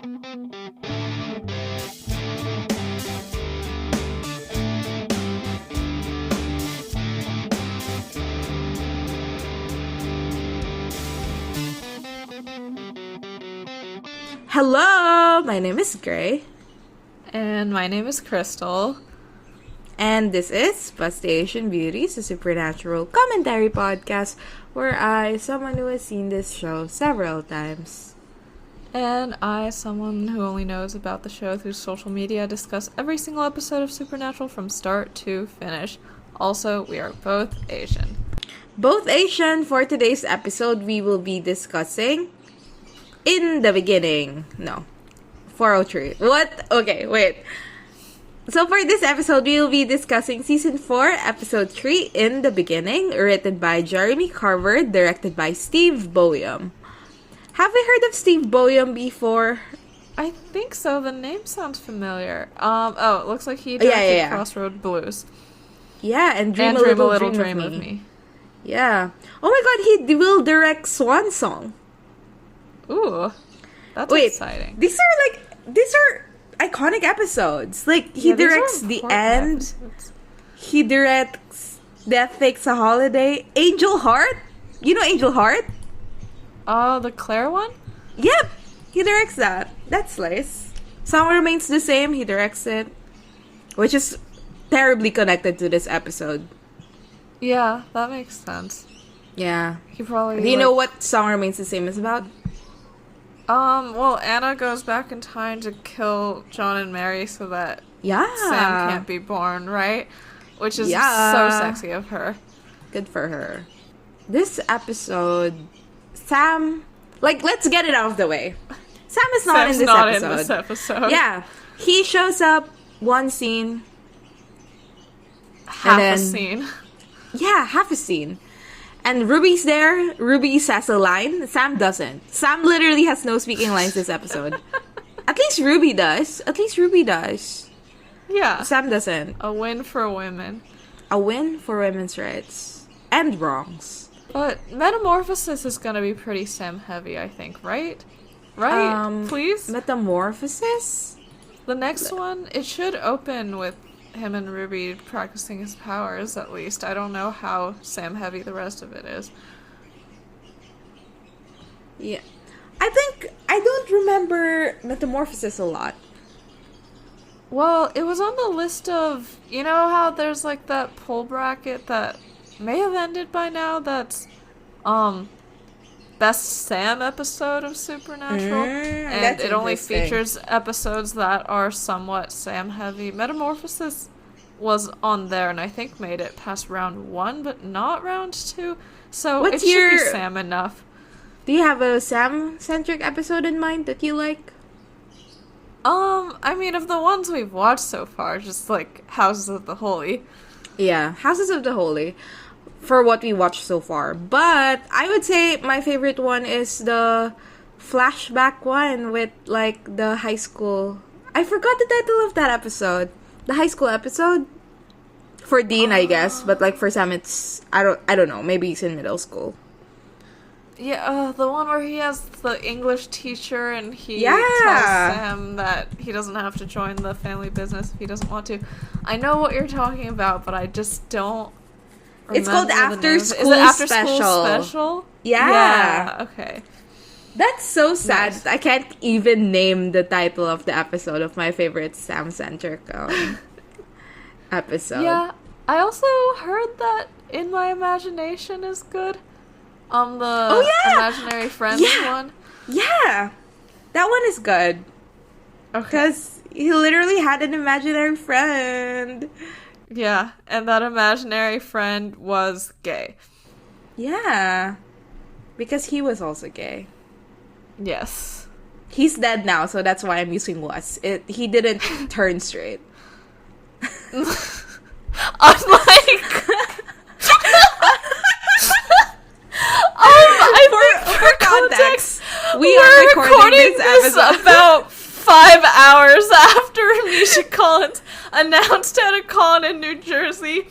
Hello, my name is Gray. And my name is Crystal. And this is Plus the Asian Beauties, a supernatural commentary podcast where I, someone who has seen this show several times. And I, someone who only knows about the show through social media, discuss every single episode of Supernatural from start to finish. Also, we are both Asian. Both Asian. For today's episode, we will be discussing In the Beginning. No. 403. What? Okay, wait. So for this episode, we will be discussing Season 4, Episode 3, In the Beginning, written by Jeremy Carver, directed by Steve Boyum. Have we heard of Steve Boyum before? I think so. The name sounds familiar. It looks like he directed Crossroad Blues. Yeah, and Dream a Little Dream of Me. Yeah. Oh my god, he will direct Swan Song. Ooh. That's exciting. These are iconic episodes. Like, he directs The End. Episodes. He directs Death Takes a Holiday. Angel Heart? You know Angel Heart? The Claire one? Yep. He directs that. That's nice. Song Remains the Same. He directs it. Which is terribly connected to this episode. Yeah, that makes sense. Yeah. He probably... Do you know what Song Remains the Same is about? Well, Anna goes back in time to kill John and Mary so that Sam can't be born, right? Which is so sexy of her. Good for her. This episode, Sam... Like, let's get it out of the way. Sam is not in this episode. Yeah. He shows up, one scene. Half a scene. Yeah, half a scene. And Ruby's there. Ruby says a line. Sam doesn't. Sam literally has no speaking lines this episode. At least Ruby does. Yeah. Sam doesn't. A win for women. A win for women's rights. And wrongs. But Metamorphosis is gonna be pretty Sam heavy, I think, right? Right? Please? Metamorphosis? The next one, it should open with him and Ruby practicing his powers, at least. I don't know how Sam heavy the rest of it is. Yeah. I don't remember Metamorphosis a lot. Well, it was on the list of, you know how there's like that poll bracket that may have ended by now, that's best Sam episode of Supernatural, and it only features episodes that are somewhat Sam heavy. Metamorphosis was on there and I think made it past round 1 but not round 2, so it should be Sam enough. Do you have a Sam centric episode in mind that you like? I mean, of the ones we've watched so far, just like Houses of the Holy. Yeah, Houses of the Holy. For what we watched so far. But I would say my favorite one is the flashback one with like the high school. I forgot the title of that episode. The high school episode for Dean, I guess, but like for Sam it's I don't know, maybe he's in middle school. Yeah, the one where he has the English teacher and he tells Sam that he doesn't have to join the family business if he doesn't want to. I know what you're talking about, but I just don't. It's called After School Special. Yeah. Okay. That's so sad. Nice. I can't even name the title of the episode of my favorite Sam-centric episode. Yeah. I also heard that In My Imagination is good. The Imaginary Friends one. Yeah. That one is good. Because he literally had an imaginary friend. Yeah, and that imaginary friend was gay. Yeah. Because he was also gay. Yes. He's dead now, so that's why I'm using was. He didn't turn straight. I'm like... for context, we are recording this about 5 hours after Misha Collins announced at a con in New Jersey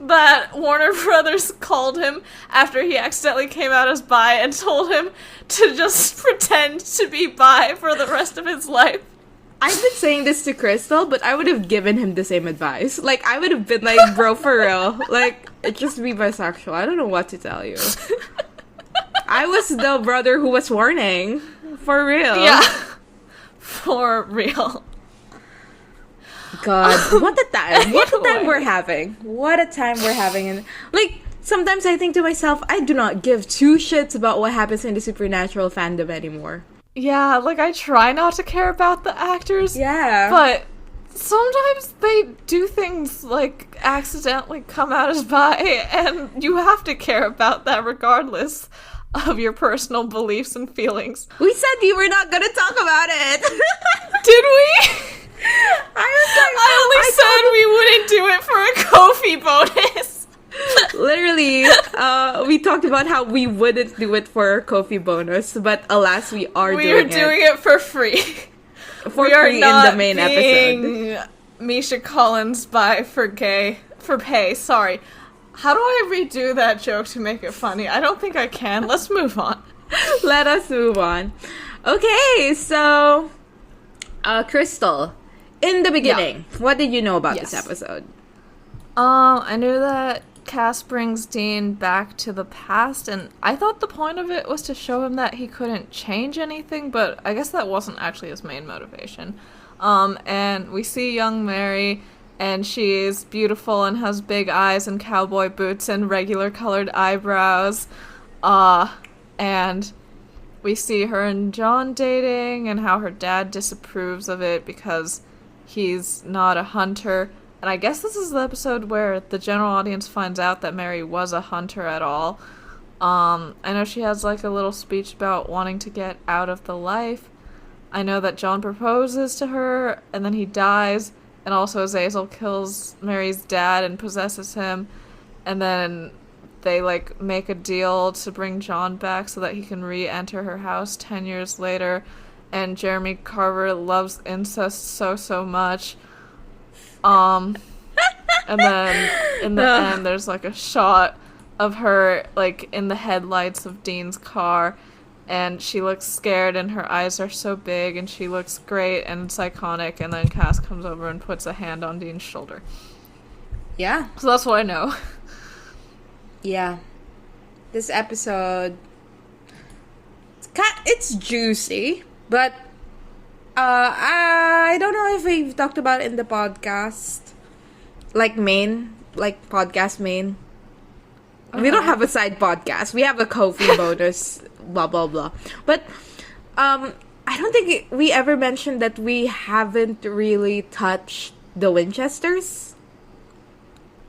that Warner Brothers called him after he accidentally came out as bi and told him to just pretend to be bi for the rest of his life. I've been saying this to Crystal, but I would have given him the same advice. Like, I would have been like, bro, for real. Like, just be bisexual. I don't know what to tell you. I was the brother who was warning. For real. Yeah. For real. God, what a time. What a time we're having. What a time we're having. And, like, sometimes I think to myself, I do not give two shits about what happens in the supernatural fandom anymore. Yeah, like, I try not to care about the actors. Yeah. But sometimes they do things like accidentally come out as bi, and you have to care about that regardless of your personal beliefs and feelings. We said you were not gonna talk about it. Did we? I only said we wouldn't do it for a Ko-fi bonus. Literally, we talked about how we wouldn't do it for a Ko-fi bonus, but alas, we are doing it. We are doing it for free. For free in the main episode. Misha Collins for pay. Sorry. How do I redo that joke to make it funny? I don't think I can. Let's move on. Let us move on. Okay, so, Crystal, in the beginning, what did you know about this episode? I knew that Cass brings Dean back to the past, and I thought the point of it was to show him that he couldn't change anything, but I guess that wasn't actually his main motivation. And we see young Mary, and she's beautiful and has big eyes and cowboy boots and regular colored eyebrows. And we see her and John dating and how her dad disapproves of it because he's not a hunter. And I guess this is the episode where the general audience finds out that Mary was a hunter at all. I know she has like a little speech about wanting to get out of the life. I know that John proposes to her and then he dies. And also Azazel kills Mary's dad and possesses him. And then they, like, make a deal to bring John back so that he can re-enter her house 10 years later. And Jeremy Carver loves incest so much. And then in the end, there's, like, a shot of her, like, in the headlights of Dean's car. And she looks scared, and her eyes are so big, and she looks great, and it's iconic, and then Cass comes over and puts a hand on Dean's shoulder. Yeah. So that's what I know. Yeah. This episode, it's juicy, but I don't know if we've talked about it in the podcast. Podcast main. Okay. We don't have a side podcast. We have a Ko-fi bonus, blah, blah, blah. But I don't think we ever mentioned that we haven't really touched the Winchesters.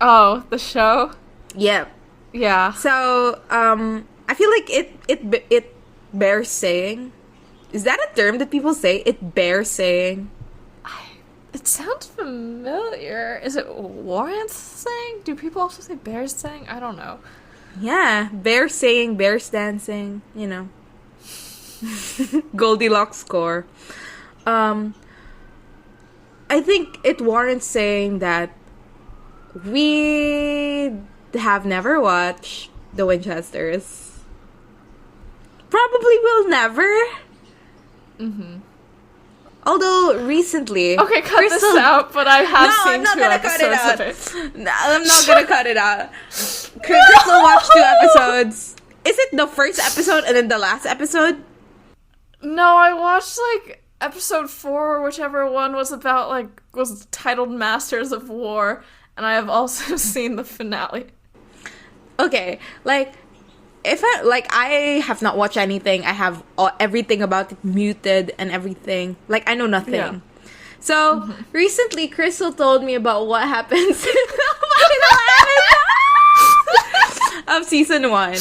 Oh, the show? Yeah. Yeah. So, I feel like it bears saying. Is that a term that people say? It bears saying. It sounds familiar. Is it Warren's saying? Do people also say bears saying? I don't know. Yeah, bears saying, bears dancing, you know. Goldilocks score. I think it warrants saying that we have never watched the Winchesters. Probably will never. Mm-hmm. Although recently, okay, cut this out. But I have seen 2 episodes of it. No, I'm not gonna cut it out. Crystal watched 2 episodes. Is it the first episode and then the last episode? No, I watched like episode 4, or whichever one was titled Masters of War, and I have also seen the finale. Okay, I have not watched anything. I have everything about it muted and everything. Like, I know nothing. Yeah. So, recently, Crystal told me about what happens in the final episode of season 1.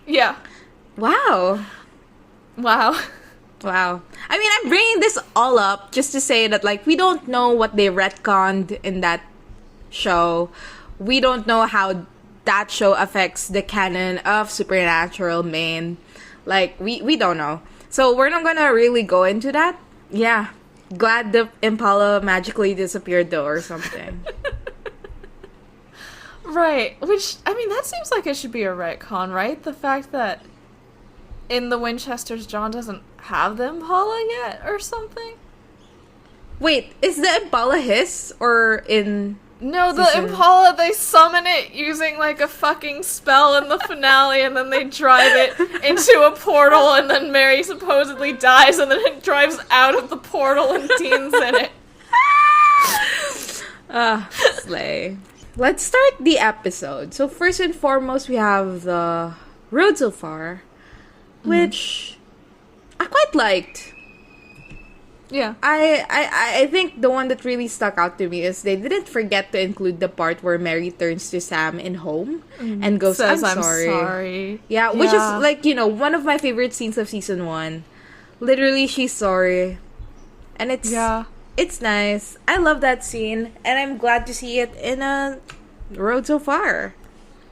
Yeah. Wow. I mean, I'm bringing this all up just to say that, like, we don't know what they retconned in that show. We don't know how that show affects the canon of Supernatural Maine. Like, we don't know. So we're not gonna really go into that. Yeah. Glad the Impala magically disappeared though or something. Right, which, I mean, that seems like it should be a retcon, right? The fact that in the Winchesters, John doesn't have the Impala yet, or something? Wait, is the Impala his, or in... No, the Impala, they summon it using, like, a fucking spell in the finale, and then they drive it into a portal, and then Mary supposedly dies, and then it drives out of the portal, and Dean's in it. Slay. Let's start the episode. So first and foremost, we have the road so far, which I quite liked. Yeah. I think the one that really stuck out to me is they didn't forget to include the part where Mary turns to Sam in home and goes, Says, I'm sorry. I'm sorry. Yeah, which is, like, you know, one of my favorite scenes of season 1. Literally, she's sorry. And it's nice. I love that scene, and I'm glad to see it in a road so far.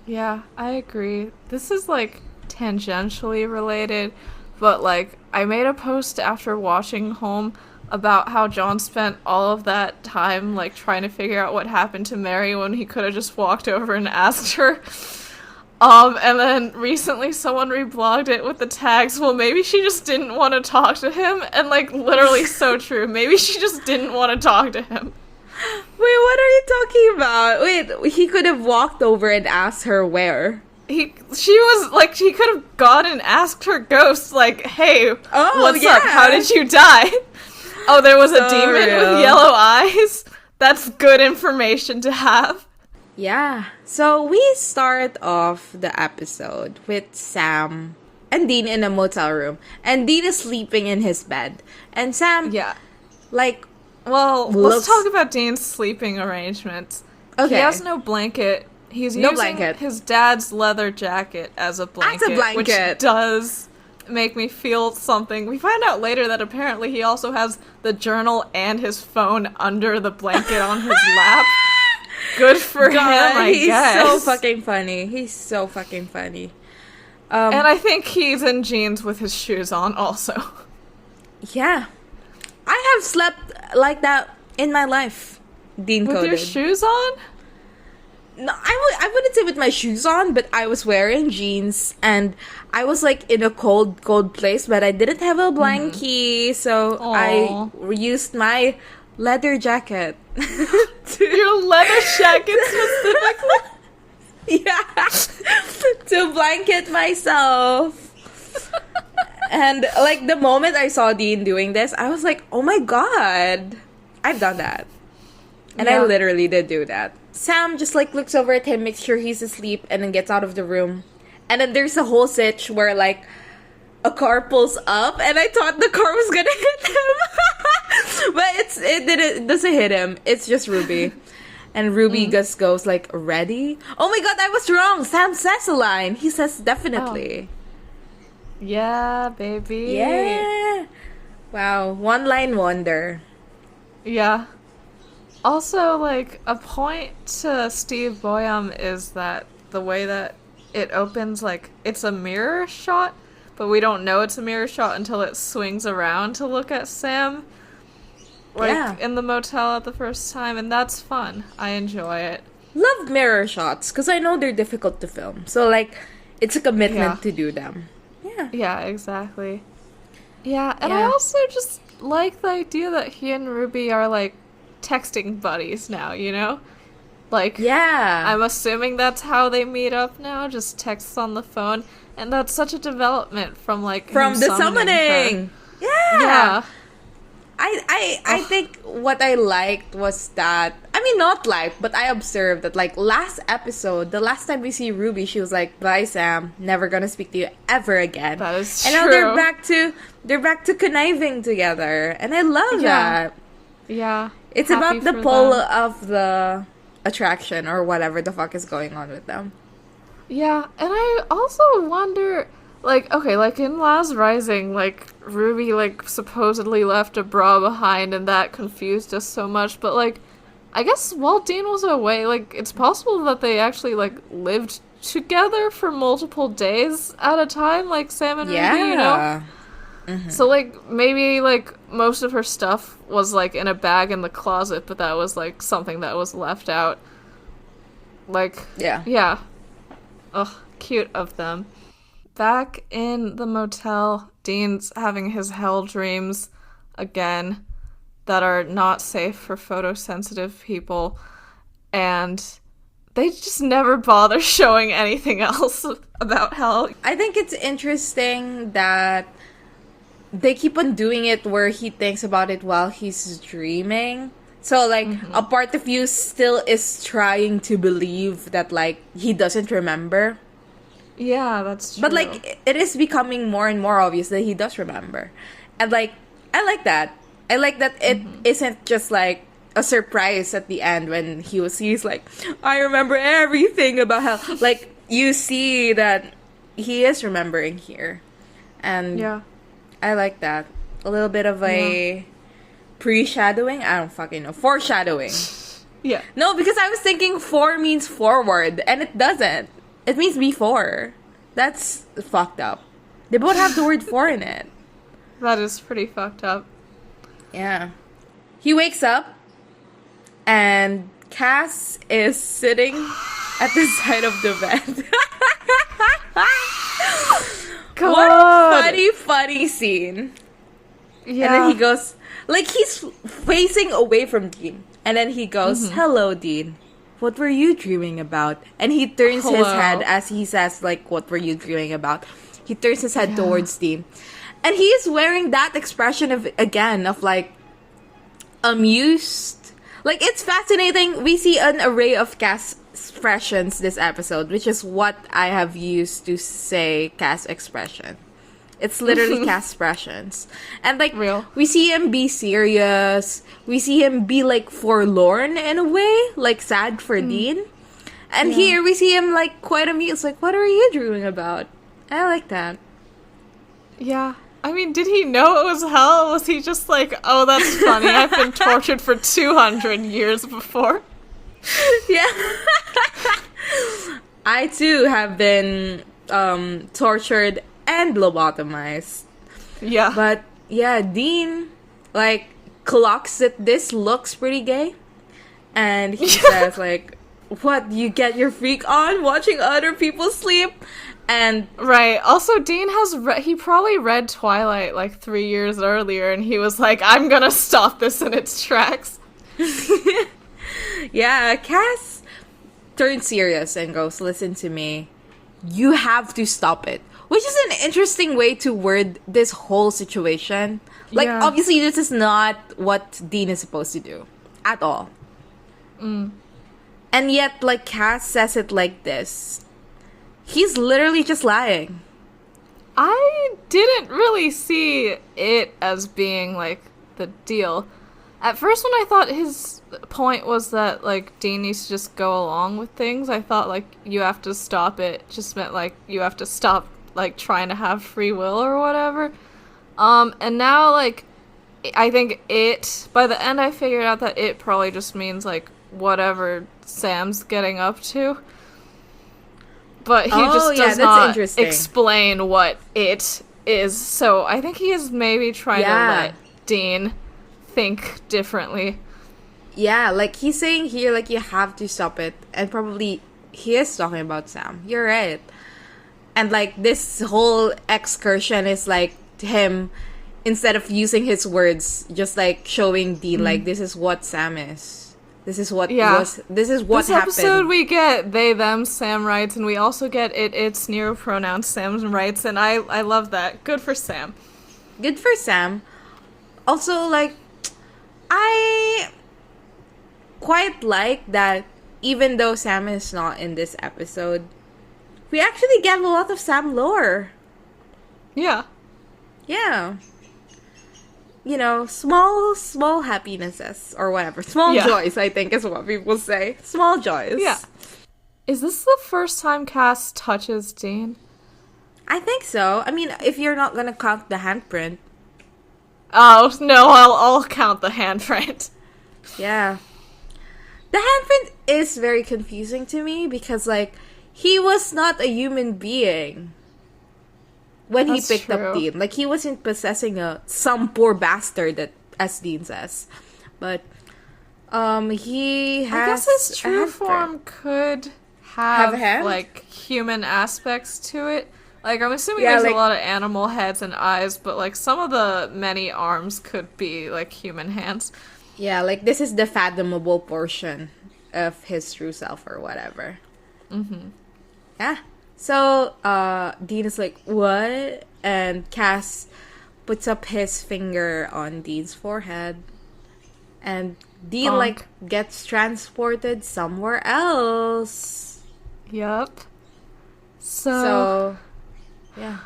Yeah, I agree. This is, like, tangentially related, but, like, I made a post after watching Home about how John spent all of that time, like, trying to figure out what happened to Mary when he could have just walked over and asked her. And then recently someone reblogged it with the tags, well, maybe she just didn't want to talk to him, and, like, literally so true. Maybe she just didn't want to talk to him. Wait, what are you talking about? Wait, he could have walked over and asked her where? She could have gone and asked her ghost, like, hey, what's up? How did you die? Oh, there was a demon with yellow eyes? That's good information to have. Yeah. So we start off the episode with Sam and Dean in a motel room. And Dean is sleeping in his bed. And Sam, like... Well, let's talk about Dean's sleeping arrangements. Okay. He has no blanket. He's using his dad's leather jacket as a blanket. Which does make me feel something. We find out later that apparently he also has the journal and his phone under the blanket on his lap. Good for him, I guess. He's so fucking funny. He's so fucking funny. And I think he's in jeans with his shoes on also. Yeah. I have slept like that in my life. Dean coded. With your shoes on? No, I wouldn't say with my shoes on, but I was wearing jeans and I was like in a cold place, but I didn't have a blankie, so I used my leather jacket. Your leather jacket specifically? Yeah. To blanket myself. And like the moment I saw Dean doing this, I was like, oh my god, I've done that. And I literally did do that. Sam just like looks over at him, makes sure he's asleep, and then gets out of the room. And then there's a whole sitch where like a car pulls up, and I thought the car was gonna hit him. But it doesn't hit him. It's just Ruby. And Ruby just goes like, ready? Oh my god, I was wrong. Sam says a line. He says definitely. Yeah, baby. Yeah. Wow, one line wonder. Yeah. Also, like, a point to Steve Boyum is that the way that it opens, like, it's a mirror shot, but we don't know it's a mirror shot until it swings around to look at Sam, like, in the motel at the first time, and that's fun. I enjoy it. Love mirror shots, because I know they're difficult to film. So, like, it's a commitment to do them. Yeah. Yeah, exactly. Yeah, and I also just like the idea that he and Ruby are, like, texting buddies now, you know? Like, I'm assuming that's how they meet up now, just texts on the phone, and that's such a development from, like, from the summoning. Yeah. I think what I liked was that, I mean, not liked, but I observed that, like, last episode, the last time we see Ruby, she was like, bye, Sam, never gonna speak to you ever again. That is true. And now they're back to conniving together, and I love that. Yeah. It's about the pull of the attraction or whatever the fuck is going on with them. Yeah, and I also wonder, like, okay, like in Last Rising, like, Ruby, like, supposedly left a bra behind and that confused us so much, but, like, I guess while Dean was away, like, it's possible that they actually, like, lived together for multiple days at a time, like Sam and Ruby, you know? Mm-hmm. So, like, maybe, like, most of her stuff was, like, in a bag in the closet, but that was, like, something that was left out. Like, yeah. Ugh, cute of them. Back in the motel, Dean's having his hell dreams again that are not safe for photosensitive people, and they just never bother showing anything else about hell. I think it's interesting that they keep on doing it where he thinks about it while he's dreaming. So, like, a part of you still is trying to believe that, like, he doesn't remember. Yeah, that's true. But, like, it is becoming more and more obvious that he does remember. And, like, I like that. I like that it isn't just, like, a surprise at the end when he's like, I remember everything about hell. Like, you see that he is remembering here. And I like that. A little bit of a pre-shadowing? I don't fucking know. Foreshadowing. Yeah. No, because I was thinking for means forward, and it doesn't. It means before. That's fucked up. They both have the word for in it. That is pretty fucked up. Yeah. He wakes up, and Cass is sitting at the side of the bed. God. What a funny scene. Yeah. And then he goes, like, he's facing away from Dean. And then he goes, hello, Dean. What were you dreaming about? And he turns his head as he says, like, what were you dreaming about? He turns his head towards Dean. And he's wearing that expression of like, amused. Like, it's fascinating. We see an array of Cass expressions this episode, which is what I have used to say Cass expression. It's literally Cass expressions. And, like, we see him be serious. We see him be, like, forlorn in a way. Like, sad for Dean. And here we see him, like, quite amused. Like, what are you dreaming about? I like that. Yeah. I mean, did he know it was hell? Was he just like, oh, that's funny. I've been tortured for 200 years before. Yeah. I, too, have been tortured and lobotomized. Yeah. But, yeah, Dean, like, clocks that this looks pretty gay. And he says, like, what, you get your freak on watching other people sleep? And right. Also, Dean has he probably read Twilight like 3 years earlier, and he was like, I'm gonna stop this in its tracks. Yeah, Cass turns serious and goes, listen to me. You have to stop it. Which is an interesting way to word this whole situation. Like, obviously, this is not what Dean is supposed to do. At all. And yet, like, Cass says it like this. He's literally just lying. I didn't really see it as being, like, the deal. At first, when I thought his point was that, like, Dean needs to just go along with things, I thought, like, you have to stop it just meant, like, you have to stop, like, trying to have free will or whatever. And now, like, I think by the end I figured out that it probably just means, like, whatever Sam's getting up to. But he just does not explain what it is. So I think he is maybe trying to let Dean think differently. Yeah, like he's saying here, like, you have to stop it. And probably he is talking about Sam. You're right. And, like, this whole excursion is, like, him, instead of using his words, just, like, showing Dean, like, this is what Sam is. This is what this happened. This episode we get they, them, Sam rights, and we also get it's neuropronouns, Sam's rights, and I love that. Good for Sam. Good for Sam. Also, like, I quite like that even though Sam is not in this episode, we actually get a lot of Sam lore. Yeah. Yeah. You know, small happinesses or whatever. Small joys, I think is what people say. Small joys. Yeah. Is this the first time Cass touches Dean? I think so. I mean, if you're not gonna count the handprint. Oh, no, I'll count the handprint. Yeah. The handprint is very confusing to me because, like, he was not a human being when he picked up Dean. Like, he wasn't possessing some poor bastard, that, as Dean says. But, He has. I guess his true a form could Have a have hand? like human aspects to it. Like, I'm assuming there's a lot of animal heads and eyes, but like some of the many arms could be like human hands. Yeah, like this is the fathomable portion of his true self or whatever. Mm-hmm. Yeah. So, Dean is like, what? And Cass puts up his finger on Dean's forehead. And Dean, Bonk. like, gets transported somewhere else. Yup. So, yeah.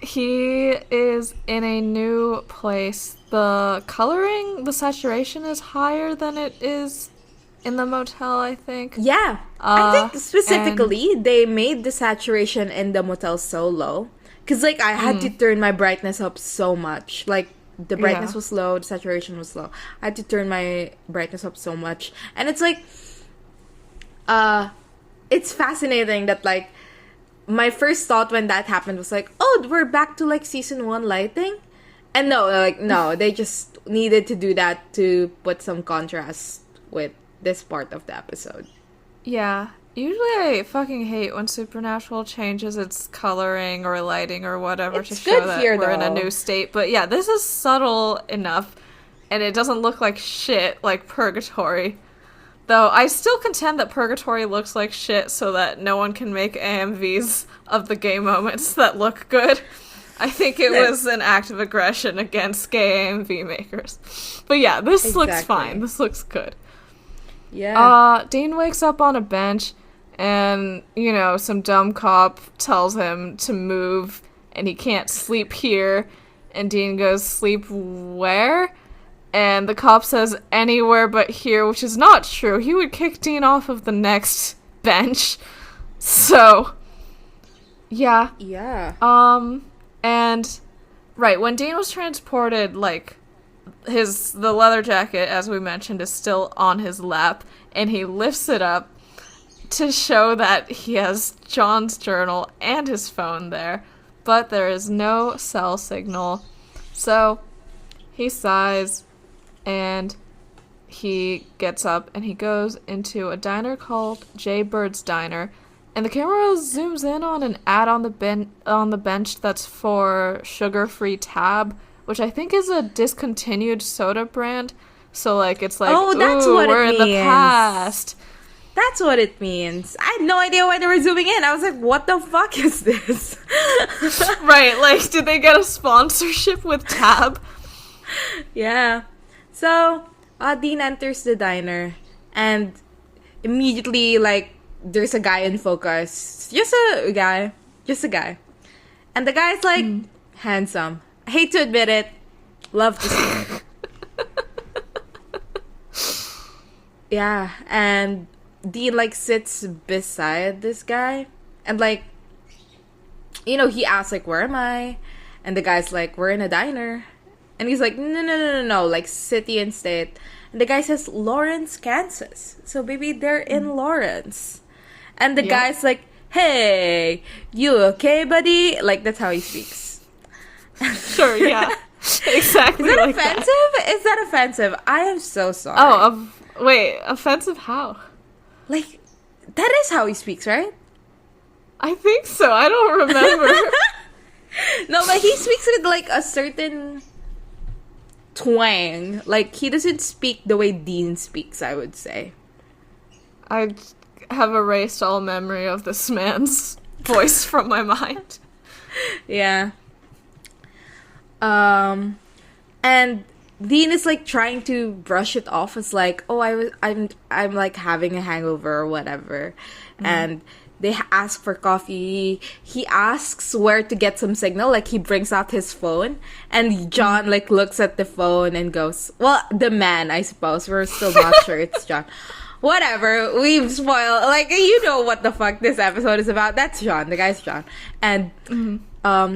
He is in a new place. The coloring, the saturation is higher than it is in the motel, I think. Yeah. I think specifically, they made the saturation in the motel so low. Because, like, I had to turn my brightness up so much. Like, the brightness was low, the saturation was low. I had to turn my brightness up so much. And it's like, it's fascinating that, like, my first thought when that happened was like, oh, we're back to, like, season 1 lighting? And no, they just needed to do that to put some contrast with this part of the episode. Yeah. Usually I fucking hate when Supernatural changes its coloring or lighting or whatever to show that we're in a new state. But yeah, this is subtle enough, and it doesn't look like shit like Purgatory. Though I still contend that Purgatory looks like shit so that no one can make AMVs of the gay moments that look good. I think it was an act of aggression against gay AMV makers. But yeah, this looks fine. This looks good. Yeah. Dean wakes up on a bench, and, you know, some dumb cop tells him to move, and he can't sleep here. And Dean goes, sleep where? And the cop says, anywhere but here, which is not true. He would kick Dean off of the next bench. So, yeah. Yeah. And, right, when Dean was transported, like, the leather jacket, as we mentioned, is still on his lap, and he lifts it up to show that he has John's journal and his phone there, but there is no cell signal. So he sighs, and he gets up, and he goes into a diner called Jay Bird's Diner, and the camera zooms in on an ad on the bench that's for sugar-free Tab, which I think is a discontinued soda brand. So, like, it's like, oh, that's what we're it in the means. past. That's what it means. I had no idea why they were zooming in. I was like, what the fuck is this? Right, like, did they get a sponsorship with Tab? Yeah. So, Dean enters the diner, and immediately, like, there's a guy in focus. Just a guy. And the guy's, like, handsome. I hate to admit it. Love to see it. Yeah, and Dean, like, sits beside this guy, and, like, you know, he asks, like, where am I? And the guy's like, we're in a diner. And he's like, no, like, city and state. And the guy says, Lawrence, Kansas. So, baby, they're in Lawrence. And the guy's like, hey, you okay, buddy? Like, that's how he speaks. Sure, yeah. Exactly. Is that like offensive? That. Is that offensive? I am so sorry. Oh, wait, offensive how? Like, that is how he speaks, right? I think so. I don't remember. No, but he speaks with, like, a certain twang. Like, he doesn't speak the way Dean speaks, I would say. I have erased all memory of this man's voice from my mind. Yeah. And Dean is, like, trying to brush it off as, like, oh, I'm like having a hangover or whatever. And they ask for coffee. He asks where to get some signal. Like, he brings out his phone, and John, like, looks at the phone and goes, well, the man, I suppose. We're still not sure it's John. Whatever, we've spoiled. Like, you know what the fuck this episode is about. That's John. The guy's John. And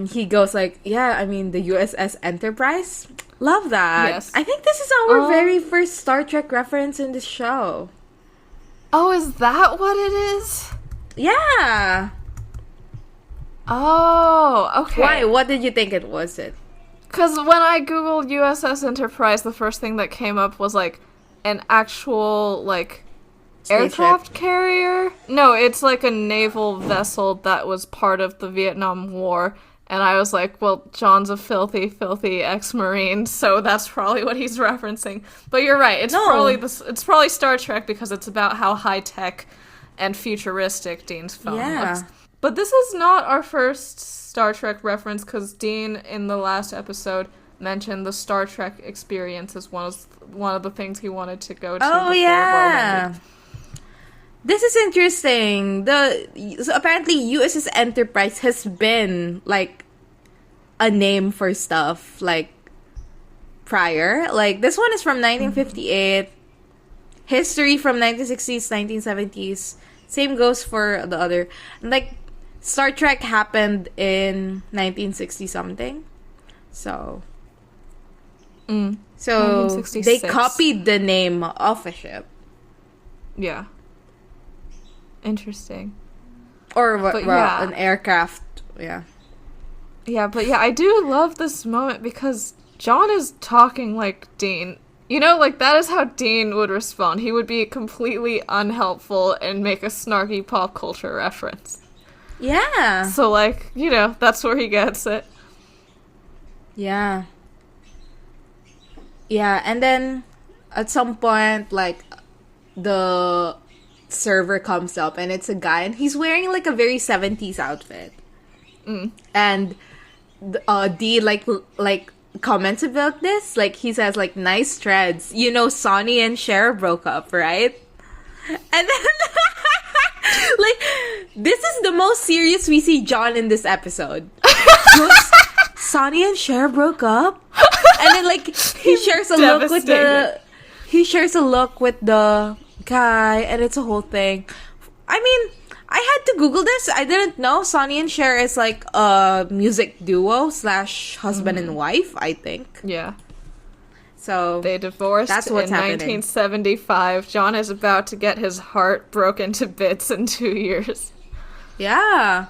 he goes like, yeah, I mean, the USS Enterprise. Love that. Yes. I think this is our very first Star Trek reference in the show. Oh, is that what it is? Yeah. Oh, okay. Why? What did you think it was? Because when I googled USS Enterprise, the first thing that came up was, like, an actual, like, Spaceship. aircraft carrier? No, it's like a naval vessel that was part of the Vietnam War. And I was like, well, John's a filthy, filthy ex-Marine, so that's probably what he's referencing. But you're right, it's probably Star Trek because it's about how high-tech and futuristic Dean's phone looks. But this is not our first Star Trek reference, because Dean, in the last episode, mentioned the Star Trek experience as one of the things he wanted to go to. Oh, yeah! This is interesting. So apparently USS Enterprise has been, like, a name for stuff, like, prior. Like, this one is from 1958. History from 1960s, 1970s. Same goes for the other. Like, Star Trek happened in 1960-something. So... So, they copied the name of a ship. Yeah. Interesting. Or an aircraft. Yeah. Yeah, but yeah, I do love this moment because John is talking like Dean. You know, like, that is how Dean would respond. He would be completely unhelpful and make a snarky pop culture reference. Yeah. So, like, you know, that's where he gets it. Yeah. Yeah, and then at some point, like, the server comes up and it's a guy and he's wearing, like, a very 70s outfit. And Dee, like comments about this. Like, he says, like, nice threads. You know, Sonny and Cher broke up, right? And then, like, this is the most serious we see John in this episode. Sonny and Cher broke up? And then, like, he shares a look with the guy, and it's a whole thing. I mean, I had to Google this. I didn't know Sonny and Cher is, like, a music duo / husband and wife, I think. Yeah. So they divorced that's what's in happening. 1975. John is about to get his heart broken to bits in 2 years. Yeah.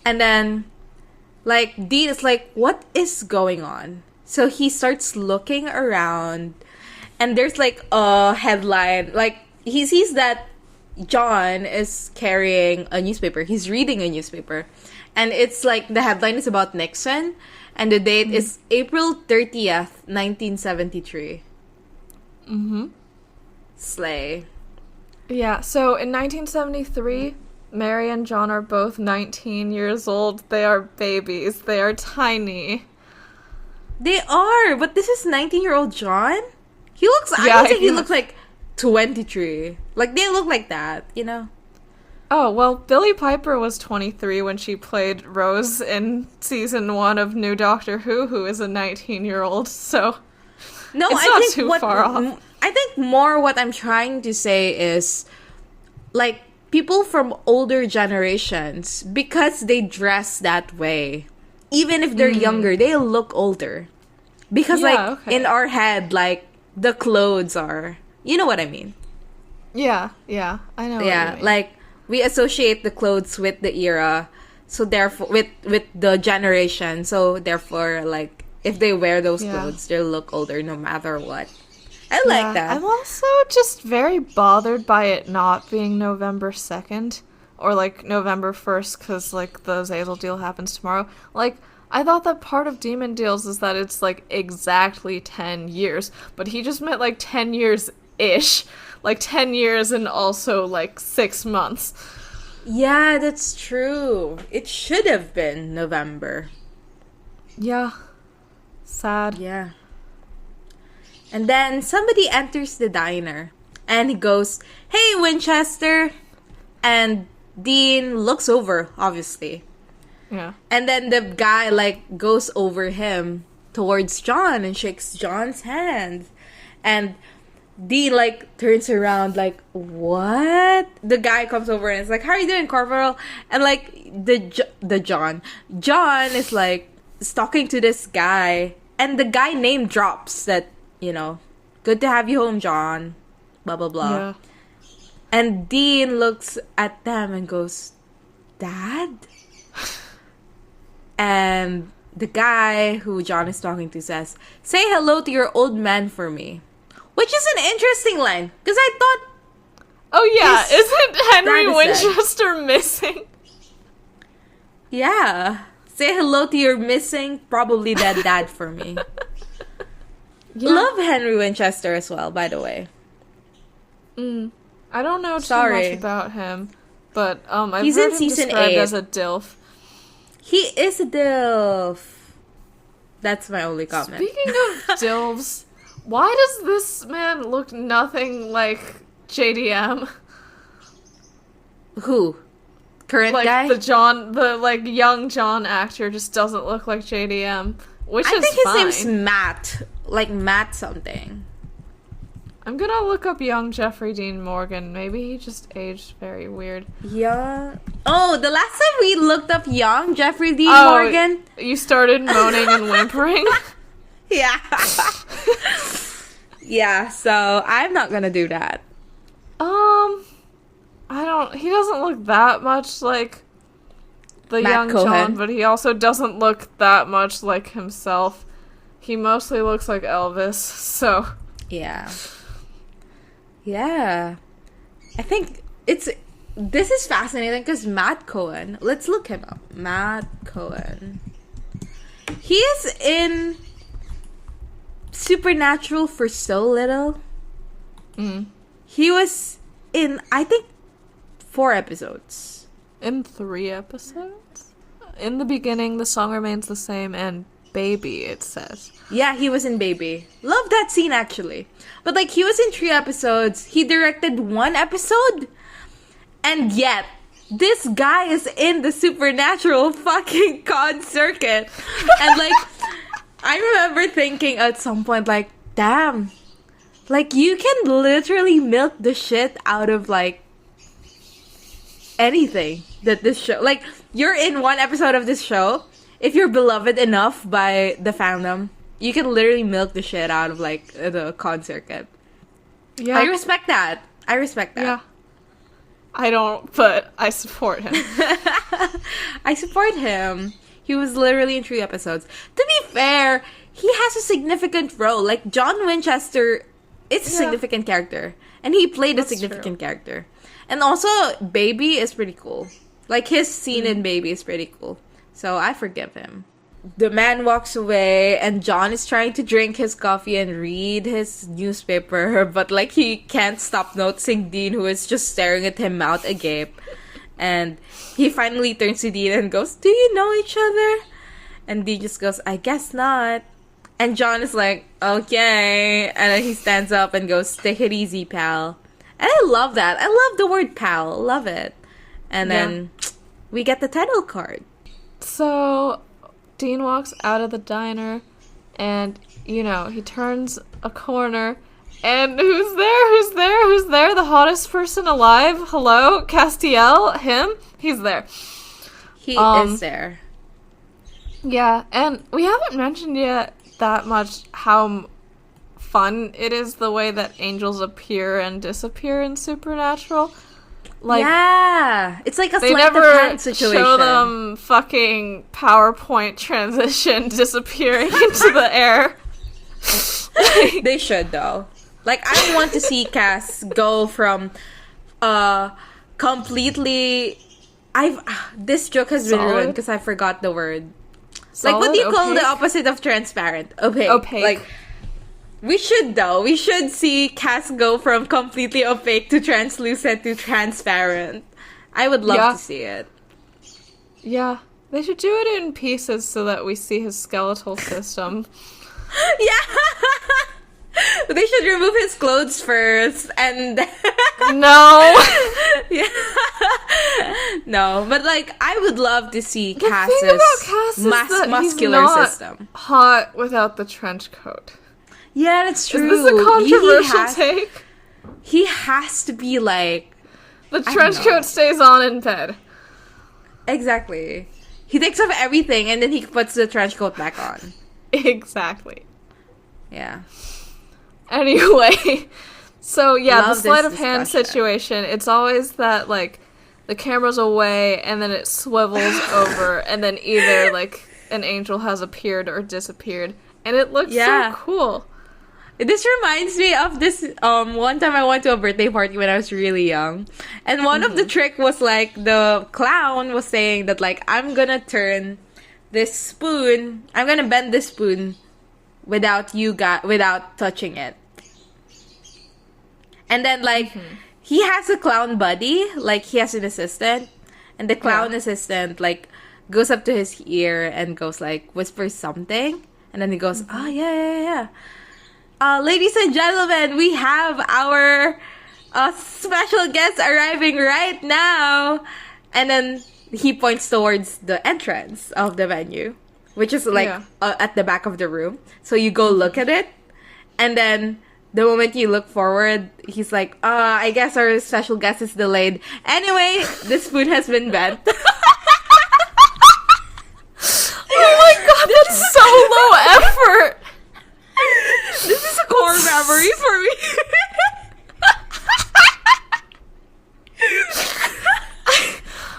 And then, like, Dean is like, what is going on? So he starts looking around, and there's, like, a headline. Like, he sees that John is carrying a newspaper. He's reading a newspaper. And it's, like, the headline is about Nixon, and the date is April 30th, 1973. Slay. Yeah, so in 1973... Mary and John are both 19 years old. They are babies. They are tiny. They are, but this is 19-year-old John? He looks, I don't think he looks like 23. Like, they look like that, you know? Oh, well, Billie Piper was 23 when she played Rose in season 1 of New Doctor who is a 19-year-old, so no, it's not too far off. I think more what I'm trying to say is, like, people from older generations, because they dress that way, even if they're younger, they look older. Because, in our head, like, the clothes are... You know what I mean? Yeah, I know what you mean. Like, we associate the clothes with the era, so therefore, with the generation, so therefore, like, if they wear those clothes, they'll look older no matter what. I like that. I'm also just very bothered by it not being November 2nd or, like, November 1st because, like, the Zazel deal happens tomorrow. Like, I thought that part of Demon Deals is that it's, like, exactly 10 years, but he just meant, like, 10 years-ish. Like, 10 years and also, like, 6 months. Yeah, that's true. It should have been November. Yeah. Sad. Yeah. And then somebody enters the diner and he goes, "Hey, Winchester." And Dean looks over, obviously. Yeah. And then the guy, like, goes over him towards John and shakes John's hand. And Dean, like, turns around, like, what? The guy comes over and is like, "How are you doing, Corporal?" And, like, John is, like, talking to this guy. And the guy name drops that, you know, "Good to have you home, John." Blah, blah, blah. Yeah. And Dean looks at them and goes, "Dad?" And the guy who John is talking to says, "Say hello to your old man for me." Which is an interesting line, because I thought... Oh yeah, isn't Henry dad is dead. Winchester missing? Yeah. Say hello to your missing, probably dead dad for me. Yeah. Love Henry Winchester as well, by the way. I don't know too much about him, but I've He's heard in him season described 8 as a DILF. He is a DILF. That's my only comment. Speaking of DILFs, why does this man look nothing like JDM? Who? Current guy? The young John actor just doesn't look like JDM, which is fine. I think his name's Matt. Like Matt something. I'm gonna look up young Jeffrey Dean Morgan. Maybe he just aged very weird. Yeah. Oh, the last time we looked up young Jeffrey Dean Morgan. You started moaning and whimpering? Yeah. Yeah, so I'm not gonna do that. He doesn't look that much like the Matt young Cohen. John, but he also doesn't look that much like himself. He mostly looks like Elvis, so... Yeah. Yeah. I think this is fascinating because Matt Cohen, let's look him up. Matt Cohen. He is in Supernatural for so little. He was in, I think, 4 episodes. In 3 episodes? In the beginning, the song remains the same, and Baby, it says. Yeah, he was in Baby. Love that scene, actually. But, like, he was in 3 episodes. He directed 1 episode. And yet, this guy is in the Supernatural fucking con circuit. And, like, I remember thinking at some point, like, damn. Like, you can literally milk the shit out of, like, anything that this show... Like, you're in 1 episode of this show. If you're beloved enough by the fandom, you can literally milk the shit out of, like, the con circuit. Yeah. I respect that. Yeah. I don't, but I support him. I support him. He was literally in 3 episodes. To be fair, he has a significant role. Like, John Winchester is a significant character. And he played a significant character. And also, Baby is pretty cool. Like, his scene in Baby is pretty cool. So, I forgive him. The man walks away, and John is trying to drink his coffee and read his newspaper, but, like, he can't stop noticing Dean, who is just staring at him mouth agape. And he finally turns to Dean and goes, "Do you know each other?" And Dean just goes, "I guess not." And John is like, "Okay." And then he stands up and goes, "Take it easy, pal." And I love that. I love the word pal. Love it. And then we get the title card. So, Dean walks out of the diner, and, you know, he turns a corner, and who's there? The hottest person alive? Hello? Castiel? Him? He's there. He is there. Yeah, and we haven't mentioned yet that much how fun it is the way that angels appear and disappear in Supernatural. Like, yeah, it's like a they sleight of never hand situation. show them fucking PowerPoint transition disappearing into the air. They should, though. Like, I want to see Cass go from completely... This joke has been ruined because I forgot the word. Solid? Like, what do you call Opaque? the opposite of transparent? Opaque. Like, we should, though. We should see Cass go from completely opaque to translucent to transparent. I would love to see it. Yeah. They should do it in pieces so that we see his skeletal system. Yeah! They should remove his clothes first, and... No! Yeah. No, but, like, I would love to see The thing about Cass is that muscular he's not system. Hot without the trench coat. Yeah, that's true. Is this a controversial take? He has to be, like... The trench coat stays on in bed. Exactly. He takes off everything, and then he puts the trench coat back on. Exactly. Yeah. Anyway, so yeah, Love the sleight this of hand discussion. situation, it's always that, like, the camera's away, and then it swivels over, and then either, like, an angel has appeared or disappeared, and it looks so cool. This reminds me of this one time I went to a birthday party when I was really young. And one of the trick was like the clown was saying that like I'm gonna bend this spoon without without touching it. And then like he has a clown buddy, like he has an assistant, and the clown assistant like goes up to his ear and goes like whispers something, and then he goes, "Oh yeah. Ladies and gentlemen, we have our special guest arriving right now." And then he points towards the entrance of the venue, which is like at the back of the room. So you go look at it, and then the moment you look forward, he's like, I guess our special guest is delayed. Anyway, the spoon has been bent. Oh my god, that's so low effort! This is a core memory for me.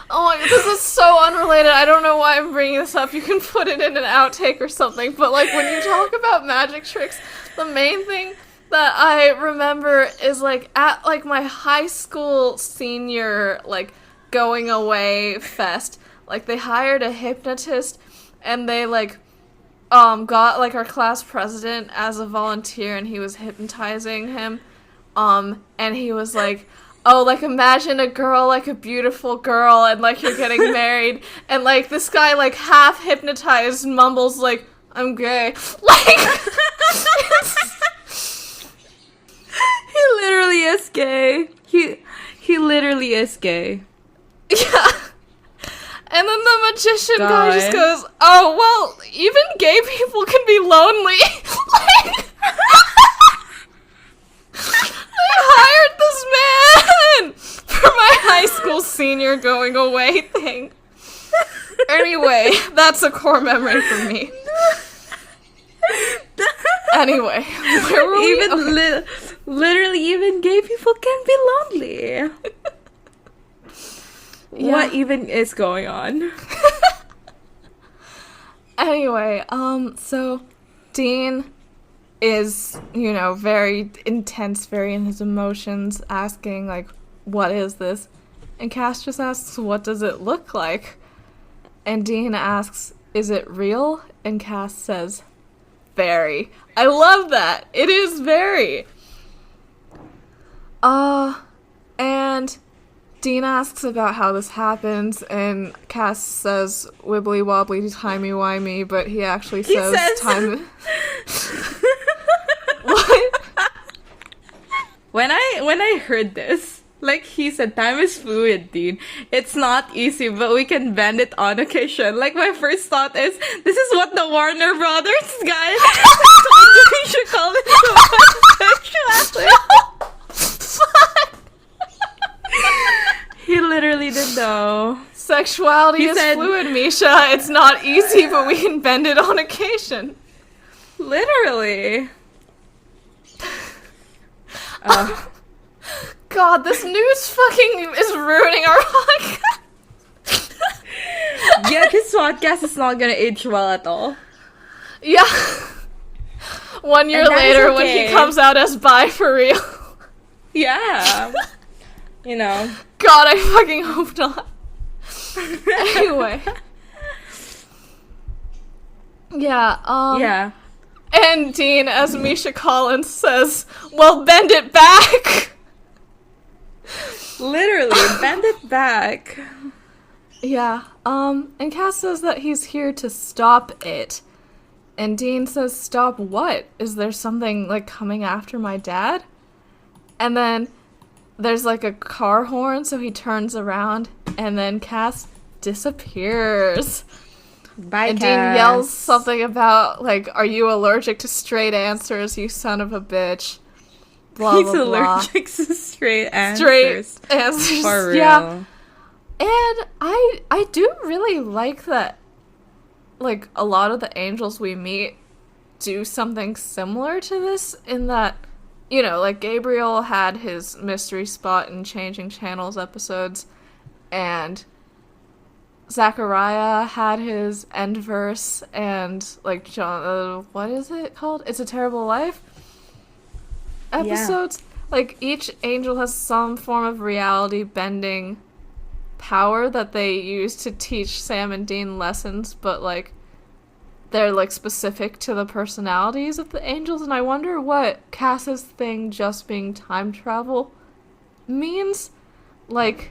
Oh my god, this is so unrelated. I don't know why I'm bringing this up. You can put it in an outtake or something. But like when you talk about magic tricks, the main thing that I remember is like at like my high school senior like going away fest, like they hired a hypnotist and they like got like our class president as a volunteer and he was hypnotizing him and he was like, oh, like imagine a girl, like a beautiful girl, and like you're getting married, and like this guy like half hypnotized mumbles like, I'm gay. Like he literally is gay. He literally is gay. Yeah. And then the magician guy just goes, oh, well, even gay people can be lonely. Like, I hired this man for my high school senior going away thing. Anyway, that's a core memory for me. Anyway, where were we? Literally, even gay people can be lonely. Yeah. What even is going on? Anyway, so Dean is, you know, very intense, very in his emotions, asking, like, what is this? And Cass just asks, what does it look like? And Dean asks, is it real? And Cass says, very. I love that. It is very. And Dean asks about how this happens, and Cass says wibbly wobbly timey wimey, but he actually says time. What? When I heard this, like he said, time is fluid, Dean. It's not easy, but we can bend it on occasion. Like my first thought is, this is what the Warner Brothers guys told Misha Collins about sexuality. He literally did though. Sexuality is fluid, Misha. It's not easy, but we can bend it on occasion. Literally. God, this news fucking is ruining our podcast. Yeah, this podcast is not gonna age well at all. Yeah. 1 year later, when he comes out as bi for real. Yeah. You know. God, I fucking hope not. Anyway. Yeah, Yeah. And Dean, as Misha Collins says, well, bend it back! Literally, bend it back. Yeah, and Cass says that he's here to stop it. And Dean says, stop what? Is there something, like, coming after my dad? And then there's, like, a car horn, so he turns around, and then Cass disappears. Bye, and Cass. Dean yells something about, like, are you allergic to straight answers, you son of a bitch? Blah, He's blah, allergic to straight answers. Straight answers. For real. Yeah. And I do really like that, like, a lot of the angels we meet do something similar to this, in that, you know, like, Gabriel had his mystery spot in Changing Channels episodes, and Zachariah had his end verse, and, like, John, what is it called? It's a Terrible Life? episodes, like, each angel has some form of reality-bending power that they use to teach Sam and Dean lessons, but, like, they're, like, specific to the personalities of the angels, and I wonder what Cass's thing just being time travel means. Like,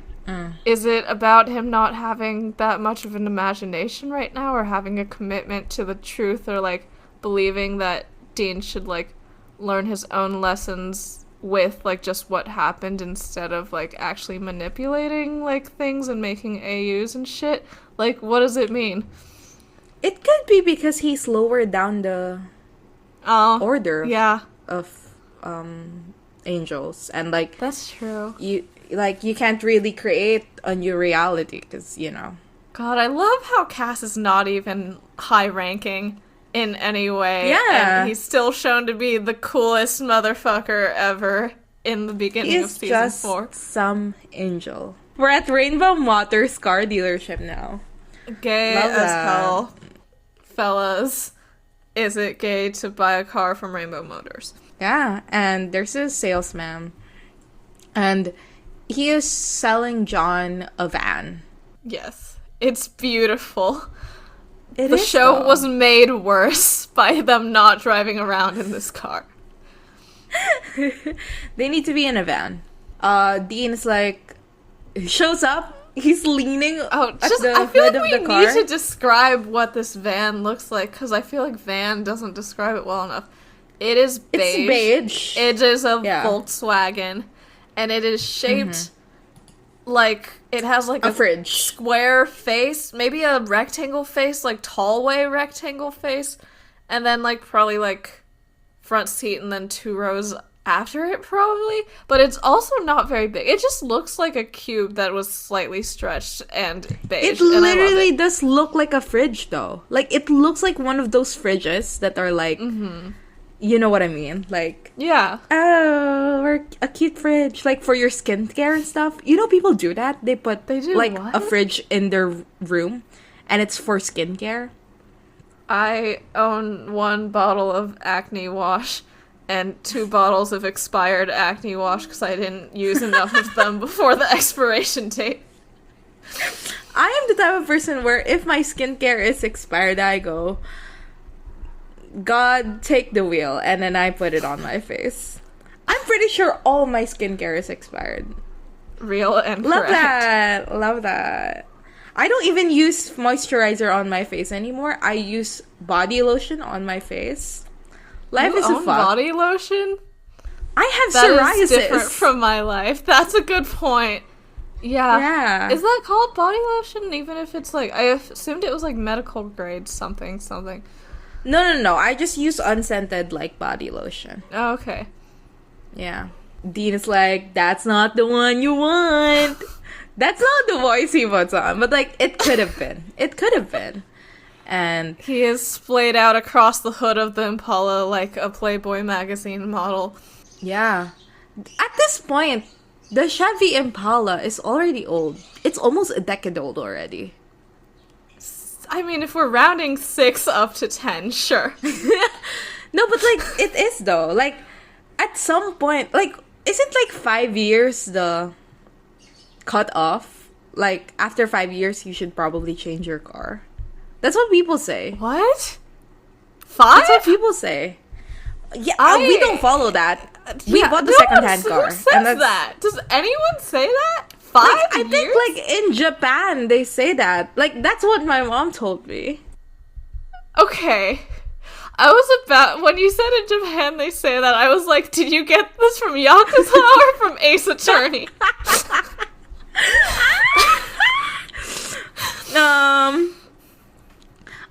is it about him not having that much of an imagination right now, or having a commitment to the truth, or, like, believing that Dean should, like, learn his own lessons with, like, just what happened instead of, like, actually manipulating, like, things and making AUs and shit? Like, what does it mean? It could be because he's lowered down the order of angels, and, like, that's true. You can't really create a new reality because, you know. God, I love how Cass is not even high ranking in any way. Yeah. And he's still shown to be the coolest motherfucker ever in the beginning of season 4. Some angel. We're at Rainbow Motors car dealership now. Gay Love as that. hell. Fellas, is it gay to buy a car from Rainbow Motors? Yeah, and there's a salesman. And he is selling John a van. Yes. It's beautiful. The show was made worse by them not driving around in this car. They need to be in a van. Dean is like, shows up. He's leaning at the I feel hood like of the car. we need to describe what this van looks like, because I feel like van doesn't describe it well enough. It is beige. It's beige. It is a Volkswagen, and it is shaped like it has like a fridge. Square face, maybe a rectangle face, like tallway rectangle face, and then like probably like front seat and then 2 rows after it probably, but it's also not very big. It just looks like a cube that was slightly stretched and beige. It literally does look like a fridge though. Like, it looks like one of those fridges that are like, you know what I mean? Like, yeah. Oh, or a cute fridge, like for your skincare and stuff. You know, people do that. They do like what? a fridge in their room, and it's for skincare. I own 1 bottle of acne wash and 2 bottles of expired acne wash because I didn't use enough of them before the expiration date. I am the type of person where if my skincare is expired, I go, God, take the wheel, and then I put it on my face. I'm pretty sure all my skincare is expired. Real and Love correct. that. Love that. I don't even use moisturizer on my face anymore. I use body lotion on my face. Life you is a own fuck. body lotion? I have That psoriasis. is different from my life. That's a good point. Yeah. Is that called body lotion? Even if it's like, I assumed it was like medical grade something. No. I just use unscented like body lotion. Oh, okay. Yeah. Dean is like, that's not the one you want. That's not the voice he puts on. But like, it could have been. It could have been. And he is splayed out across the hood of the Impala like a Playboy magazine model. Yeah. At this point, the Chevy Impala is already old. It's almost a decade old already. I mean, if we're rounding 6 up to 10, sure. No, but like, it is though. Like, at some point, like, isn't like 5 years the cut off? Like, after 5 years, you should probably change your car. That's what people say. What? 5? That's what people say. Yeah, we don't follow that. We bought the second-hand car. Who says that? Does anyone say that? 5 I years? think, like, in Japan, they say that. Like, that's what my mom told me. Okay. I was about, when you said in Japan they say that, I was like, did you get this from Yakuza or from Ace Attorney?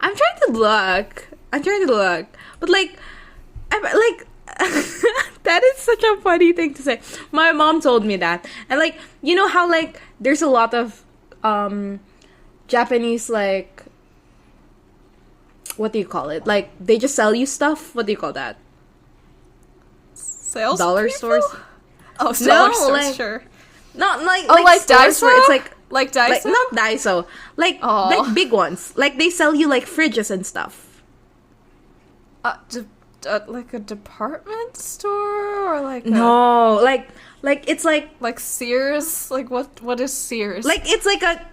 I'm trying to look. But, like, that is such a funny thing to say. My mom told me that. And, like, you know how, like, there's a lot of, Japanese, like, what do you call it? Like, they just sell you stuff? What do you call that? Sales Dollar people? stores? Oh, dollar stores, like, sure. Not like, like stores Daiso? where it's like, Like Daiso? like, not Daiso. Like big ones. Like, they sell you, like, fridges and stuff. like a department store or like no, like it's like Sears. Like what is Sears? like it's like a.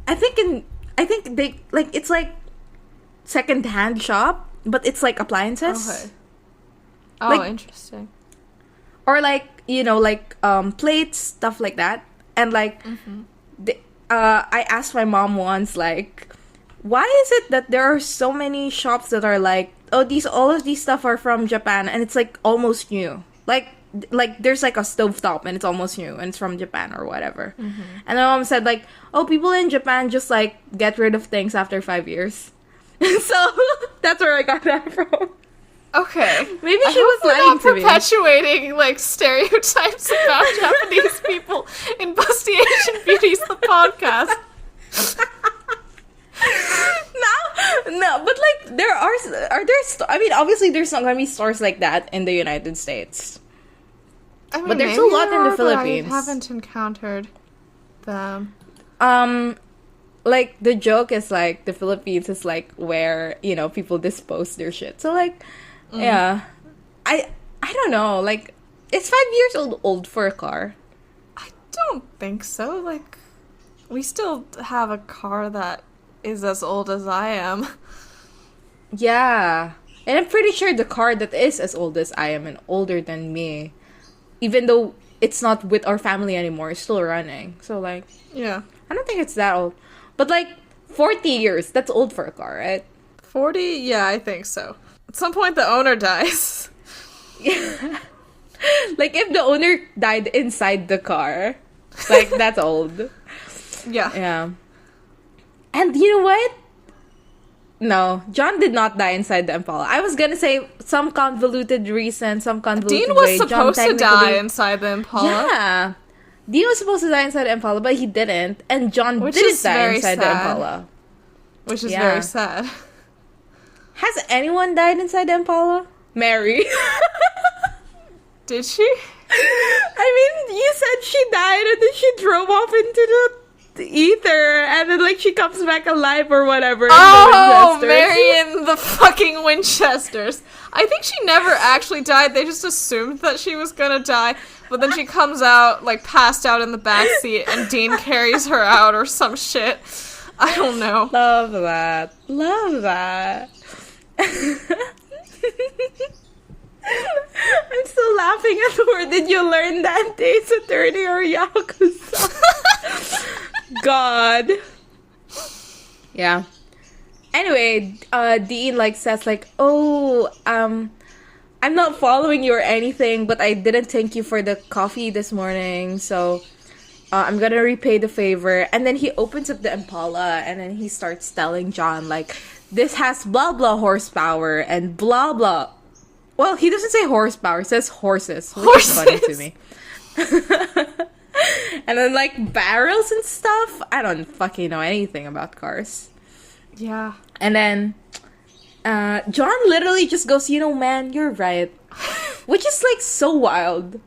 I think they like it's like second-hand shop, but it's like appliances. Okay. Oh, like, interesting. Or like like plates, stuff like that, and like I asked my mom once, like, why is it that there are so many shops that are like, oh, all of these stuff are from Japan and it's like almost new, like there's like a stovetop and it's almost new and it's from Japan or whatever. And my mom said like, oh, people in Japan just like get rid of things after 5 years. So that's where I got that from. Okay. Maybe she was lying to me. Perpetuating, like, stereotypes about Japanese people in Busty Asian Beauties, the podcast. No, but, like, I mean, obviously there's not gonna be stores like that in the United States. I mean, but there's a lot in the Philippines. I haven't encountered them. Like, the joke is, like, the Philippines is, like, where, people dispose their shit. So, like, yeah. I don't know. Like, is 5 years old for a car? I don't think so. Like, we still have a car that is as old as I am. Yeah. And I'm pretty sure the car that is as old as I am and older than me, even though it's not with our family anymore, is still running. So, like, yeah. I don't think it's that old. But, like, 40 years, that's old for a car, right? 40? Yeah, I think so. At some point, the owner dies. Yeah. Like, if the owner died inside the car, like, that's old. Yeah. Yeah. And you know what? No, John did not die inside the Impala. I was gonna say some convoluted reason, some convoluted Dean was way. supposed to die inside the Impala. Yeah. Dean was supposed to die inside the Impala, but he didn't. And John didn't die inside the Impala. Which is very sad. Has anyone died inside the Impala? Mary. Did she? I mean, you said she died and then she drove off into the ether and then, like, she comes back alive or whatever. Oh, Mary in the fucking Winchesters. I think she never actually died. They just assumed that she was gonna die. But then she comes out, like, passed out in the backseat and Dean carries her out or some shit. I don't know. Love that. Love that. I'm still laughing at where did you learn that Ace Attorney or Yakuza? God. Yeah. Anyway, Dean, like, says, like, oh, I'm not following you or anything, but I didn't thank you for the coffee this morning, so I'm gonna repay the favor. And then he opens up the Impala, and then he starts telling John, like, this has blah blah horsepower and blah blah. Well, he doesn't say horsepower, he says horses, which is funny to me. And then, like, barrels and stuff. I don't fucking know anything about cars. Yeah. And then John literally just goes, man, you're right. Which is, like, so wild.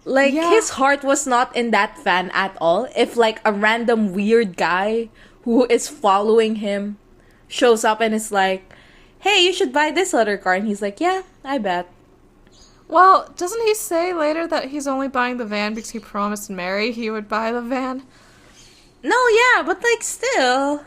Like, his heart was not in that van at all. If, like, a random weird guy who is following him shows up and is like, hey, you should buy this other car. And he's like, yeah, I bet. Well, doesn't he say later that he's only buying the van because he promised Mary he would buy the van? No, yeah, but, like, still,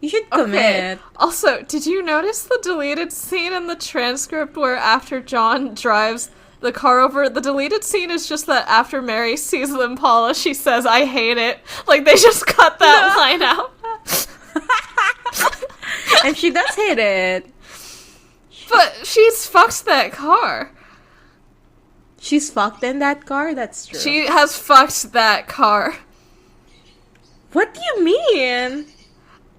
you should commit. Okay. Also, did you notice the deleted scene in the transcript where after John drives the car over, the deleted scene is just that after Mary sees the Impala, she says, I hate it. Like, they just cut that line out. And she does hate it. But she's fucked that car. She's fucked in that car? That's true. She has fucked that car. What do you mean?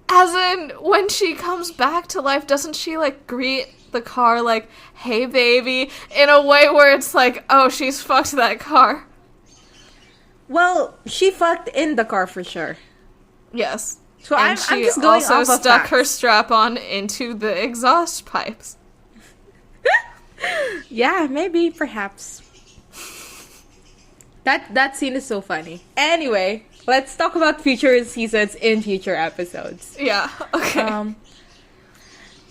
As in, when she comes back to life, doesn't she, like, greet the car like, hey, baby, in a way where it's like, oh, she's fucked that car? Well, she fucked in the car for sure. Yes. So I'm just going also off of stuck facts. her strap-on into the exhaust pipes. Yeah, maybe, perhaps. That scene is so funny. Anyway, let's talk about future seasons in future episodes. Yeah, okay.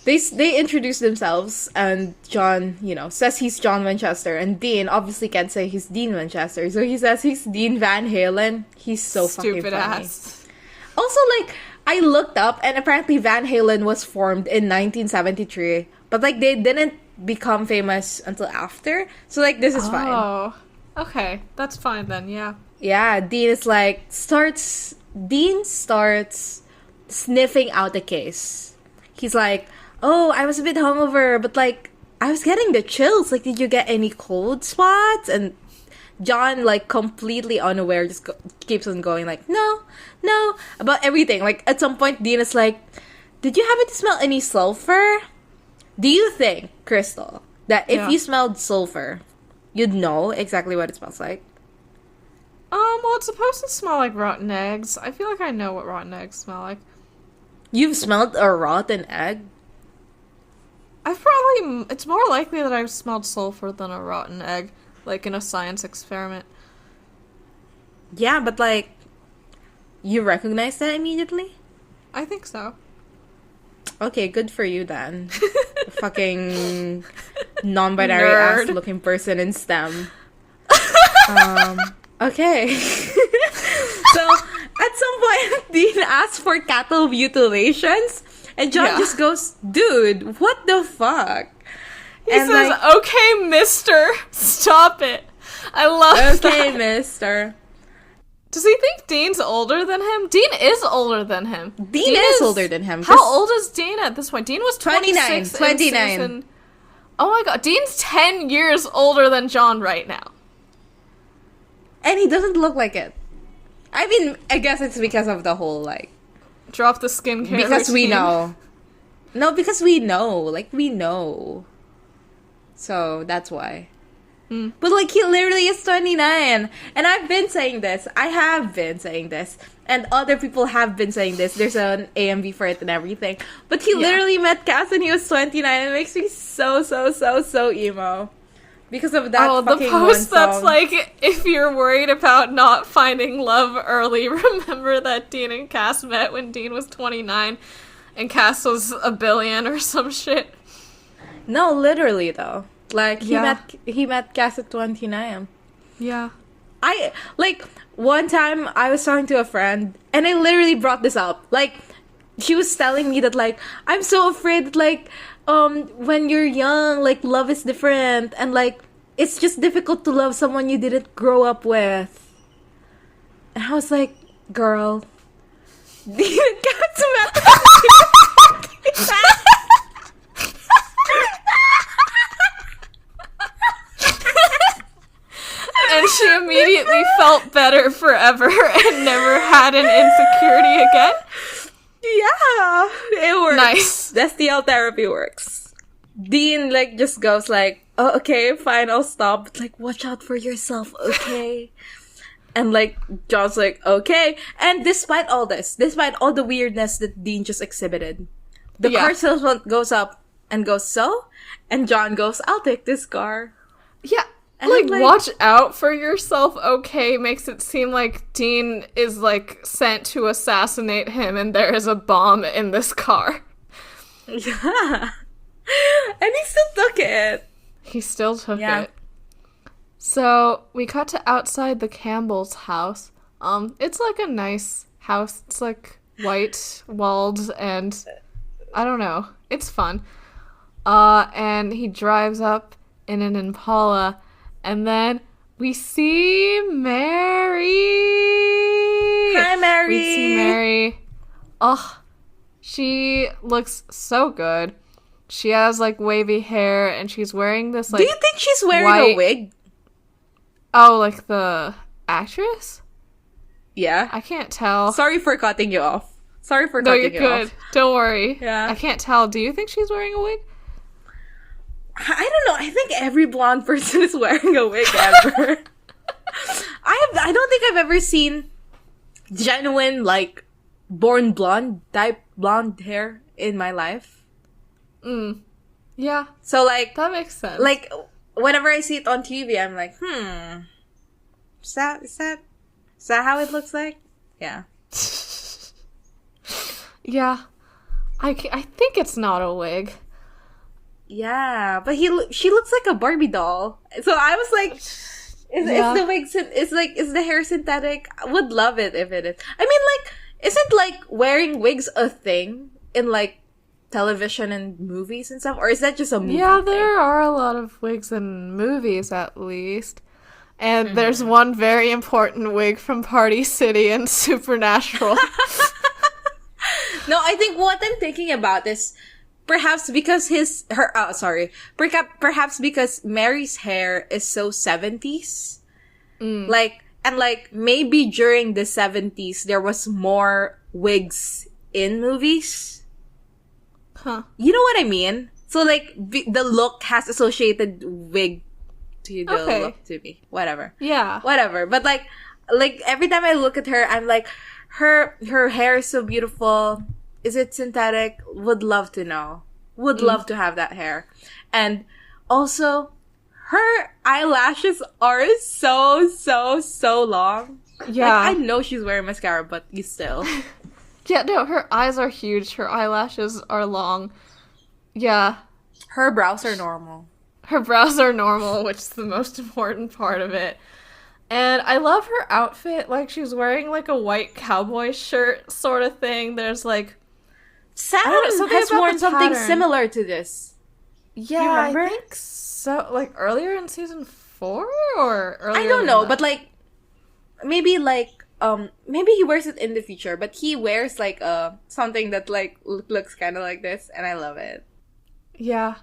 they introduce themselves, and John, says he's John Winchester, and Dean obviously can't say he's Dean Winchester, so he says he's Dean Van Halen. He's so fucking Stupid funny. ass. Also, like, I looked up, and apparently Van Halen was formed in 1973, but like they didn't become famous until after. So like this is fine. Oh, okay, that's fine then. Yeah. Yeah, Dean starts sniffing out the case. He's like, oh, I was a bit hungover, but like, I was getting the chills. Like, did you get any cold spots? And John, like, completely unaware, just keeps on going, like, no, about everything. Like, at some point, Dean is like, did you happen to smell any sulfur? Do you think, Crystal, that if you smelled sulfur, you'd know exactly what it smells like? Well, it's supposed to smell like rotten eggs. I feel like I know what rotten eggs smell like. You've smelled a rotten egg? It's more likely that I've smelled sulfur than a rotten egg, like in a science experiment. Yeah, but like, you recognize that immediately? I think so. Okay, good for you then. Fucking non-binary ass looking person in STEM. Okay. So, at some point, Dean asks for cattle mutilations, and John just goes, dude, what the fuck? He says, like, okay, mister, stop it. I love that. Okay, mister. Does he think Dean's older than him? Dean is older than him. Dean is older than him. How old is Dean at this point? Dean was 29. Oh my god, Dean's 10 years older than John right now. And he doesn't look like it. I mean, I guess it's because of the whole, like... Drop the skincare Because routine. we know. No, because we know. Like, we know. So, that's why. But, like, he literally is 29. And I've been saying this. I have been saying this. And other people have been saying this. There's an AMV for it and everything. But he literally met Cass when he was 29. It makes me so emo. Because of that fucking the post one song. that's like, if you're worried about not finding love early, remember that Dean and Cass met when Dean was 29 and Cass was a billion or some shit. No, literally though. Like, he met Cass at 29. Yeah. One time I was talking to a friend and I literally brought this up. Like, she was telling me that, like, I'm so afraid that, like, when you're young, like, love is different, and, like, it's just difficult to love someone you didn't grow up with. And I was like, girl, Dean Cass met. And she immediately felt better forever and never had an insecurity again. Yeah, it works. Nice. STL therapy works. Dean, like, just goes like, oh, okay, fine, I'll stop. But, like, watch out for yourself, okay? And, like, John's like, okay. And despite all the weirdness that Dean just exhibited, the car salesman goes up and goes, so? And John goes, I'll take this car. Yeah. And like, watch out for yourself, okay, makes it seem like Dean is, like, sent to assassinate him and there is a bomb in this car. Yeah. And he still took it. He still took it. So, we cut to outside the Campbell's house. It's, like, a nice house. It's, like, white, walled, and I don't know. It's fun. And he drives up in an Impala. And then we see Mary. Hi, Mary. We see Mary. Oh, she looks so good. She has, like, wavy hair, and she's wearing this, like, do you think she's wearing a wig? Oh, like the actress? Yeah. I can't tell. Sorry for cutting you off. No, you're good. Don't worry. Yeah. I can't tell. Do you think she's wearing a wig? I don't know. I think every blonde person is wearing a wig ever. I don't think I've ever seen genuine, like, born blonde type blonde hair in my life. Yeah. So, like, that makes sense. Like, whenever I see it on TV, I'm like, is that how it looks like? Yeah. Yeah. I think it's not a wig. Yeah, but she looks like a Barbie doll. So I was like, is the wig, is the hair synthetic? I would love it if it is. I mean, like, isn't, like, wearing wigs a thing in, like, television and movies and stuff? Or is that just a movie Yeah, thing? there are a lot of wigs in movies, at least. And there's one very important wig from Party City and Supernatural. No, I think what I'm thinking about is perhaps because perhaps because Mary's hair is so 70s. Like, and like maybe during the 70s there was more wigs in movies. Huh. You know what I mean? So like the look has associated wig to the look to me. Whatever. Yeah. Whatever. But like every time I look at her, I'm like, her hair is so beautiful. Is it synthetic? Would love to know. Would love to have that hair. And also, her eyelashes are so long. Yeah. Like, I know she's wearing mascara, but you still. Yeah, no, her eyes are huge. Her eyelashes are long. Yeah. Her brows are normal. Her brows are normal, which is the most important part of it. And I love her outfit. Like, she's wearing, like, a white cowboy shirt sort of thing. There's, like... Sam something has about worn the something pattern. similar to this. Yeah, You remember? I think so. Like, earlier in season 4? Or earlier I don't than know, that? but, like, maybe he wears it in the future, but he wears, like, something that, like, looks kind of like this, and I love it. Yeah.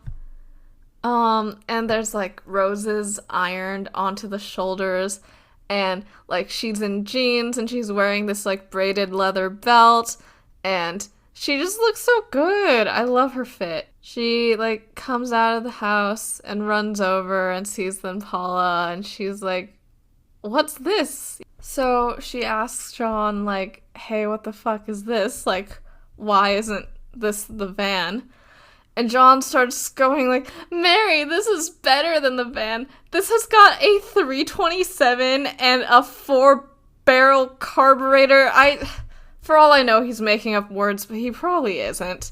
And there's, like, roses ironed onto the shoulders, and, like, she's in jeans, and she's wearing this, like, braided leather belt, and she just looks so good. I love her fit. She, like, comes out of the house and runs over and sees the Impala, and she's like, what's this? So she asks John, like, hey, what the fuck is this? Like, why isn't this the van? And John starts going like, Mary, this is better than the van. This has got a 327 and a 4-barrel carburetor. For all I know, he's making up words, but he probably isn't.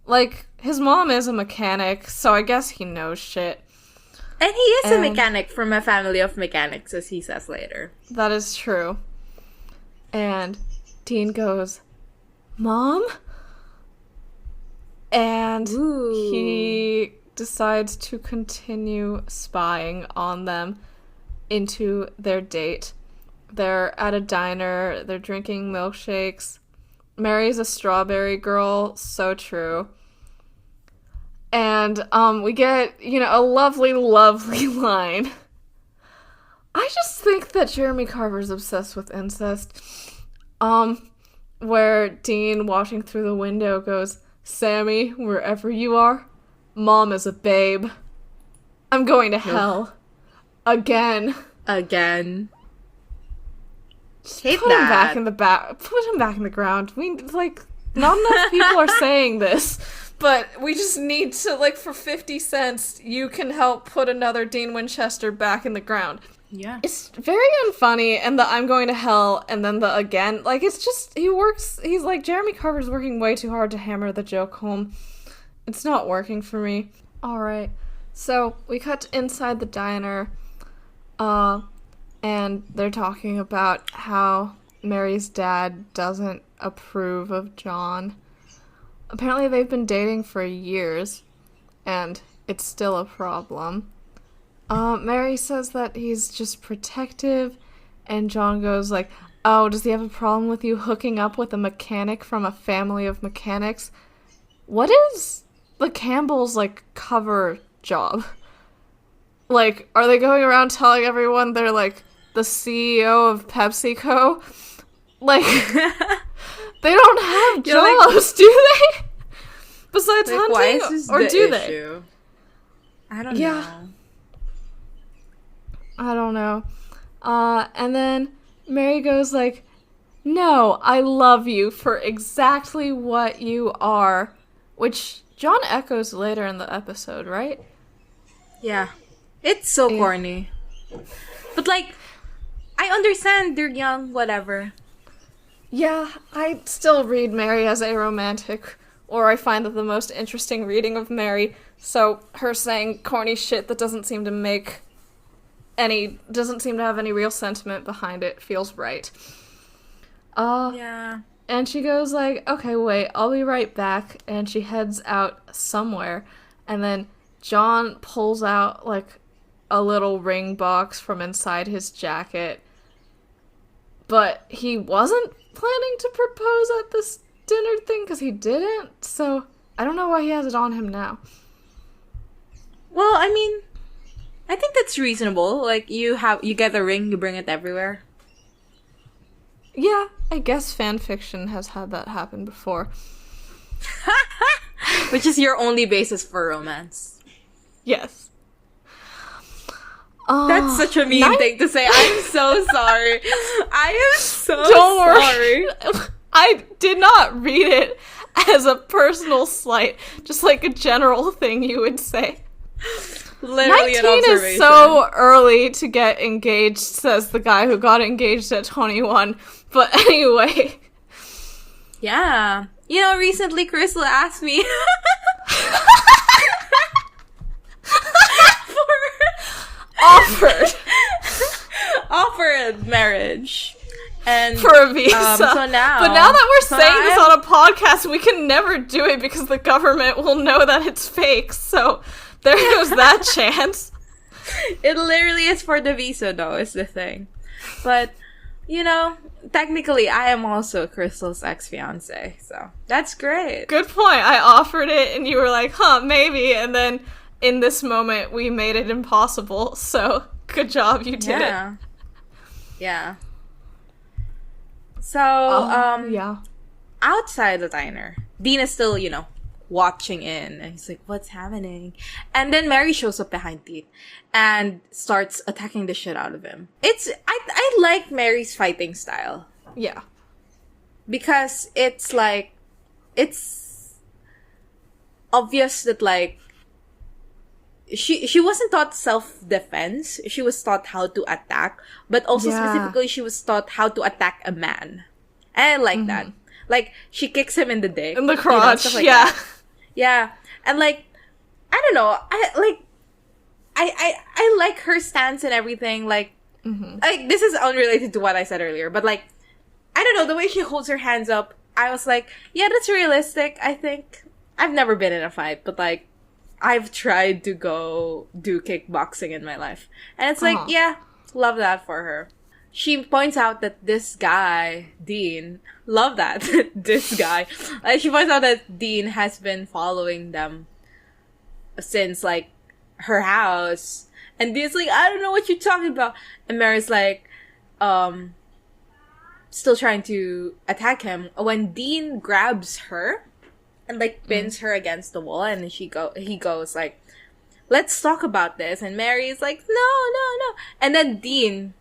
Like, his mom is a mechanic, so I guess he knows shit. And he is a mechanic from a family of mechanics, as he says later. That is true. And Dean goes, Mom? And he decides to continue spying on them into their date. They're at a diner, they're drinking milkshakes. Mary's a strawberry girl, so true. And we get, a lovely, lovely line. I just think that Jeremy Carver's obsessed with incest. Where Dean, watching through the window, goes, Sammy, wherever you are, Mom is a babe. I'm going to hell. Again. Hate Put him back in the Put him back in the ground. Not enough people are saying this, but we just need to, for 50 cents, you can help put another Dean Winchester back in the ground. Yeah. It's very unfunny, and the I'm going to hell, and then the again. It's just, he's like, Jeremy Carver's working way too hard to hammer the joke home. It's not working for me. Alright, so we cut to inside the diner, and they're talking about how Mary's dad doesn't approve of John. Apparently they've been dating for years, and it's still a problem. Mary says that he's just protective, and John goes like, oh, does he have a problem with you hooking up with a mechanic from a family of mechanics? What is the Campbells, cover job? Are they going around telling everyone they're, the CEO of PepsiCo? They don't have jobs, do they? Besides hunting, why is this or the do issue? I don't Yeah. know. I don't know. And then Mary goes no, I love you for exactly what you are. Which John echoes later in the episode, right? Yeah. It's so corny. But, I understand they're young, whatever. Yeah, I still read Mary as aromantic, or I find that the most interesting reading of Mary. So her saying corny shit that doesn't seem to have any real sentiment behind it feels right. Yeah. And she goes like, okay, wait, I'll be right back. And she heads out somewhere. And then John pulls out, like, a little ring box from inside his jacket. But he wasn't planning to propose at this dinner thing, because he didn't. So, I don't know why he has it on him now. Well, I mean, I think that's reasonable. Like, you get a ring, you bring it everywhere. Yeah, I guess fan fiction has had that happen before. Which is your only basis for romance. Yes. That's such a mean thing to say. I'm so sorry. I am so Don't sorry. Worry. I did not read it as a personal slight. Just like a general thing you would say. Literally 19 is so early to get engaged, says the guy who got engaged at 21. But anyway. Yeah. You know, recently Crystal asked me offered marriage. And for a visa. So now, but now that we're saying this on a podcast, we can never do it because the government will know that it's fake. So there goes that chance. It literally is for the visa, though, is the thing. But, you know, technically, I am also Crystal's ex-fiance, so that's great. Good point. I offered it, and you were like, huh, maybe, and then in this moment, we made it impossible, so good job, you did it. Yeah. So, yeah. outside the diner, Dean is still, you know, watching in, and he's like, what's happening? And then Mary shows up behind Dean and starts attacking the shit out of him. I like Mary's fighting style. Yeah. Because it's like, it's obvious that, like, she wasn't taught self-defense. She was taught how to attack, but also specifically she was taught how to attack a man. And I like that. Like, she kicks him in the dick. In the crotch, stuff like that. Yeah. And, like, I don't know. I like her stance and everything. Like, like, this is unrelated to what I said earlier, but, like, I don't know, the way she holds her hands up, I was like, yeah, that's realistic, I think. I've never been in a fight, but, like, I've tried to go do kickboxing in my life. And it's like, yeah, love that for her. She points out that this guy, Dean, love that, this guy. She points out that Dean has been following them since, like, her house. And Dean's like, I don't know what you're talking about. And Mary's like, still trying to attack him. When Dean grabs her and, like, pins her against the wall, and he goes, like, let's talk about this. And Mary's like, no. And then Dean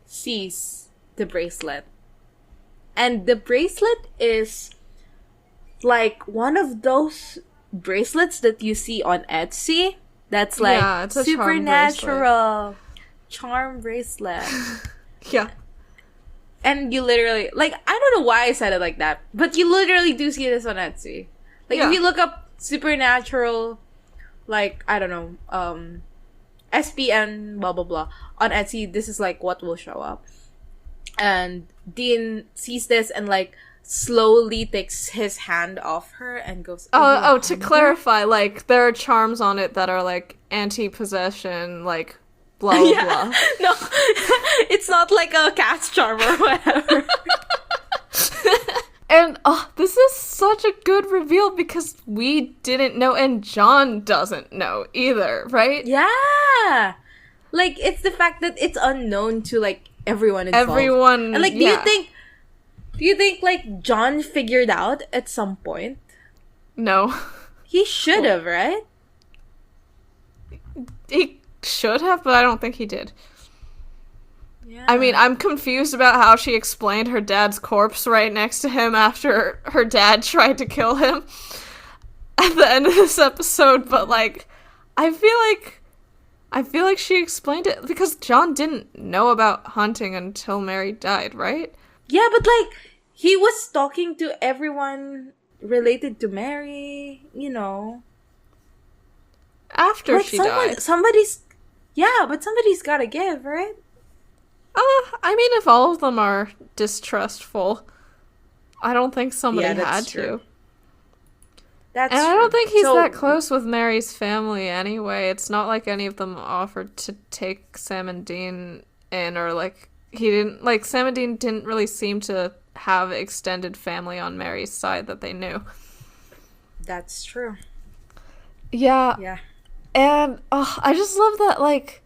sees the bracelet. And the bracelet is, like, one of those bracelets that you see on Etsy. That's, like, it's a supernatural charm bracelet. Yeah. And you literally, like, I don't know why I said it like that, but you literally do see this on Etsy. Like, if you look up supernatural, like, I don't know, SPN, blah, blah, blah, on Etsy, this is, like, what will show up. And Dean sees this and, like, slowly takes his hand off her and goes, to clarify, like, there are charms on it that are, like, anti-possession, like, blah, blah, blah. No, it's not like a cast charm or whatever. And, this is such a good reveal because we didn't know, and John doesn't know either, right? Yeah! Like, it's the fact that it's unknown to, like, everyone involved. Everyone, and, like, do you think, like, John figured out at some point? No. He should have, right? He should have, but I don't think he did. Yeah. I mean, I'm confused about how she explained her dad's corpse right next to him after her dad tried to kill him at the end of this episode, but, like, I feel like she explained it because John didn't know about hunting until Mary died, right? Yeah, but, like, he was talking to everyone related to Mary, you know. After she died. But somebody's gotta give, right? I mean, if all of them are distrustful, I don't think somebody had true. to. And I don't think he's that close with Mary's family anyway. It's not like any of them offered to take Sam and Dean in, or like Sam and Dean didn't really seem to have extended family on Mary's side that they knew. That's true. Yeah. Yeah. And I just love that, like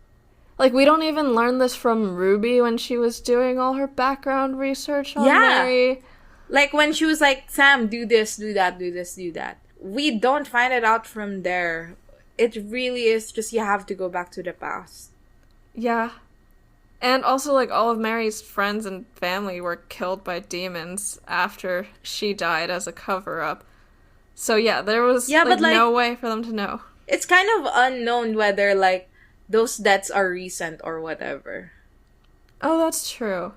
we don't even learn this from Ruby when she was doing all her background research on Mary. Like when she was like, Sam, do this, do that, do this, do that. We don't find it out from there. It really is just you have to go back to the past. Yeah. And also, like, all of Mary's friends and family were killed by demons after she died as a cover-up. So, yeah, there was no way for them to know. It's kind of unknown whether, like, those deaths are recent or whatever. Oh, that's true.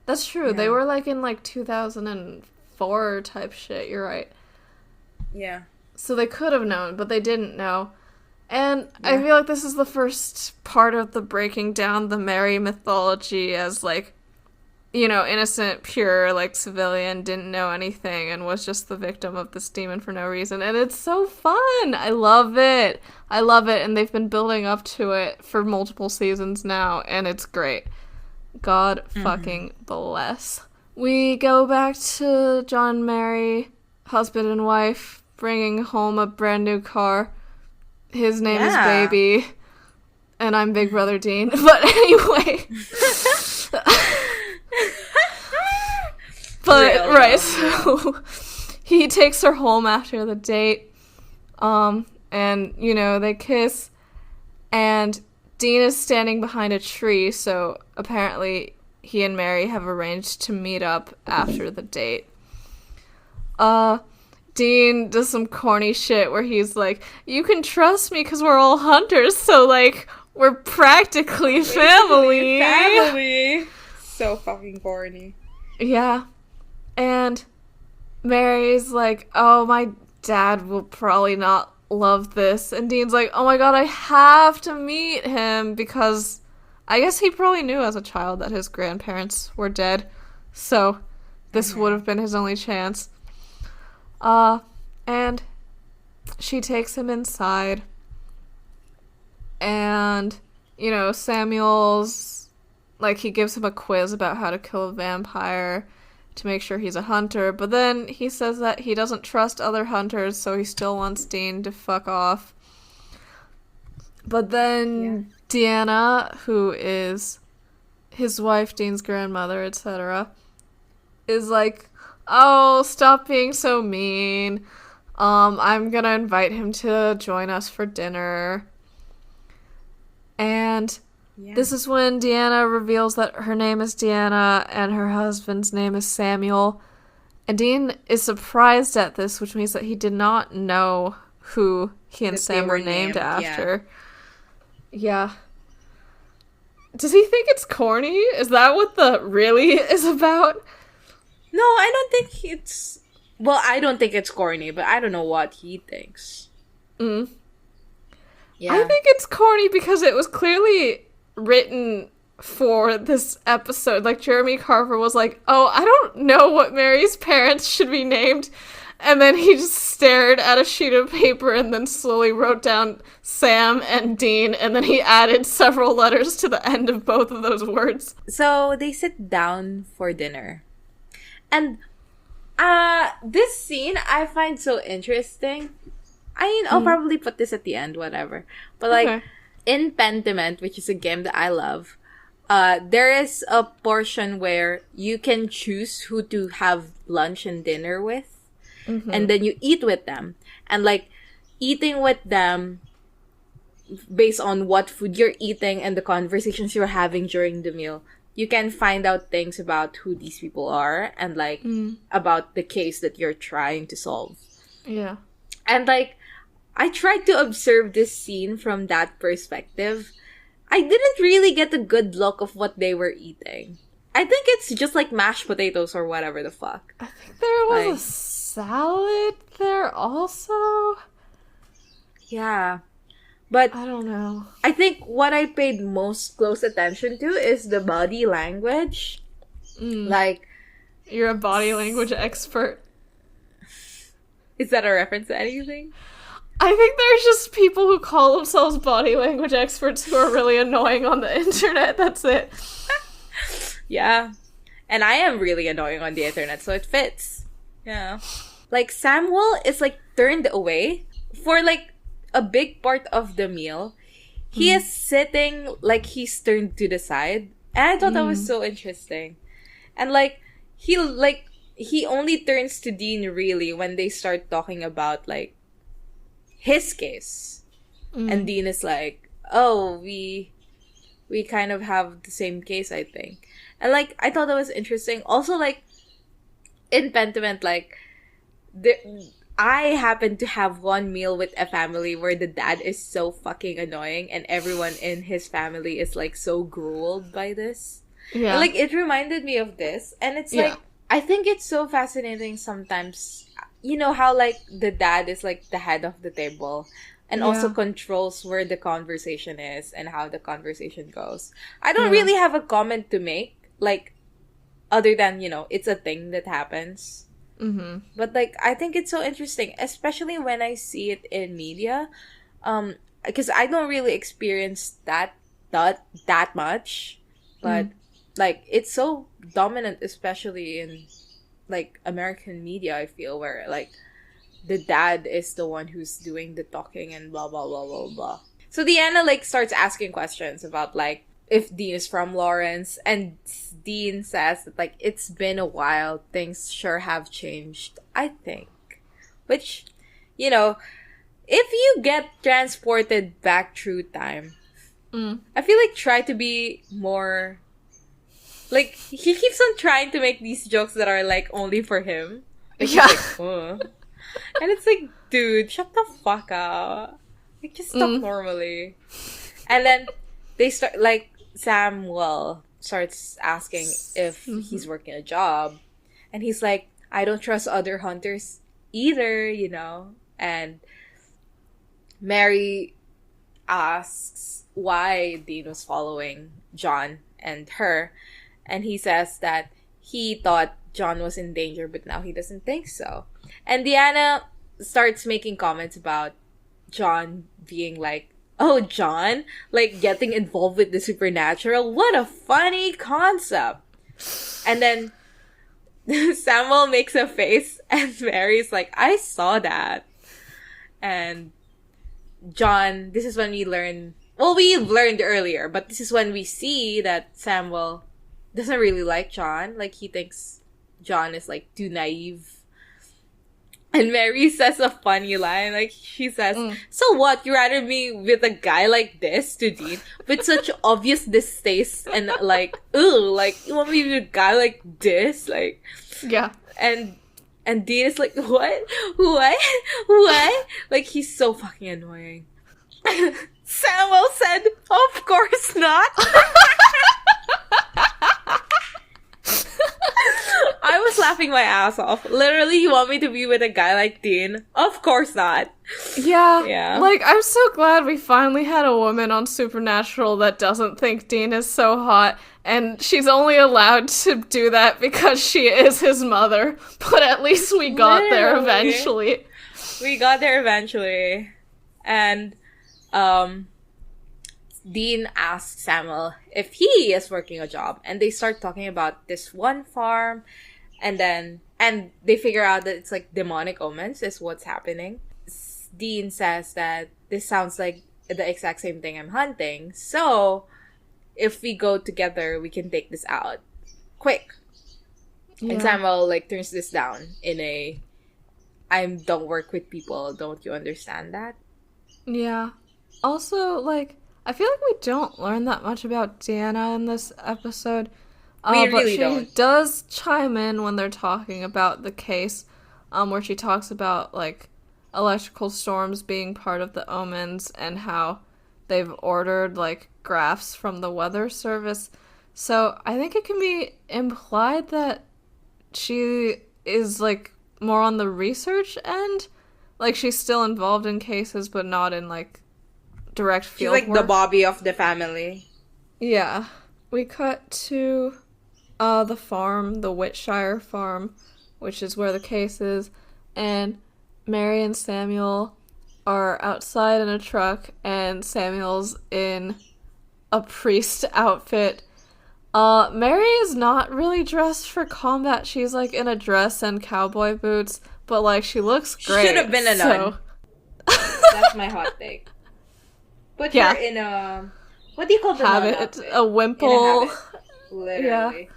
That's true. Yeah. They were, like, in, like, 2004 type shit. You're right. Yeah. So they could have known, but they didn't know. And I feel like this is the first part of the breaking down the Mary mythology as, like, you know, innocent, pure, like, civilian, didn't know anything, and was just the victim of this demon for no reason. And it's so fun! I love it! I love it, and they've been building up to it for multiple seasons now, and it's great. God fucking bless. We go back to John and Mary, husband and wife, bringing home a brand new car. His name is Baby, and I'm Big Brother Dean. But anyway. So he takes her home after the date, and, you know, they kiss, and Dean is standing behind a tree, so apparently he and Mary have arranged to meet up after the date. Dean does some corny shit where he's like, you can trust me because we're all hunters, so, like, we're practically family. So fucking corny. Yeah. And Mary's like, oh, my dad will probably not love this. And Dean's like, oh my god, I have to meet him, because I guess he probably knew as a child that his grandparents were dead. So this would have been his only chance. And she takes him inside, and, you know, Samuel's, like, he gives him a quiz about how to kill a vampire to make sure he's a hunter, but then he says that he doesn't trust other hunters, so he still wants Dean to fuck off. But then Deanna, who is his wife, Dean's grandmother, etc., is like, oh, stop being so mean. I'm gonna invite him to join us for dinner. And this is when Deanna reveals that her name is Deanna and her husband's name is Samuel. And Dean is surprised at this, which means that he did not know who he and Sam were named after. Yeah. Does he think it's corny? Is that what the really is about? No, I don't think it's... Well, I don't think it's corny, but I don't know what he thinks. Yeah. I think it's corny because it was clearly written for this episode. Like, Jeremy Carver was like, oh, I don't know what Mary's parents should be named. And then he just stared at a sheet of paper and then slowly wrote down Sam and Dean, and then he added several letters to the end of both of those words. So they sit down for dinner. And this scene I find so interesting. I mean, I'll probably put this at the end, whatever. But, like, in Pentiment, which is a game that I love, there is a portion where you can choose who to have lunch and dinner with. And then you eat with them. And, like, eating with them based on what food you're eating and the conversations you're having during the meal, you can find out things about who these people are and, like, about the case that you're trying to solve. Yeah. And, like, I tried to observe this scene from that perspective. I didn't really get a good look of what they were eating. I think it's just, like, mashed potatoes or whatever the fuck. I think there was salad there also? Yeah. But I don't know. I think what I paid most close attention to is the body language. Like, you're a body language expert. Is that a reference to anything? I think there's just people who call themselves body language experts who are really annoying on the internet. That's it. Yeah. And I am really annoying on the internet, so it fits. Yeah. Like, Samuel is, like, turned away for, like, a big part of the meal. He is sitting like he's turned to the side. And I thought that was so interesting. And, like, he only turns to Dean, really, when they start talking about, like, his case. And Dean is like, oh, we kind of have the same case, I think. And, like, I thought that was interesting. Also, like, in Pentiment, like, I happen to have one meal with a family where the dad is so fucking annoying and everyone in his family is, like, so grueled by this. Yeah. And, like, it reminded me of this. And it's, like, I think it's so fascinating sometimes. You know how, like, the dad is, like, the head of the table and also controls where the conversation is and how the conversation goes. I don't really have a comment to make, like, other than, you know, it's a thing that happens. But, like, I think it's so interesting, especially when I see it in media, because I don't really experience that much, but like, it's so dominant, especially in, like, American media, I feel, where, like, the dad is the one who's doing the talking and blah blah blah blah blah. So Deanna, like, starts asking questions about, like, if Dean is from Lawrence, and Dean says that, like, it's been a while, things sure have changed, I think. Which, you know, if you get transported back through time, I feel like try to be more, like, he keeps on trying to make these jokes that are, like, only for him. Like, like, and it's like, dude, shut the fuck up. Like, just talk normally. And then they start, like, Samuel starts asking if he's working a job. And he's like, I don't trust other hunters either, you know? And Mary asks why Dean was following John and her. And he says that he thought John was in danger, but now he doesn't think so. And Deanna starts making comments about John being like, oh, John, like, getting involved with the supernatural. What a funny concept. And then Samuel makes a face and Mary's like, I saw that. And John, this is when we learn, well, we learned earlier, but this is when we see that Samuel doesn't really like John. Like, he thinks John is, like, too naive. And Mary says a funny line. Like, she says, so what? You rather be with a guy like this to Dean? With such obvious distaste and, like, ooh, like, you want me to be with a guy like this? Like, yeah. And Dean is like, what? What? Like, he's so fucking annoying. Samuel said, of course not. I was laughing my ass off. Literally, you want me to be with a guy like Dean? Of course not. Yeah. Like, I'm so glad we finally had a woman on Supernatural that doesn't think Dean is so hot, and she's only allowed to do that because she is his mother. But at least we got there eventually. We got there eventually. And, Dean asks Samuel if he is working a job, and they start talking about this one farm, and they figure out that it's, like, demonic omens is what's happening. Dean says that this sounds like the exact same thing I'm hunting, so if we go together, we can take this out quick. Yeah. And Samuel, like, turns this down in a, I don't work with people, don't you understand that? Yeah. Also, like, I feel like we don't learn that much about Deanna in this episode. We really don't. But she does chime in when they're talking about the case, where she talks about, like, electrical storms being part of the omens and how they've ordered, like, graphs from the weather service. So I think it can be implied that she is, like, more on the research end. Like, she's still involved in cases, but not in, like, direct field work. She's like the Bobby of the family. Yeah. We cut to the farm, the Whitshire farm, which is where the case is, and Mary and Samuel are outside in a truck, and Samuel's in a priest outfit. Mary is not really dressed for combat. She's, like, in a dress and cowboy boots, but, like, she looks great. Should have been a nun. That's my hot take. Put her in a... What do you call the nun outfit? A wimple. In a habit. Literally. Yeah.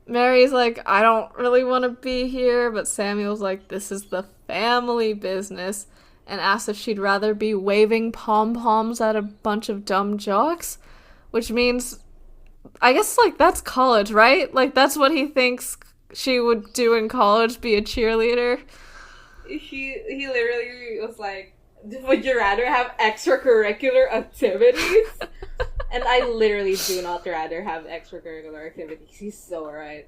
Mary's like, I don't really want to be here, but Samuel's like, this is the family business, and asks if she'd rather be waving pom-poms at a bunch of dumb jocks, which means, I guess, like, that's college, right? Like, that's what he thinks she would do in college, be a cheerleader. He literally was like, would you rather have extracurricular activities? And I literally do not rather have extracurricular activities. He's so right.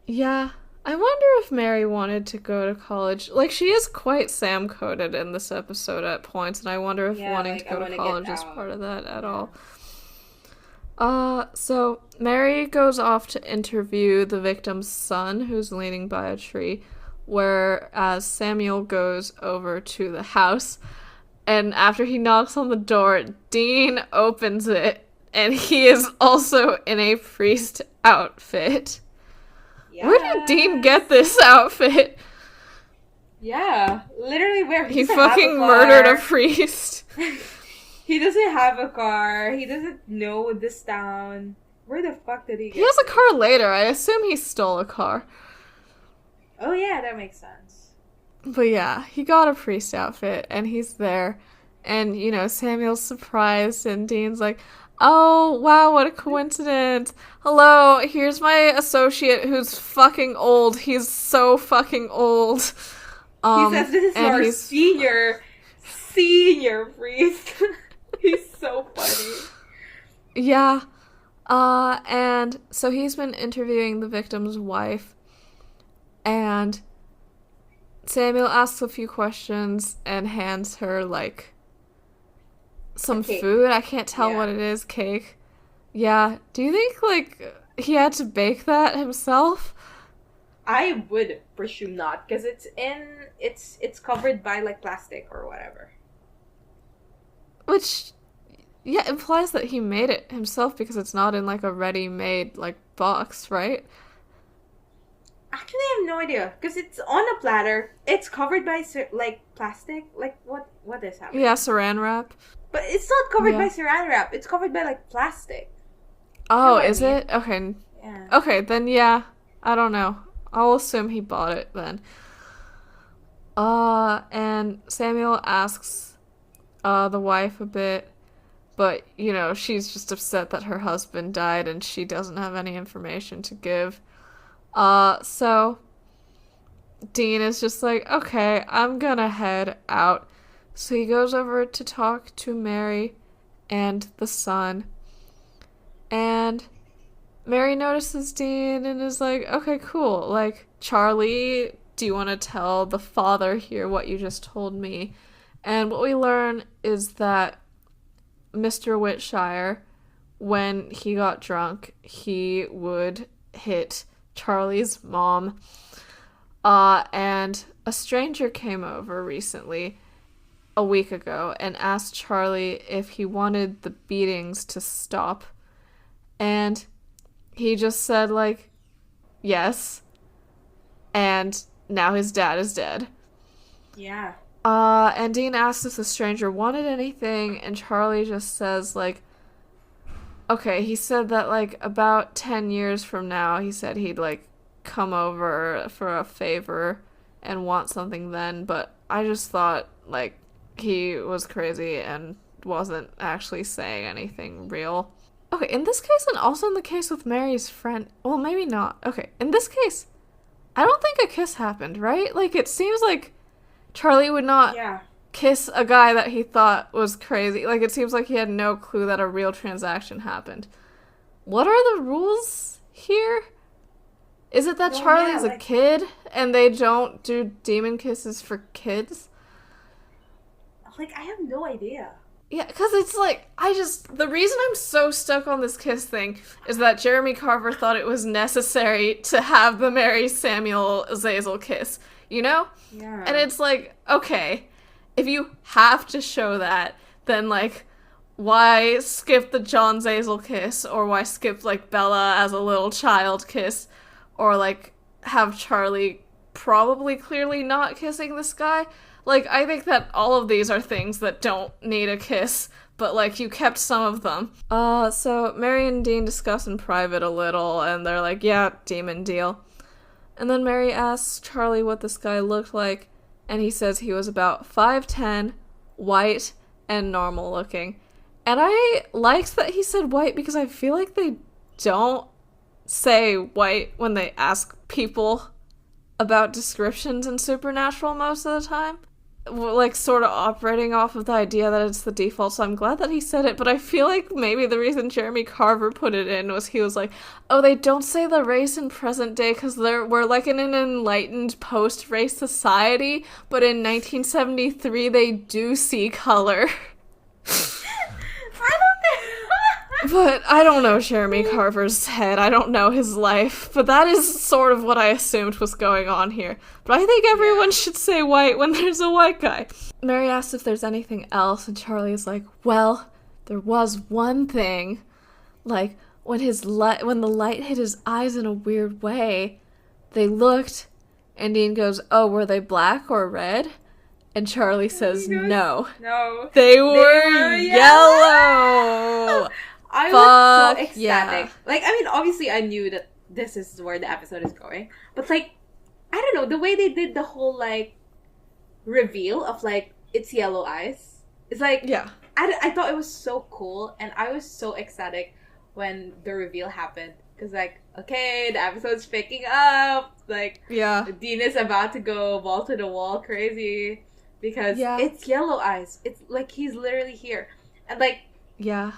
Yeah. I wonder if Mary wanted to go to college. Like, she is quite Sam-coded in this episode at points, and I wonder if wanting to go to college is part of that at all. So Mary goes off to interview the victim's son, who's leaning by a tree, whereas Samuel goes over to the house. And after he knocks on the door, Dean opens it, and he is also in a priest outfit. Yes. Where did Dean get this outfit? Yeah, literally where he fucking murdered a priest. He doesn't have a car. He doesn't know this town. Where the fuck did he get He has a car later. I assume he stole a car. Oh yeah, that makes sense. But yeah, he got a priest outfit, and he's there. And, you know, Samuel's surprised, and Dean's like, oh, wow, what a coincidence. Hello, here's my associate who's fucking old. He's so fucking old. He says this is our senior priest. He's so funny. Yeah. And so he's been interviewing the victim's wife, and Samuel asks a few questions and hands her, like, some food. I can't tell what it is. Cake. Yeah. Do you think, like, he had to bake that himself? I would presume not, because it's covered by, like, plastic or whatever. Which, yeah, implies that he made it himself, because it's not in, like, a ready-made, like, box, right? Actually, I have no idea, because it's on a platter. It's covered by, like, plastic. Like, what is happening? Yeah, saran wrap. But it's not covered by saran wrap. It's covered by, like, plastic. Oh, is it? Okay. Yeah. Okay, then yeah. I don't know. I'll assume he bought it then. And Samuel asks the wife a bit, but, you know, she's just upset that her husband died and she doesn't have any information to give. So Dean is just like, okay, I'm gonna head out. So he goes over to talk to Mary and the son. And Mary notices Dean and is like, okay, cool. Like, Charlie, do you want to tell the father here what you just told me? And what we learn is that Mr. Whitshire, when he got drunk, he would hit Charlie's mom. And a stranger came over recently, a week ago, and asked Charlie if he wanted the beatings to stop. And he just said, like, yes. And now his dad is dead. Yeah. And Dean asks if the stranger wanted anything, and Charlie just says, like, okay, he said that, like, about 10 years from now, he said he'd, like, come over for a favor and want something then, but I just thought, like, he was crazy and wasn't actually saying anything real. Okay, in this case, and also in the case with Mary's friend, well, maybe not. Okay, in this case, I don't think a kiss happened, right? Like, it seems like Charlie would not kiss a guy that he thought was crazy. Like, it seems like he had no clue that a real transaction happened. What are the rules here? Is it that Charlie's a kid and they don't do demon kisses for kids? Like, I have no idea. Yeah, because it's like, the reason I'm so stuck on this kiss thing is that Jeremy Carver thought it was necessary to have the Mary Samuel Zazel kiss, you know? Yeah. And it's like, okay, if you have to show that, then, like, why skip the John Zazel kiss, or why skip, like, Bella as a little child kiss, or, like, have Charlie probably clearly not kissing this guy? Like, I think that all of these are things that don't need a kiss, but, like, you kept some of them. So Mary and Dean discuss in private a little, and they're like, yeah, demon deal. And then Mary asks Charlie what this guy looked like, and he says he was about 5'10", white, and normal looking. And I liked that he said white because I feel like they don't say white when they ask people about descriptions in Supernatural most of the time. Like, sort of operating off of the idea that it's the default, so I'm glad that he said it, but I feel like maybe the reason Jeremy Carver put it in was he was like, oh, they don't say the race in present day because we're, like, in an enlightened post-race society, but in 1973 they do see color. But I don't know Jeremy Carver's head. I don't know his life. But that is sort of what I assumed was going on here. But I think everyone should say white when there's a white guy. Mary asks if there's anything else, and Charlie's like, well, there was one thing. Like, when the light hit his eyes in a weird way, they looked, and Dean goes, oh, were they black or red? And Charlie says, no. No. They were yellow! I was so ecstatic. Yeah. Like, I mean, obviously I knew that this is where the episode is going. But, like, I don't know, the way they did the whole, like, reveal of, like, it's yellow eyes. It's like, yeah. I thought it was so cool. And I was so ecstatic when the reveal happened. Because, like, okay, the episode's picking up. Like, yeah. Dean is about to go ball to the wall crazy. Because it's yellow eyes. It's, like, he's literally here. And, like... yeah.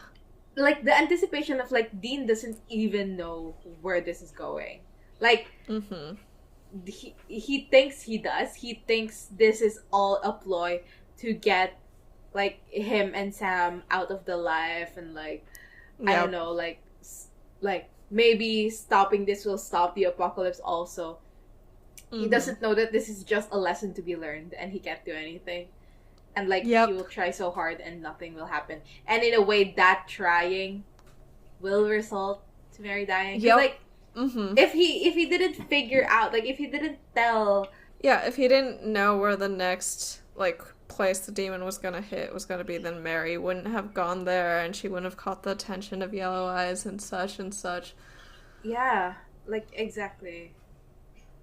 Like, the anticipation of, like, Dean doesn't even know where this is going. Like, he thinks he does. He thinks this is all a ploy to get, like, him and Sam out of the life. And, like, I don't know, like, maybe stopping this will stop the apocalypse also. He doesn't know that this is just a lesson to be learned and he can't do anything. And, like, he will try so hard and nothing will happen. And in a way, that trying will result to Mary dying. Like, if he didn't figure out, like, if he didn't tell... Yeah, if he didn't know where the next, like, place the demon was gonna hit was gonna be, then Mary wouldn't have gone there and she wouldn't have caught the attention of yellow eyes and such and such. Yeah, like, exactly.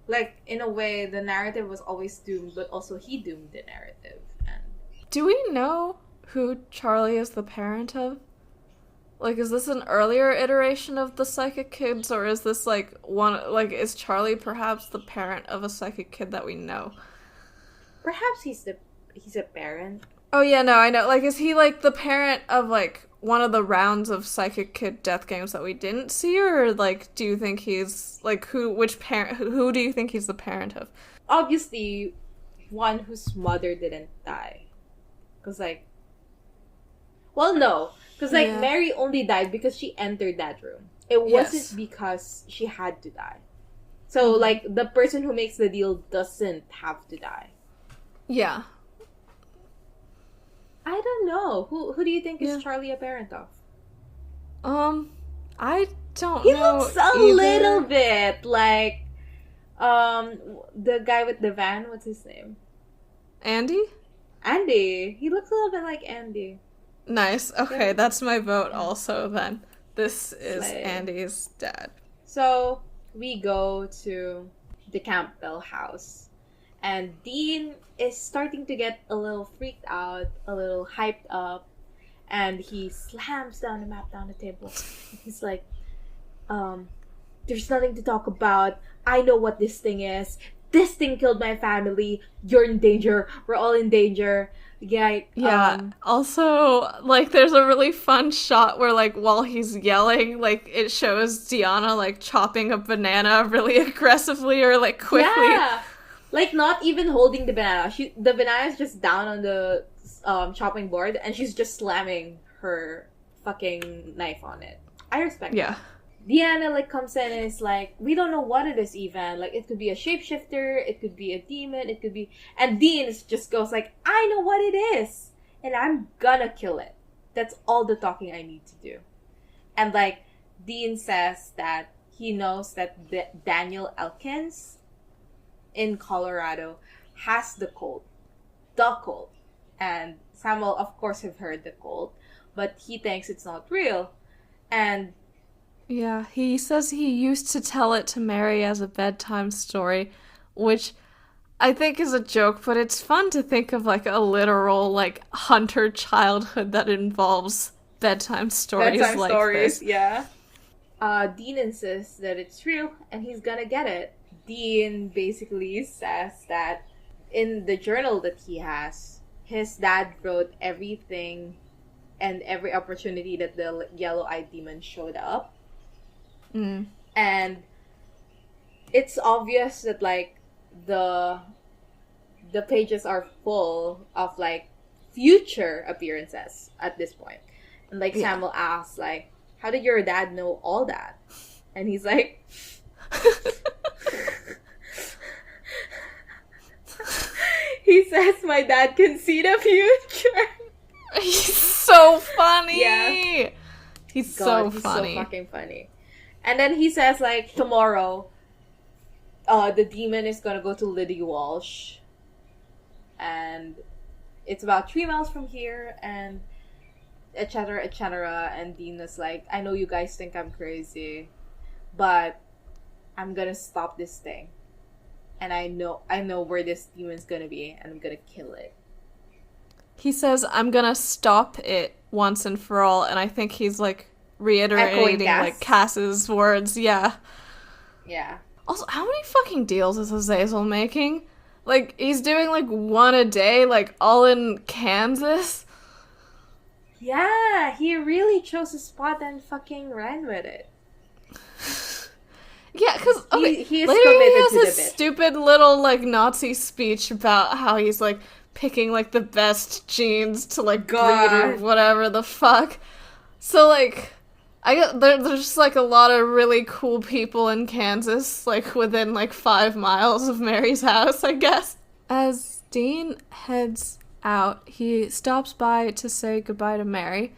Like, in a way, the narrative was always doomed, but also he doomed the narrative. Do we know who Charlie is the parent of? Like, is this an earlier iteration of the psychic kids, or is this, like, is Charlie perhaps the parent of a psychic kid that we know? Perhaps he's a parent. Oh, yeah, no, I know. Like, is he, like, the parent of, like, one of the rounds of psychic kid death games that we didn't see, or, like, do you think he's, like, who do you think he's the parent of? Obviously, one whose mother didn't die. Because, like... Well, no. Because, like, Mary only died because she entered that room. It wasn't because she had to die. So, like, the person who makes the deal doesn't have to die. Yeah. I don't know. Who do you think is Charlie a parent of? I don't know. He looks a little bit like, the guy with the van. What's his name? Andy? Andy. He looks a little bit like Andy. Nice. Okay, that's my vote also then. This is Andy's dad. So, we go to the Campbell house. And Dean is starting to get a little freaked out, a little hyped up. And he slams down the map down the table. He's like, there's nothing to talk about. I know what this thing is. This thing killed my family. You're in danger. We're all in danger. Yeah. Also, like, there's a really fun shot where, like, while he's yelling, like, it shows Deanna, like, chopping a banana really aggressively or, like, quickly. Yeah. Like, not even holding the banana. The banana is just down on the chopping board, and she's just slamming her fucking knife on it. I respect Yeah. that. Deanna, like, comes in and is like, we don't know what it is even. Like, it could be a shapeshifter, it could be a demon, it could be... And Dean just goes like, I know what it is! And I'm gonna kill it. That's all the talking I need to do. And, like, Dean says that he knows that Daniel Elkins in Colorado has the cult. The cult. And Samuel, of course, have heard the cult. But he thinks it's not real. And... Yeah, he says he used to tell it to Mary as a bedtime story, which I think is a joke, but it's fun to think of, like, a literal, like, hunter childhood that involves bedtime stories this. Yeah. Dean insists that it's real, and he's gonna get it. Dean basically says that in the journal that he has, his dad wrote everything and every opportunity that the yellow-eyed demon showed up. Mm. And it's obvious that, like, the pages are full of, like, future appearances at this point. And, like, Samuel asks, like, how did your dad know all that? And he's like... he says my dad can see the future. He's so funny! Yeah. He's so funny. He's so fucking funny. And then he says, like, tomorrow, the demon is gonna go to Liddy Walsh. And it's about 3 miles from here, and etc., etc. And Dean is like, I know you guys think I'm crazy, but I'm gonna stop this thing. And I know where this demon's gonna be, and I'm gonna kill it. He says, I'm gonna stop it once and for all, and I think he's, like, reiterating, like, Cass's words, yeah. Yeah. Also, how many fucking deals is Azazel making? Like, he's doing, like, one a day, like, all in Kansas? Yeah, he really chose a spot and fucking ran with it. Yeah, because, okay, he is later committed he has to the this bit. stupid little, like, Nazi speech about how he's, like, picking, like, the best genes to, like, breed or whatever the fuck. So, like... there's just, like, a lot of really cool people in Kansas, like, within, like, 5 miles of Mary's house, I guess. As Dean heads out, he stops by to say goodbye to Mary,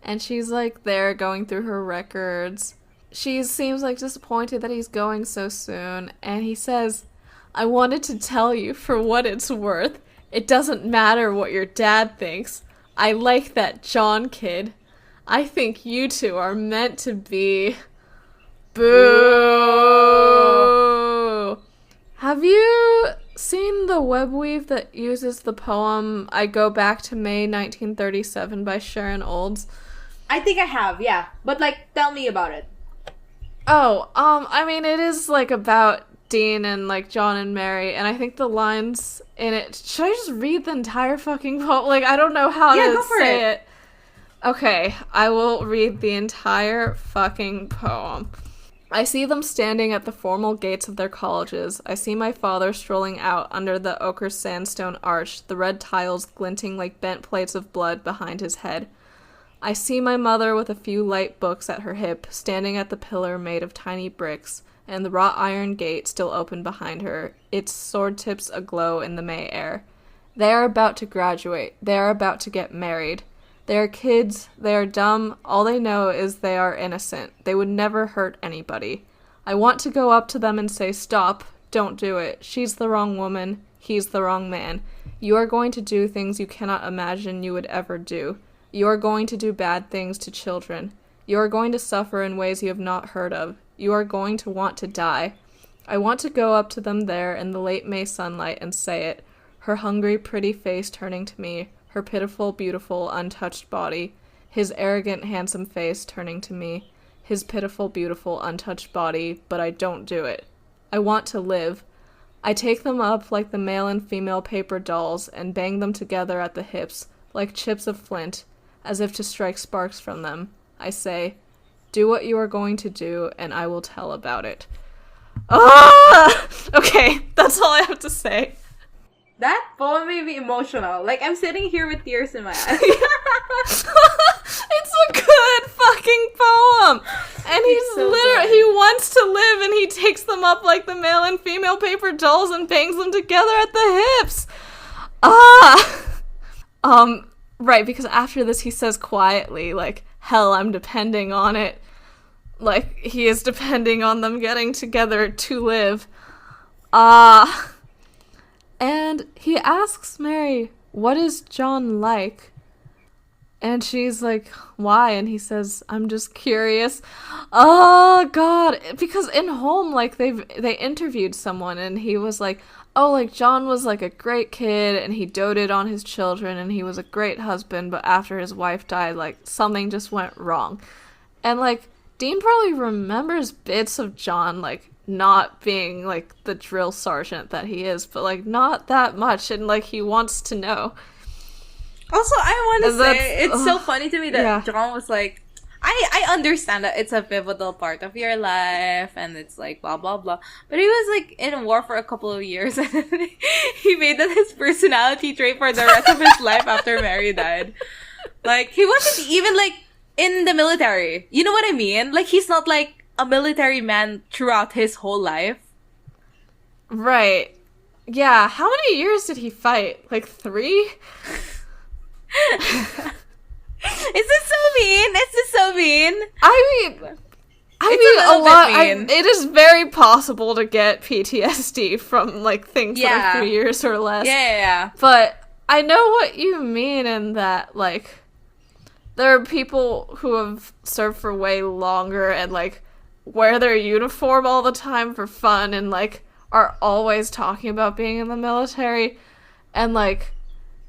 and she's, like, there going through her records. She seems, like, disappointed that he's going so soon, and he says, I wanted to tell you for what it's worth. It doesn't matter what your dad thinks. I like that John kid. I think you two are meant to be. Boo! Have you seen the web weave that uses the poem I Go Back to May 1937 by Sharon Olds? I think I have, yeah. But, like, tell me about it. Oh, I mean, it is, like, about Dean and, like, John and Mary, and I think the lines in it... Should I just read the entire fucking poem? Like, I don't know how to say it. Okay, I will read the entire fucking poem. I see them standing at the formal gates of their colleges. I see my father strolling out under the ochre sandstone arch, the red tiles glinting like bent plates of blood behind his head. I see my mother with a few light books at her hip, standing at the pillar made of tiny bricks, and the wrought iron gate still open behind her, its sword tips aglow in the May air. They are about to graduate. They are about to get married. They are kids, they are dumb, all they know is they are innocent. They would never hurt anybody. I want to go up to them and say, stop, don't do it. She's the wrong woman, he's the wrong man. You are going to do things you cannot imagine you would ever do. You are going to do bad things to children. You are going to suffer in ways you have not heard of. You are going to want to die. I want to go up to them there in the late May sunlight and say it, her hungry, pretty face turning to me, her pitiful, beautiful, untouched body, his arrogant, handsome face turning to me, his pitiful, beautiful, untouched body, but I don't do it. I want to live. I take them up like the male and female paper dolls and bang them together at the hips, like chips of flint, as if to strike sparks from them. I say, do what you are going to do, and I will tell about it. Ah! Okay, that's all I have to say. That poem made me emotional. Like, I'm sitting here with tears in my eyes. It's a good fucking poem! And he's so literally, good. he wants to live, and he takes them up like the male and female paper dolls and bangs them together at the hips! Right, because after this he says quietly, like, hell, I'm depending on it. Like, he is depending on them getting together to live. And he asks Mary, what is John like? And she's like, why? And he says, I'm just curious. Oh, God. Because in Home, like, they interviewed someone, and he was like, oh, like, John was, like, a great kid, and he doted on his children, and he was a great husband, but after his wife died, like, something just went wrong. And, like, Dean probably remembers bits of John, like, not being, like, the drill sergeant that he is, but, like, not that much, and, like, he wants to know. Also, I want to say, it's so funny to me that John was like, I understand that it's a pivotal part of your life, and it's like, blah, blah, blah, but he was, like, in war for a couple of years, and he made that his personality trait for the rest of his life after Mary died. Like, he wasn't even, like, in the military. You know what I mean? Like, he's not, like, a military man throughout his whole life. Right. Yeah, how many years did he fight? Like 3? Is this so mean? Is this so mean? I mean, a lot. It is very possible to get PTSD from, like, things that are 3 years or less. Yeah. But I know what you mean in that, like, there are people who have served for way longer and, like, wear their uniform all the time for fun and, like, are always talking about being in the military. And, like,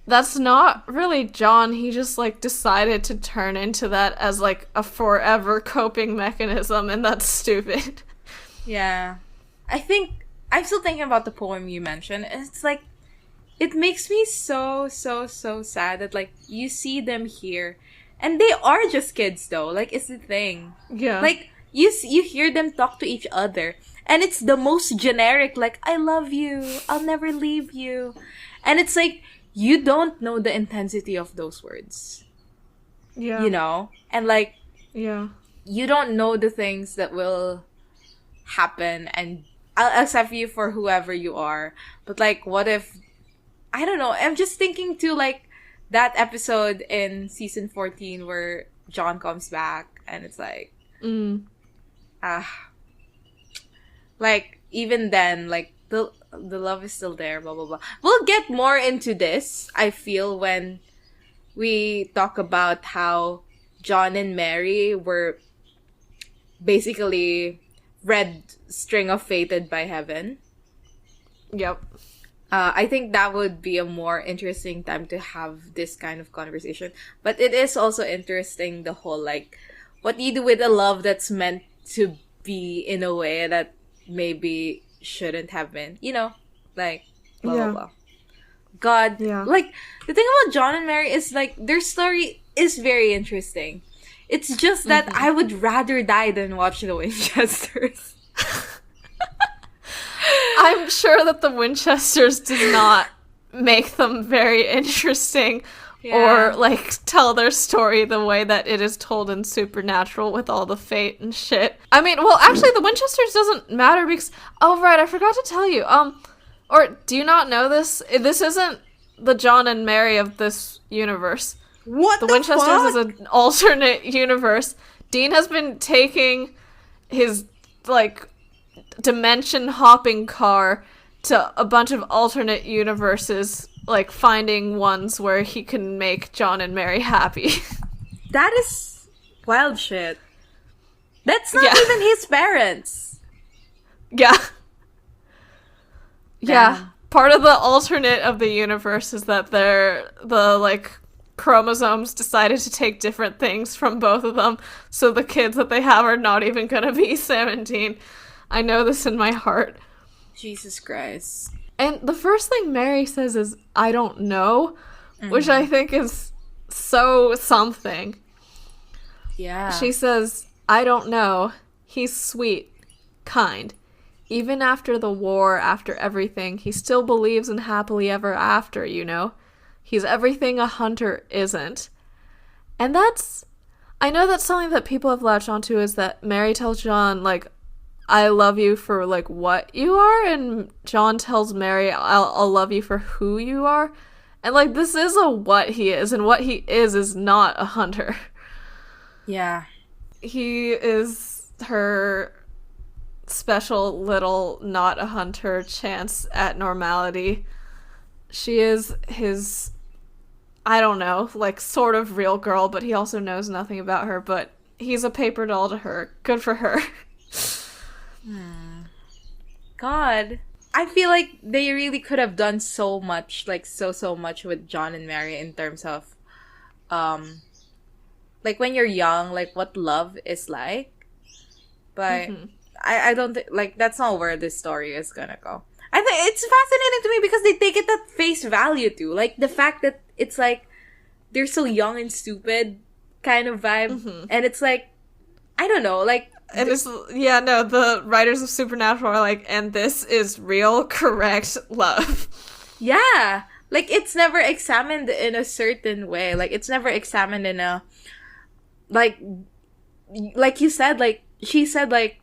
that's not really John. He just, like, decided to turn into that as, like, a forever coping mechanism, and that's stupid. Yeah. I think, I'm still thinking about the poem you mentioned, and it's, like, it makes me so sad that, like, you see them here, and they are just kids, though. Like, it's the thing. Yeah. Like, you hear them talk to each other, and it's the most generic, like, I love you, I'll never leave you. And it's like, you don't know the intensity of those words. Yeah. You know? And, like, yeah, you don't know the things that will happen, and I'll accept you for whoever you are. But, like, what if, I don't know, I'm just thinking too, like, that episode in season 14 where John comes back, and it's like, like, even then, like, the love is still there, blah, blah, blah. We'll get more into this, I feel, when we talk about how John and Mary were basically red string of fated by heaven. Yep. I think that would be a more interesting time to have this kind of conversation. But it is also interesting, the whole, like, what do you do with a love that's meant to be in a way that maybe shouldn't have been, you know, like, blah, blah, blah. God, like, the thing about John and Mary is, like, their story is very interesting. It's just that I would rather die than watch the Winchesters. I'm sure that the Winchesters does not make them very interesting or, like, tell their story the way that it is told in Supernatural with all the fate and shit. I mean, well, actually, the Winchesters doesn't matter because... Oh, right, I forgot to tell you. Or do you not know this? This isn't the John and Mary of this universe. What the Winchesters fuck? is an alternate universe. Dean has been taking his, like, dimension-hopping car to a bunch of alternate universes, like, finding ones where he can make John and Mary happy. That is wild shit. That's not even his parents. Yeah. Damn. Yeah. Part of the alternate of the universe is that the, like, chromosomes decided to take different things from both of them, so the kids that they have are not even gonna be 17. I know this in my heart. Jesus Christ. And the first thing Mary says is, I don't know, which I think is so something. Yeah. She says, I don't know. He's sweet, kind. Even after the war, after everything, he still believes in happily ever after, you know? He's everything a hunter isn't. And I know that's something that people have latched onto, is that Mary tells John, like, I love you for, like, what you are, and John tells Mary, I'll love you for who you are. And, like, this is a what he is, and what he is not a hunter. Yeah. He is her special little not a hunter chance at normality. She is his, I don't know, like, sort of real girl, but he also knows nothing about her, but he's a paper doll to her. Good for her. God. I feel like they really could have done so much, like, so much with John and Mary in terms of, like, when you're young, like, what love is like. But I don't think, like, that's not where this story is gonna go. I think it's fascinating to me because they take it at face value too. Like, the fact that it's like, they're so young and stupid kind of vibe. And it's like, I don't know, like... And it's, yeah, no, the writers of Supernatural are like, and this is real, correct love. Yeah. Like, it's never examined in a certain way. Like, it's never examined in a... Like you said, like, she said, like,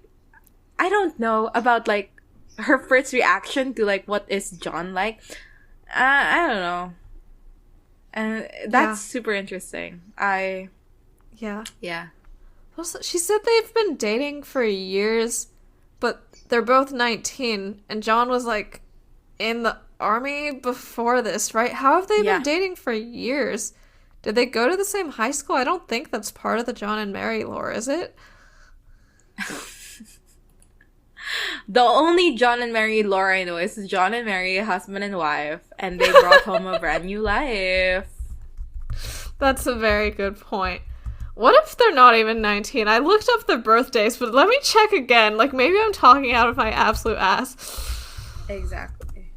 I don't know about, like, her first reaction to, like, what is John like. I don't know. And that's super interesting. Yeah. Yeah. Also, she said they've been dating for years, but they're both 19, and John was, like, in the army before this, right? How have they been dating for years? Did they go to the same high school? I don't think that's part of the John and Mary lore, is it? The only John and Mary lore I know is John and Mary, husband and wife, and they brought home a brand new life. That's a very good point. What if they're not even 19? I looked up their birthdays, but let me check again. Like, maybe I'm talking out of my absolute ass. Exactly.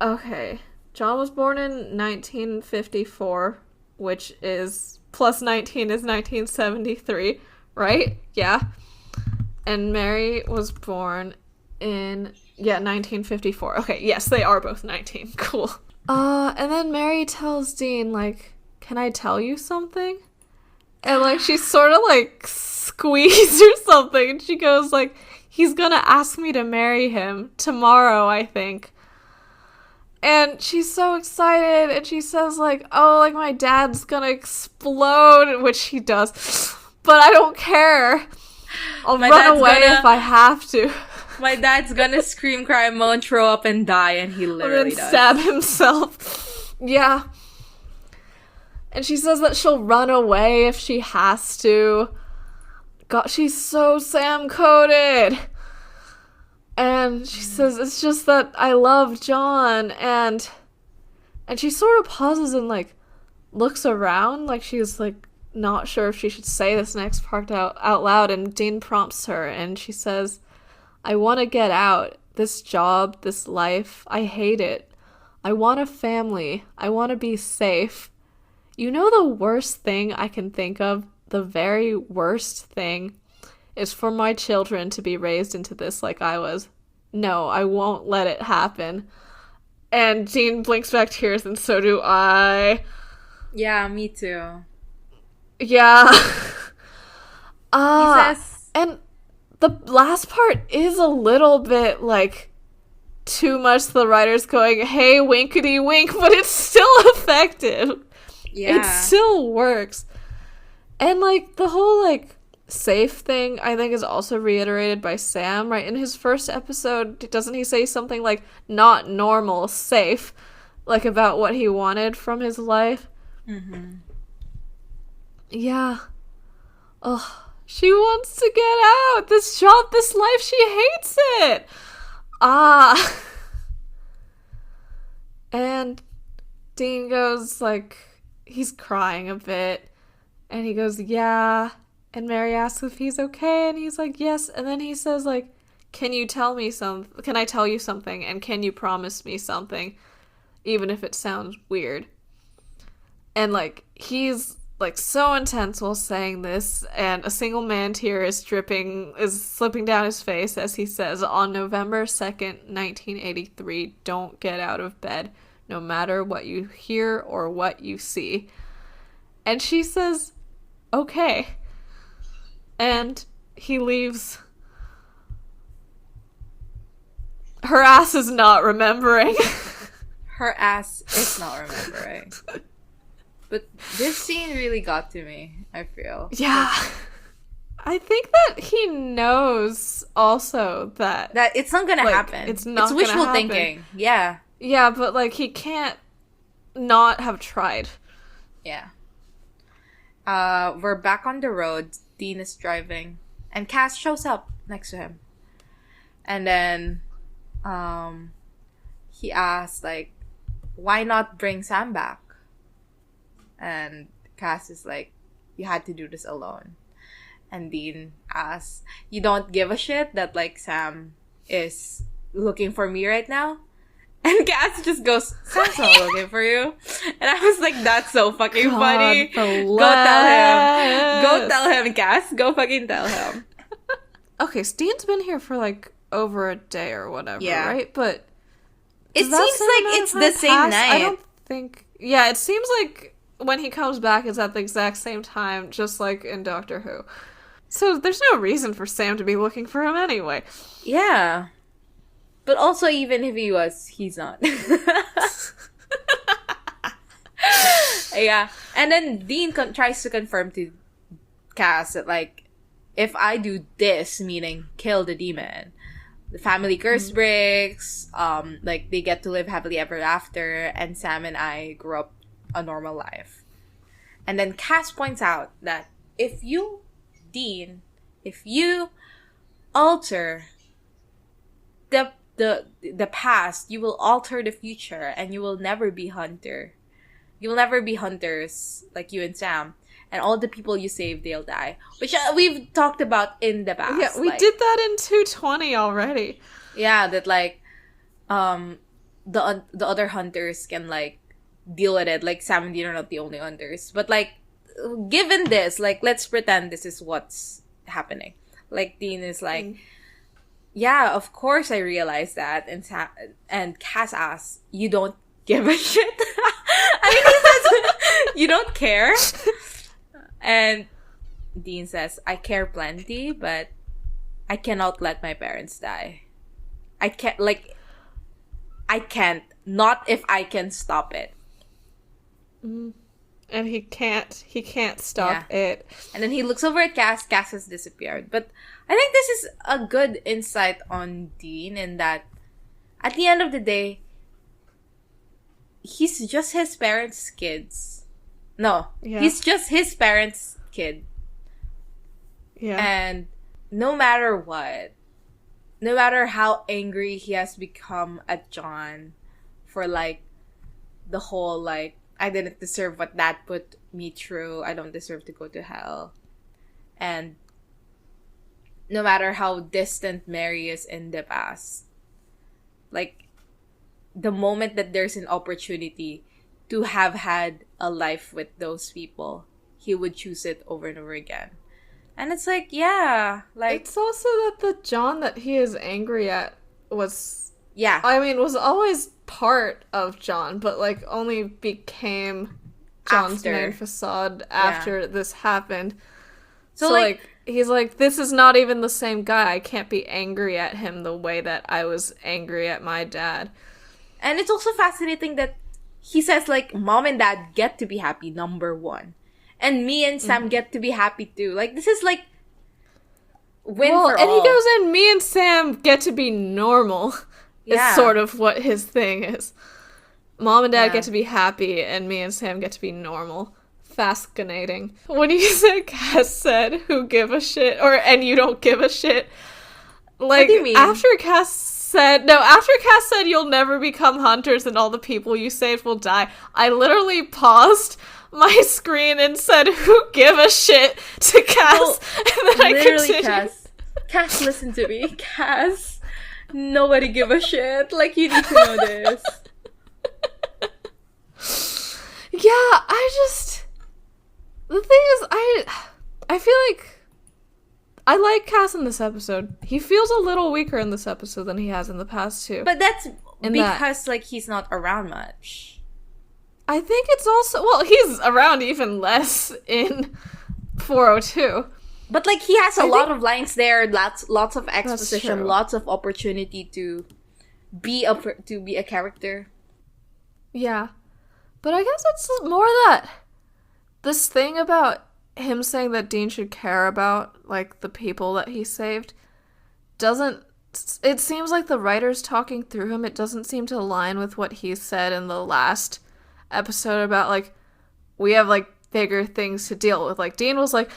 Okay. John was born in 1954, which is plus 19 is 1973, right? Yeah. And Mary was born in, 1954. Okay, yes, they are both 19. Cool. And then Mary tells Dean, like, can I tell you something? And, like, she sort of, like, squeezed or something. And she goes, like, he's gonna ask me to marry him tomorrow, I think. And she's so excited. And she says, like, oh, like, my dad's gonna explode. Which he does. But I don't care. I'll run away if I have to. My dad's gonna scream, cry, moan, throw up, and die. And he literally does. Stab himself. Yeah. And she says that she'll run away if she has to. God, she's so Sam-coded. And she says, it's just that I love John. And she sort of pauses and, like, looks around. Like, she's, like, not sure if she should say this next part out loud. And Dean prompts her. And she says, I want to get out. This job, this life, I hate it. I want a family. I want to be safe. You know, the worst thing I can think of, the very worst thing, is for my children to be raised into this like I was. No, I won't let it happen. And Dean blinks back tears, and so do I. Yeah, me too. Yeah. He says... And the last part is a little bit, like, too much the writers going, hey, winkety wink, but it's still effective. Yeah. It still works. And, like, the whole, like, safe thing, I think, is also reiterated by Sam, right? In his first episode, doesn't he say something like, not normal, safe, like, about what he wanted from his life? Mm-hmm. Yeah. Ugh. She wants to get out. This job, this life, she hates it. And Dean goes, like, he's crying a bit. And he goes, yeah. And Mary asks if he's okay. And he's like, yes. And then he says, like, can I tell you something, and can you promise me something, even if it sounds weird? And, like, he's, like, so intense while saying this, and a single man tear is slipping down his face as he says, on November 2nd, 1983, don't get out of bed, no matter what you hear or what you see. And she says, okay. And he leaves. Her ass is not remembering. Her ass is not remembering. But this scene really got to me, I feel. Yeah. I think that he knows also that it's not gonna happen. It's not It's wishful gonna happen. thinking. Yeah. Yeah, but, like, he can't not have tried. Yeah. We're back on the road. Dean is driving. And Cass shows up next to him. And then, he asks, like, why not bring Sam back? And Cass is like, you had to do this alone. And Dean asks, you don't give a shit that, like, Sam is looking for me right now? And Cass just goes, Sam's not looking for you. And I was like, that's so fucking funny. Go tell him, Cass. Go fucking tell him. Okay, so Dean's been here for, like, over a day or whatever, right? But it seems like it's the same night. I don't think... Yeah, it seems like when he comes back, it's at the exact same time, just like in Doctor Who. So there's no reason for Sam to be looking for him anyway. Yeah. But also, even if he was, he's not. Yeah. And then Dean tries to confirm to Cass that, like, if I do this, meaning kill the demon, the family curse breaks, like, they get to live happily ever after, and Sam and I grew up a normal life. And then Cass points out that if you, Dean, if you alter the past, you will alter the future, and you will never be hunter. You will never be hunters like you and Sam. And all the people you save, they'll die. Which we've talked about in the past. Yeah, we did that in 220 already. Yeah, that, like, the other hunters can, like, deal with it. Like, Sam and Dean are not the only hunters. But, like, given this, like, let's pretend this is what's happening. Like, Dean is like, yeah, of course I realize that. And Cass asks, you don't give a shit? I mean, he says, you don't care? And Dean says, I care plenty, but I cannot let my parents die. I can't. Not if I can stop it. And he can't stop it. And then he looks over at Cass. Cass has disappeared. But I think this is a good insight on Dean, in that at the end of the day, he's just his parents' kids. No, he's just his parents' kid. Yeah. And no matter what, no matter how angry he has become at John for, like, the whole, like, I didn't deserve what Dad put me through, I don't deserve to go to hell. And no matter how distant Mary is in the past, like, the moment that there's an opportunity to have had a life with those people, he would choose it over and over again. And it's like, yeah, like... It's also that the John that he is angry at was... Yeah. I mean, was always part of John, but, like, only became John's main facade after this happened. So, like, he's like, this is not even the same guy. I can't be angry at him the way that I was angry at my dad. And it's also fascinating that he says, like, Mom and Dad get to be happy, number one. And me and Sam get to be happy too. Like, this is, like, win for all. And he goes in, me and Sam get to be normal. Yeah. Is sort of what his thing is. Mom and Dad get to be happy, and me and Sam get to be normal. Fascinating. When you said, Cass said, who give a shit, and you don't give a shit. Like, what do you mean? After Cass said, you'll never become hunters and all the people you saved will die, I literally paused my screen and said, who give a shit, to Cass, and then I continued. Cass, listen to me. Cass, nobody give a shit. Like, you need to know this. Yeah, the thing is, I feel like I like Cass in this episode. He feels a little weaker in this episode than he has in the past, too. But that's because, like, he's not around much. I think it's also... Well, he's around even less in 402. But, like, he has a lot of lines there, lots of exposition, lots of opportunity to be a character. Yeah. But I guess it's more that this thing about him saying that Dean should care about, like, the people that he saved doesn't... It seems like the writer's talking through him. It doesn't seem to align with what he said in the last episode about, like, we have, like, bigger things to deal with. Like, Dean was like,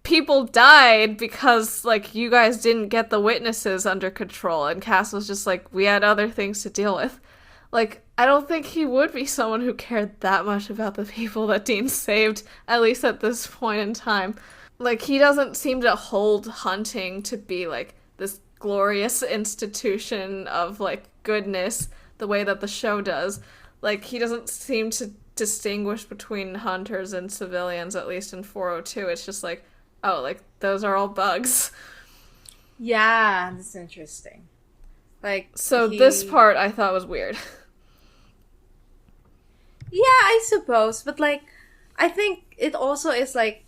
people died because, like, you guys didn't get the witnesses under control. And Cass was just like, we had other things to deal with. Like, I don't think he would be someone who cared that much about the people that Dean saved, at least at this point in time. Like, he doesn't seem to hold hunting to be, like, this glorious institution of, like, goodness the way that the show does. Like, he doesn't seem to distinguish between hunters and civilians, at least in 402. It's just like, oh, like, those are all bugs. Yeah, that's interesting. Like, so this part I thought was weird. Yeah, I suppose. But, like, I think it also is, like,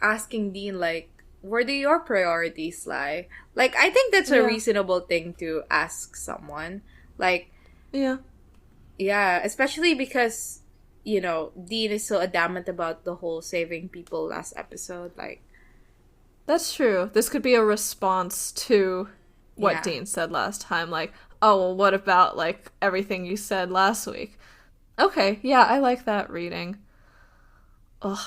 asking Dean, like, where do your priorities lie? Like, I think that's a reasonable thing to ask someone. Like, yeah, especially because, you know, Dean is so adamant about the whole saving people last episode. Like, that's true. This could be a response to what Dean said last time. Like, oh, well, what about, like, everything you said last week? Okay, yeah, I like that reading. Ugh,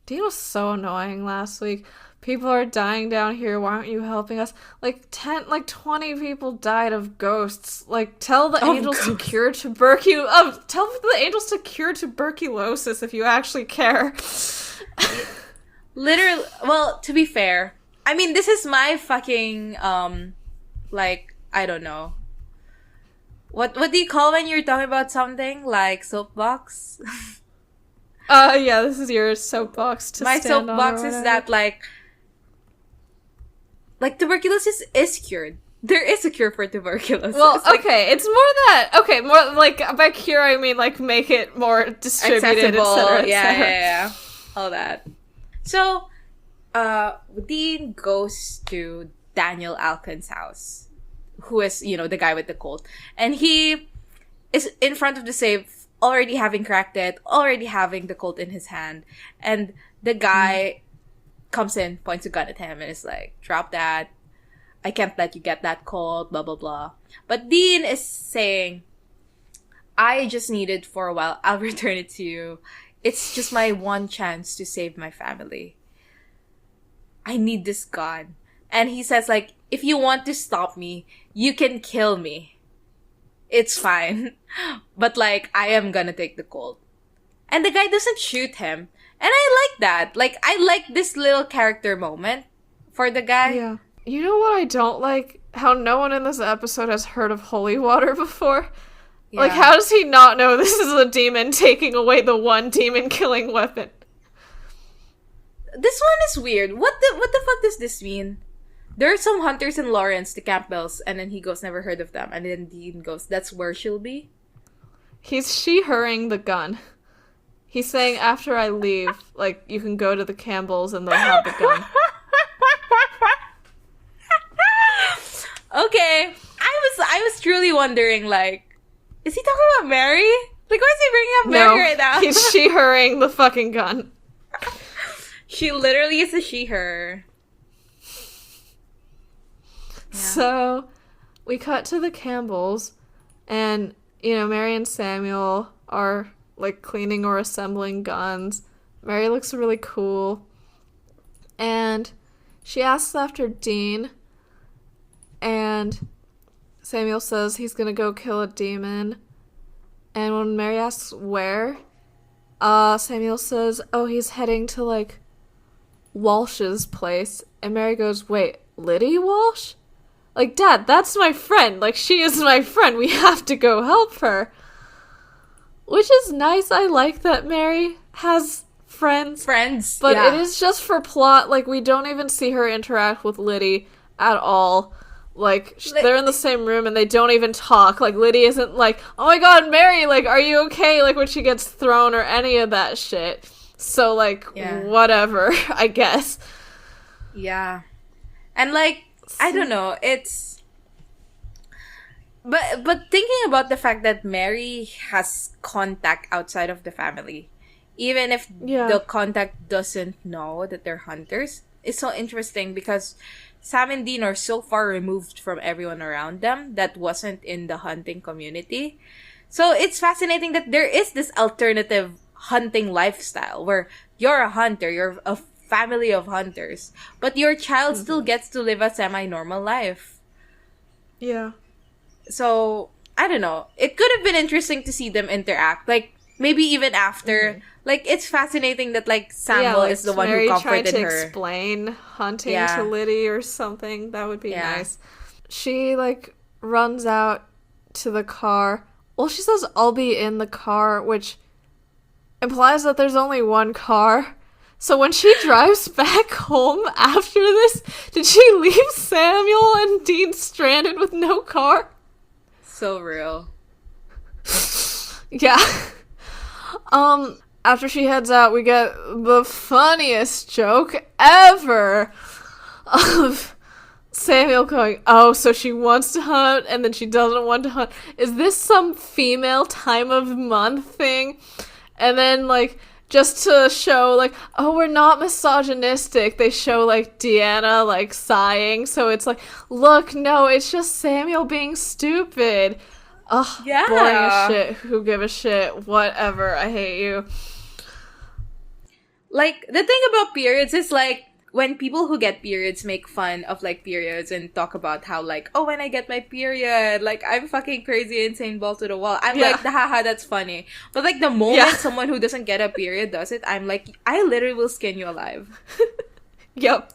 Dean was so annoying last week. People are dying down here, why aren't you helping us? Like, 20 people died of ghosts. Like, tell the angels to cure tuberculosis if you actually care. Literally, well, to be fair, I mean, this is my fucking, like, I don't know. What do you call when you're talking about something? Like, soapbox? Yeah, this is your soapbox to my stand on. My soapbox is that, like, tuberculosis is cured. There is a cure for tuberculosis. Well, like, okay, it's more like, by cure, I mean, like, make it more distributed, etc. Yeah. All that. So, Dean goes to Daniel Alcon's house, who is, you know, the guy with the colt. And he is in front of the safe, already having cracked it, already having the colt in his hand. And the guy comes in, points a gun at him, and is like, drop that. I can't let you get that colt, blah, blah, blah. But Dean is saying, I just need it for a while. I'll return it to you. It's just my one chance to save my family. I need this gun. And he says, like, if you want to stop me, you can kill me. It's fine. But, like, I am gonna take the colt. And the guy doesn't shoot him. And I like that. Like, I like this little character moment for the guy. Yeah. You know what I don't like? How no one in this episode has heard of holy water before. Yeah. Like, how does he not know this is a demon taking away the one demon-killing weapon? This one is weird. What the fuck does this mean? There are some hunters in Lawrence, the Campbells, and then he goes, never heard of them. And then Dean goes, that's where she'll be? He's she-herring the gun. He's saying, after I leave, like, you can go to the Campbells and they'll have the gun. Okay. I was truly wondering, like, is he talking about Mary? Like, why is he bringing up Mary right now? He's she-herring the fucking gun. She literally is a she-her. Yeah. So, we cut to the Campbells, and, you know, Mary and Samuel are, like, cleaning or assembling guns. Mary looks really cool. And she asks after Dean, and Samuel says he's gonna go kill a demon. And when Mary asks where, Samuel says, oh, he's heading to, like, Walsh's place. And Mary goes, wait, Liddy Walsh? Like, Dad, that's my friend. Like, she is my friend. We have to go help her. Which is nice. I like that Mary has friends. But it is just for plot. Like, we don't even see her interact with Liddy at all. Like, they're in the same room and they don't even talk. Like, Liddy isn't like, oh my god, Mary, like, are you okay? Like, when she gets thrown or any of that shit. So, like, whatever, I guess. Yeah. And, like, I don't know, it's... But thinking about the fact that Mary has contact outside of the family, even if the contact doesn't know that they're hunters, is so interesting because Sam and Dean are so far removed from everyone around them that wasn't in the hunting community. So it's fascinating that there is this alternative hunting lifestyle where you're a hunter, you're a family of hunters, but your child still gets to live a semi-normal life. Yeah. So, I don't know. It could have been interesting to see them interact. Like, maybe even after. Like, it's fascinating that, like, Samuel is the one Mary who comforted tried to her. Explain hunting to Liddy or something. That would be nice. She, like, runs out to the car. Well, she says, I'll be in the car, which implies that there's only one car. So when she drives back home after this, did she leave Samuel and Dean stranded with no car? So real. Yeah. After she heads out, we get the funniest joke ever of Samuel going, oh, so she wants to hunt and then she doesn't want to hunt. Is this some female time of month thing? And then, like, just to show, like, oh, we're not misogynistic, they show, like, Deanna, like, sighing. So it's like, look, no, it's just Samuel being stupid. Ugh, boring as shit. Who give a shit? Whatever. I hate you. Like, the thing about periods is, like, when people who get periods make fun of, like, periods and talk about how, like, oh, when I get my period, like, I'm fucking crazy, insane, ball to the wall. I'm like, haha, that's funny. But, like, the moment someone who doesn't get a period does it, I'm like, I literally will skin you alive. Yep.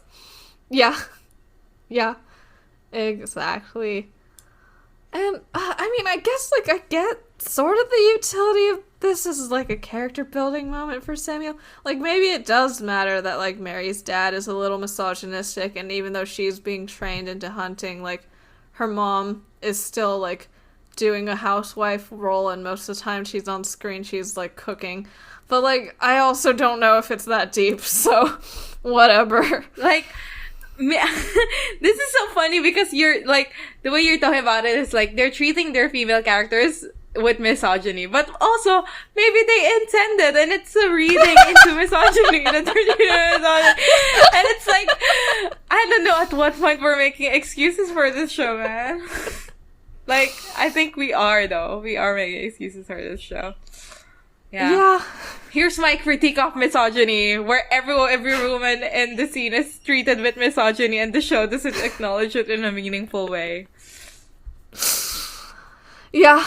Yeah. Yeah. Exactly. And, I mean, I guess, like, I get sort of the utility of this is, like, a character building moment for Samuel. Like, maybe it does matter that, like, Mary's dad is a little misogynistic, and even though she's being trained into hunting, like, her mom is still, like, doing a housewife role, and most of the time she's on screen, she's, like, cooking. But, like, I also don't know if it's that deep, so whatever. Like, this is so funny because you're, like, the way you're talking about it is, like, they're treating their female characters with misogyny, but also maybe they intended and it's a reading into misogyny that they're treating misogyny. And it's like, I don't know at what point we're making excuses for this show, man. Like, I think we are, though. We are making excuses for this show. Yeah. Here's my critique of misogyny, where every woman in the scene is treated with misogyny and the show doesn't acknowledge it in a meaningful way. Yeah.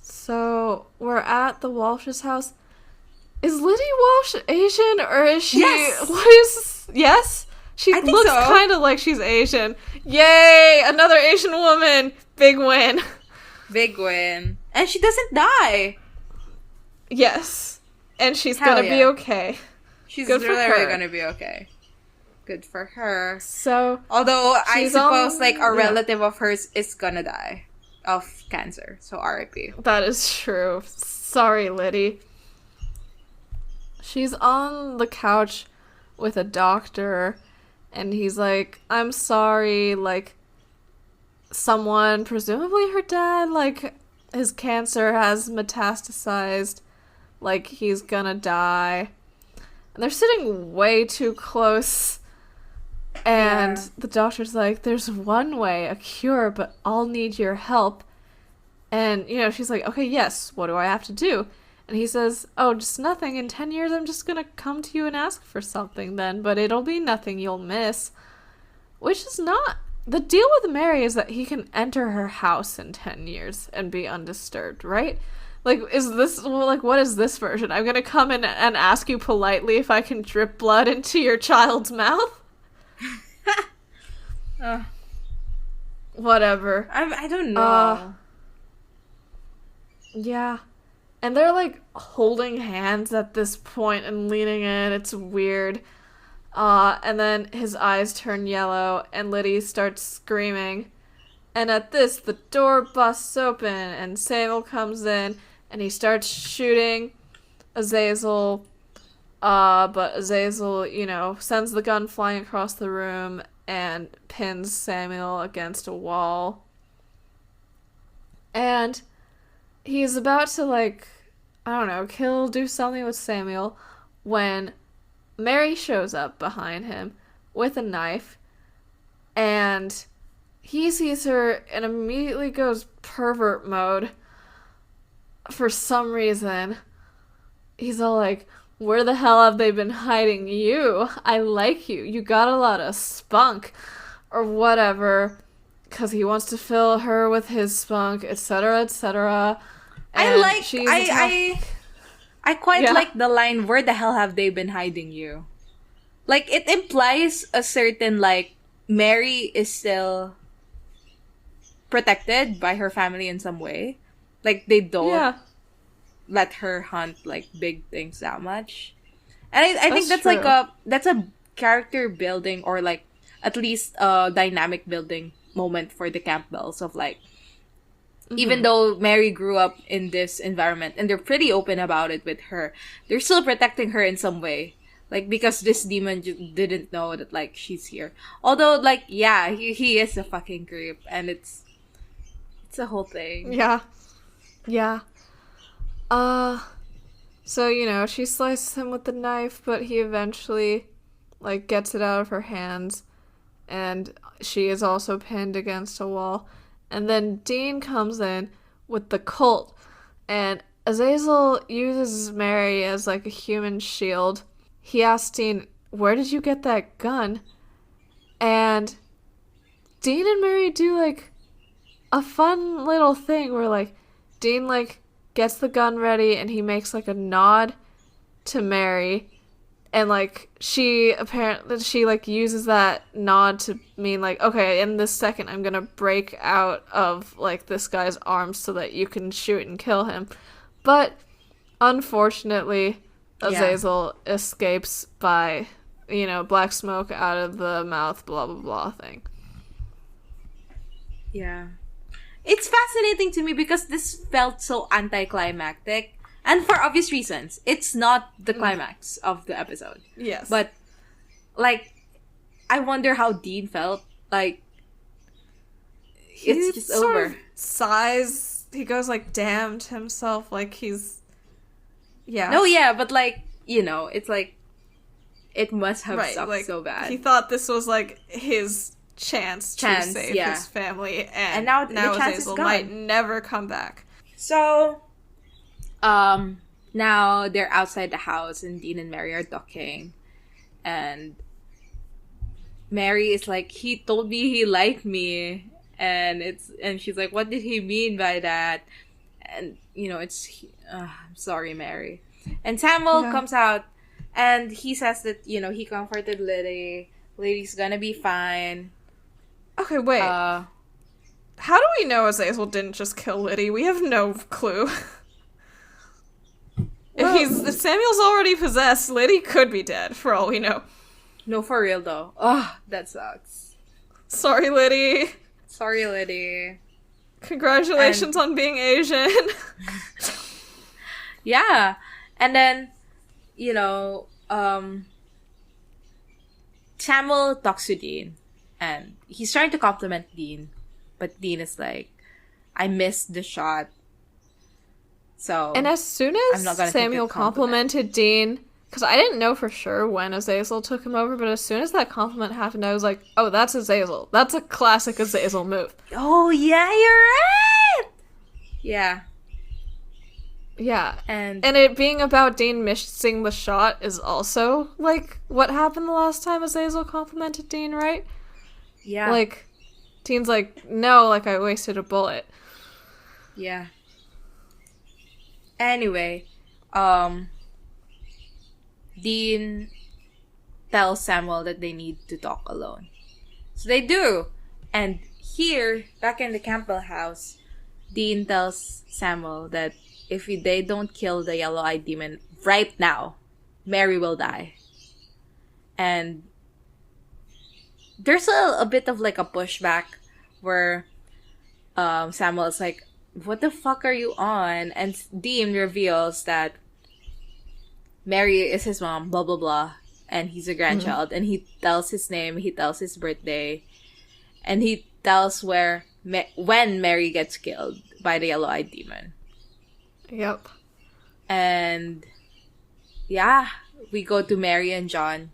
So we're at the Walsh's house. Is Liddy Walsh Asian or is she? Yes. What is? Yes. She looks kind of like she's Asian. Yay! Another Asian woman. Big win. Big win. And she doesn't die. Yes. And she's gonna be okay. She's really gonna be okay. Good for her. So, although I suppose like a relative of hers is gonna die of cancer. So R.I.P. That is true. Sorry, Liddy. She's on the couch with a doctor, and he's like, I'm sorry, like, someone, presumably her dad, like, his cancer has metastasized, like, he's gonna die. And they're sitting way too close, and the doctor's like, there's one way, a cure, but I'll need your help. And, you know, she's like, okay, yes, what do I have to do? And he says, oh, just nothing. In 10 years, I'm just gonna come to you and ask for something then, but it'll be nothing you'll miss. Which is not... The deal with Mary is that he can enter her house in 10 years and be undisturbed, right? Like, is this, like, what is this version? I'm gonna come in and ask you politely if I can drip blood into your child's mouth? Whatever. I don't know. Yeah. And they're, like, holding hands at this point and leaning in. It's weird. And then his eyes turn yellow, and Liddy starts screaming. And at this, the door busts open, and Samuel comes in, and he starts shooting Azazel. But Azazel, sends the gun flying across the room and pins Samuel against a wall. And he's about to, do something with Samuel when Mary shows up behind him with a knife, and he sees her and immediately goes pervert mode for some reason. He's all like, where the hell have they been hiding you? I like you. You got a lot of spunk. Or whatever. Because he wants to fill her with his spunk, etc., etc. I quite like the line, where the hell have they been hiding you? Like, it implies a certain, like, Mary is still protected by her family in some way. Like, they don't let her hunt, like, big things that much. And I think that's true. That's a character building, or, like, at least a dynamic building moment for the Campbells of, like, even though Mary grew up in this environment and they're pretty open about it with her, they're still protecting her in some way. Like, because this demon didn't know that, like, she's here. Although, like, yeah, he is a fucking creep, and it's a whole thing. Yeah. Yeah. So, she slices him with the knife, but he eventually, like, gets it out of her hands, and she is also pinned against a wall. And then Dean comes in with the Colt, and Azazel uses Mary as, like, a human shield. He asks Dean, where did you get that gun? And Dean and Mary do, like, a fun little thing where, like, Dean, like, gets the gun ready, and he makes, like, a nod to Mary. And, like, she like, uses that nod to mean, like, okay, in this second, I'm gonna break out of, like, this guy's arms so that you can shoot and kill him. But, unfortunately, Azazel escapes by, black smoke out of the mouth, blah, blah, blah thing. Yeah. It's fascinating to me because this felt so anticlimactic. And for obvious reasons. It's not the climax of the episode. Yes. But, like, I wonder how Dean felt. Like, it's just over. Of sighs. He goes, like, damn to himself. Like, he's... Yeah. No, yeah, but, like, it's like, it must have sucked, like, so bad. He thought this was, like, his chance to save his family. And now Azazel might never come back. So... now they're outside the house and Dean and Mary are talking, and Mary is like, he told me he liked me, and she's like, what did he mean by that? And I'm sorry, Mary. And Samuel comes out and he says that, he comforted Liddy. Liddy's gonna be fine. Okay, wait. How do we know Azazel didn't just kill Liddy? We have no clue. If Samuel's already possessed, Liddy could be dead, for all we know. No, for real, though. Oh, that sucks. Sorry, Liddy. Sorry, Liddy. Congratulations on being Asian. Yeah. And then, Samuel talks to Dean, and he's trying to compliment Dean, but Dean is like, I missed the shot. So, and as soon as Samuel complimented Dean, because I didn't know for sure when Azazel took him over, but as soon as that compliment happened, I was like, oh, that's Azazel. That's a classic Azazel move. Oh, yeah, you're right! Yeah. Yeah. And it being about Dean missing the shot is also, like, what happened the last time Azazel complimented Dean, right? Yeah. Like, Dean's like, no, like, I wasted a bullet. Yeah. Anyway, Dean tells Samuel that they need to talk alone. So they do. And here, back in the Campbell house, Dean tells Samuel that if they don't kill the yellow-eyed demon right now, Mary will die. And there's a bit of like a pushback where Samuel's like, what the fuck are you on? And Dean reveals that Mary is his mom, blah, blah, blah. And he's a grandchild. And he tells his name, he tells his birthday. And he tells when Mary gets killed by the yellow-eyed demon. Yep. And yeah, we go to Mary and John.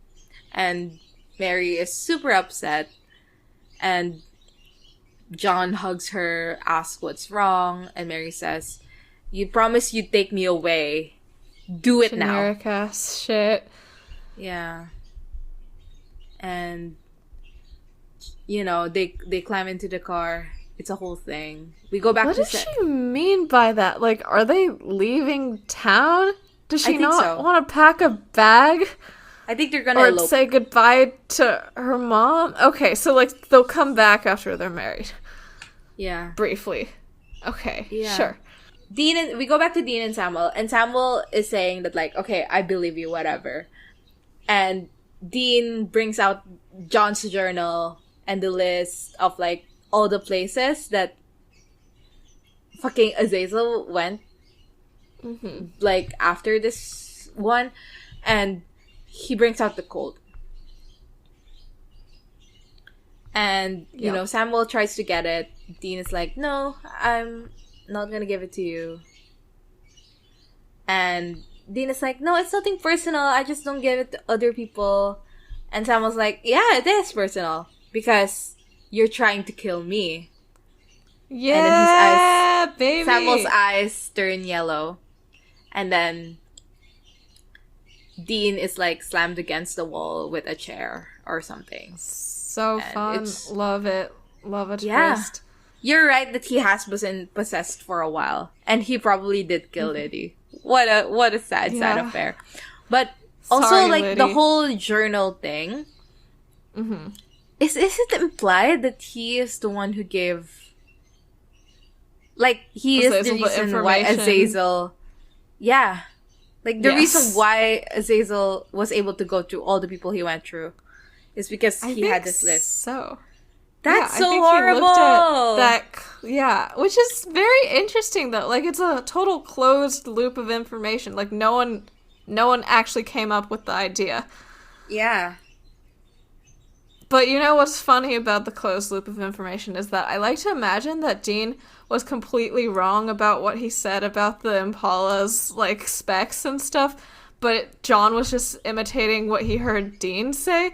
And Mary is super upset. And John hugs her, asks what's wrong. And Mary says, you promised you'd take me away. Do it now. Generic ass shit. Yeah. And, you know, they climb into the car. It's a whole thing. We go back what to does she mean by that? Like, are they leaving town? Does she not want to pack a bag? I think they're gonna or elope. say goodbye to her mom? Okay, so, like, they'll come back after they're married. Yeah. Briefly. Okay, yeah. Sure. We go back to Dean and Samuel is saying that, like, okay, I believe you, whatever. And Dean brings out John's journal and the list of, like, all the places that fucking Azazel went, like, after this one. And he brings out the code. And, you know, Samuel tries to get it. Dean is like, no, I'm not gonna give it to you. And Dean is like, no, it's nothing personal. I just don't give it to other people. And Samuel's like, yeah, it is personal. Because you're trying to kill me. Yeah, and then his eyes, baby. Samuel's eyes turn yellow. And then Dean is, like, slammed against the wall with a chair or something. So fun. Love it. Love a twist. You're right that he has been possessed for a while. And he probably did kill Liddy. What a sad affair. But also, sorry, like, Liddy. the whole journal thing. Is it implied that he is the one who gave... Like, he is the reason why Azazel... Yeah. Like, the reason why Azazel was able to go through all the people he went through is because he had this list. So... That's so I think horrible! He looked at that, which is very interesting, though. Like, it's a total closed loop of information. Like, no one actually came up with the idea. Yeah. But you know what's funny about the closed loop of information is that I like to imagine that Dean was completely wrong about what he said about the Impala's, like, specs and stuff, but John was just imitating what he heard Dean say.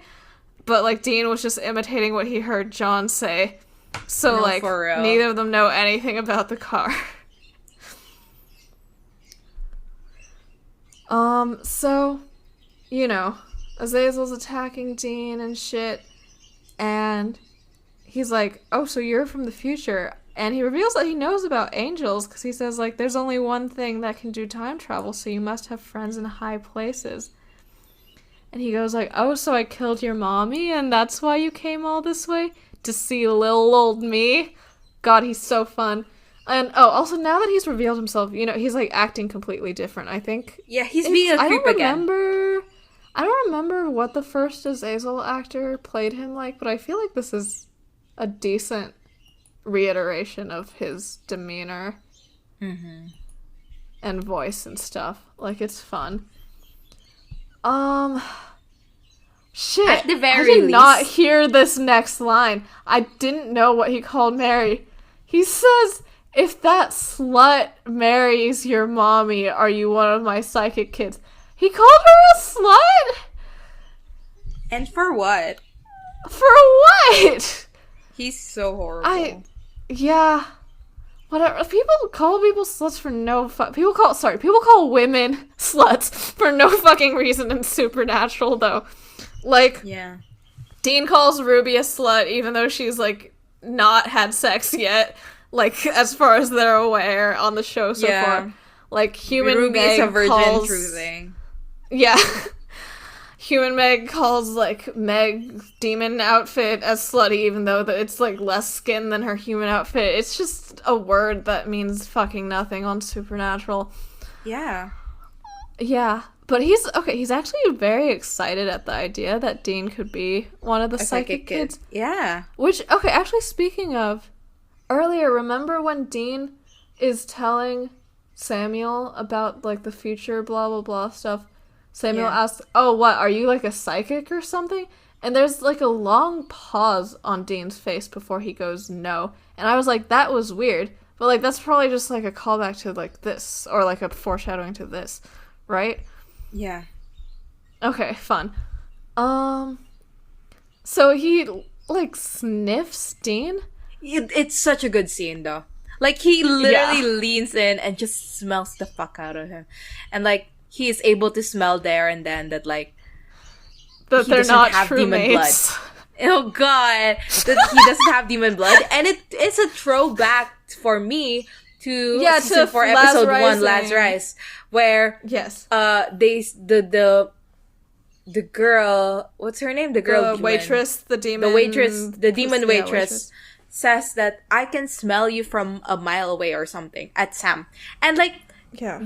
But, like, Dean was just imitating what he heard John say. So, No, like, for real. neither of them know anything about the car. So, you know, Azazel's attacking Dean and shit. And he's like, oh, so you're from the future. And he reveals that he knows about angels, because he says, like, there's only one thing that can do time travel, so you must have friends in high places. And he goes like, oh, so I killed your mommy, and that's why you came all this way? To see little old me? God, he's so fun. And, oh, also, now that he's revealed himself, you know, he's, like, acting completely different, I think. Yeah, he's being a creep again. I don't remember what the first Azazel actor played him like, but I feel like this is a decent reiteration of his demeanor. And voice and stuff. Like, it's fun. Shit. At the very I did least. not hear this next line. I didn't know what he called Mary. He says, if that slut marries your mommy, are you one of my psychic kids? He called her a slut? And for what? For what? He's so horrible. Yeah. Whatever. People call people sluts for no people call women sluts for no fucking reason in Supernatural, though. Like, yeah. Dean calls Ruby a slut, even though she's, like, not had sex yet. Like, as far as they're aware on the show so far. Like, human Ruby is a Meg virgin calls... truthing. Yeah. Human Meg calls, like, Meg demon outfit as slutty, even though it's, like, less skin than her human outfit. It's just a word that means fucking nothing on Supernatural. Yeah. Yeah. But he's actually very excited at the idea that Dean could be one of the psychic kids. Yeah. Which, okay, actually, speaking of, earlier, remember when Dean is telling Samuel about, like, the future blah blah blah stuff? Samuel asks, oh, what, are you, like, a psychic or something? And there's, like, a long pause on Dean's face before he goes, no. And I was like, that was weird. But, like, that's probably just, like, a callback to, like, this. Or, like, a foreshadowing to this. Right? Yeah. Okay, fun. So he, like, sniffs Dean? It's such a good scene, though. Like, he literally leans in and just smells the fuck out of him. And, like, he is able to smell there and then that, like, that he they're doesn't not have true demon mates. blood. Oh, God. That he doesn't have demon blood. And it's a throwback for me to season 4, episode 1, Last Rise. Where, the girl, what's her name? The girl The waitress, the demon. The demon waitress says that I can smell you from a mile away or something at Sam. And, like,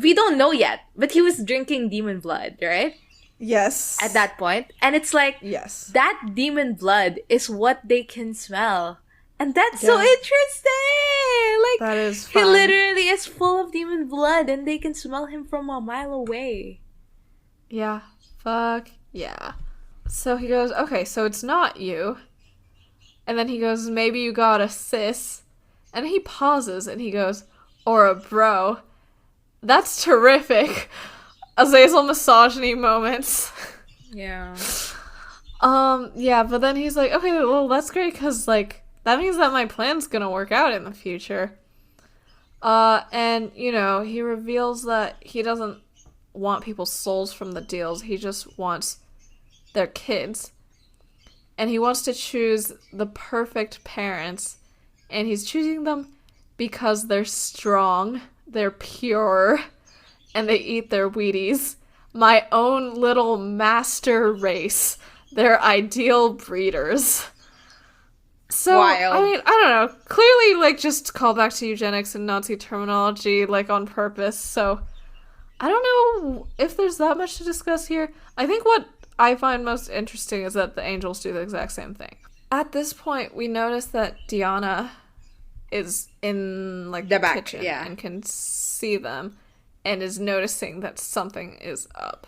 we don't know yet, but he was drinking demon blood, right? Yes. At that point. And it's like, that demon blood is what they can smell. And that's so interesting! Like, that is fun. He literally is full of demon blood and they can smell him from a mile away. Yeah. Fuck yeah. So he goes, okay, so it's not you. And then he goes, maybe you got a sis. And he pauses and he goes, or a bro. That's terrific. Azazel misogyny moments. Yeah. Yeah, but then he's like, okay, well, that's great, because, like, that means that my plan's gonna work out in the future. And, you know, he reveals that he doesn't want people's souls from the deals, he just wants their kids. And he wants to choose the perfect parents, and he's choosing them because they're strong, they're pure, and they eat their Wheaties. My own little master race. They're ideal breeders. So, wild. I mean, I don't know. Clearly, like, just call back to eugenics and Nazi terminology, like, on purpose. So, I don't know if there's that much to discuss here. I think what I find most interesting is that the angels do the exact same thing. At this point, we notice that Deanna is in, like, the back, kitchen and can see them and is noticing that something is up.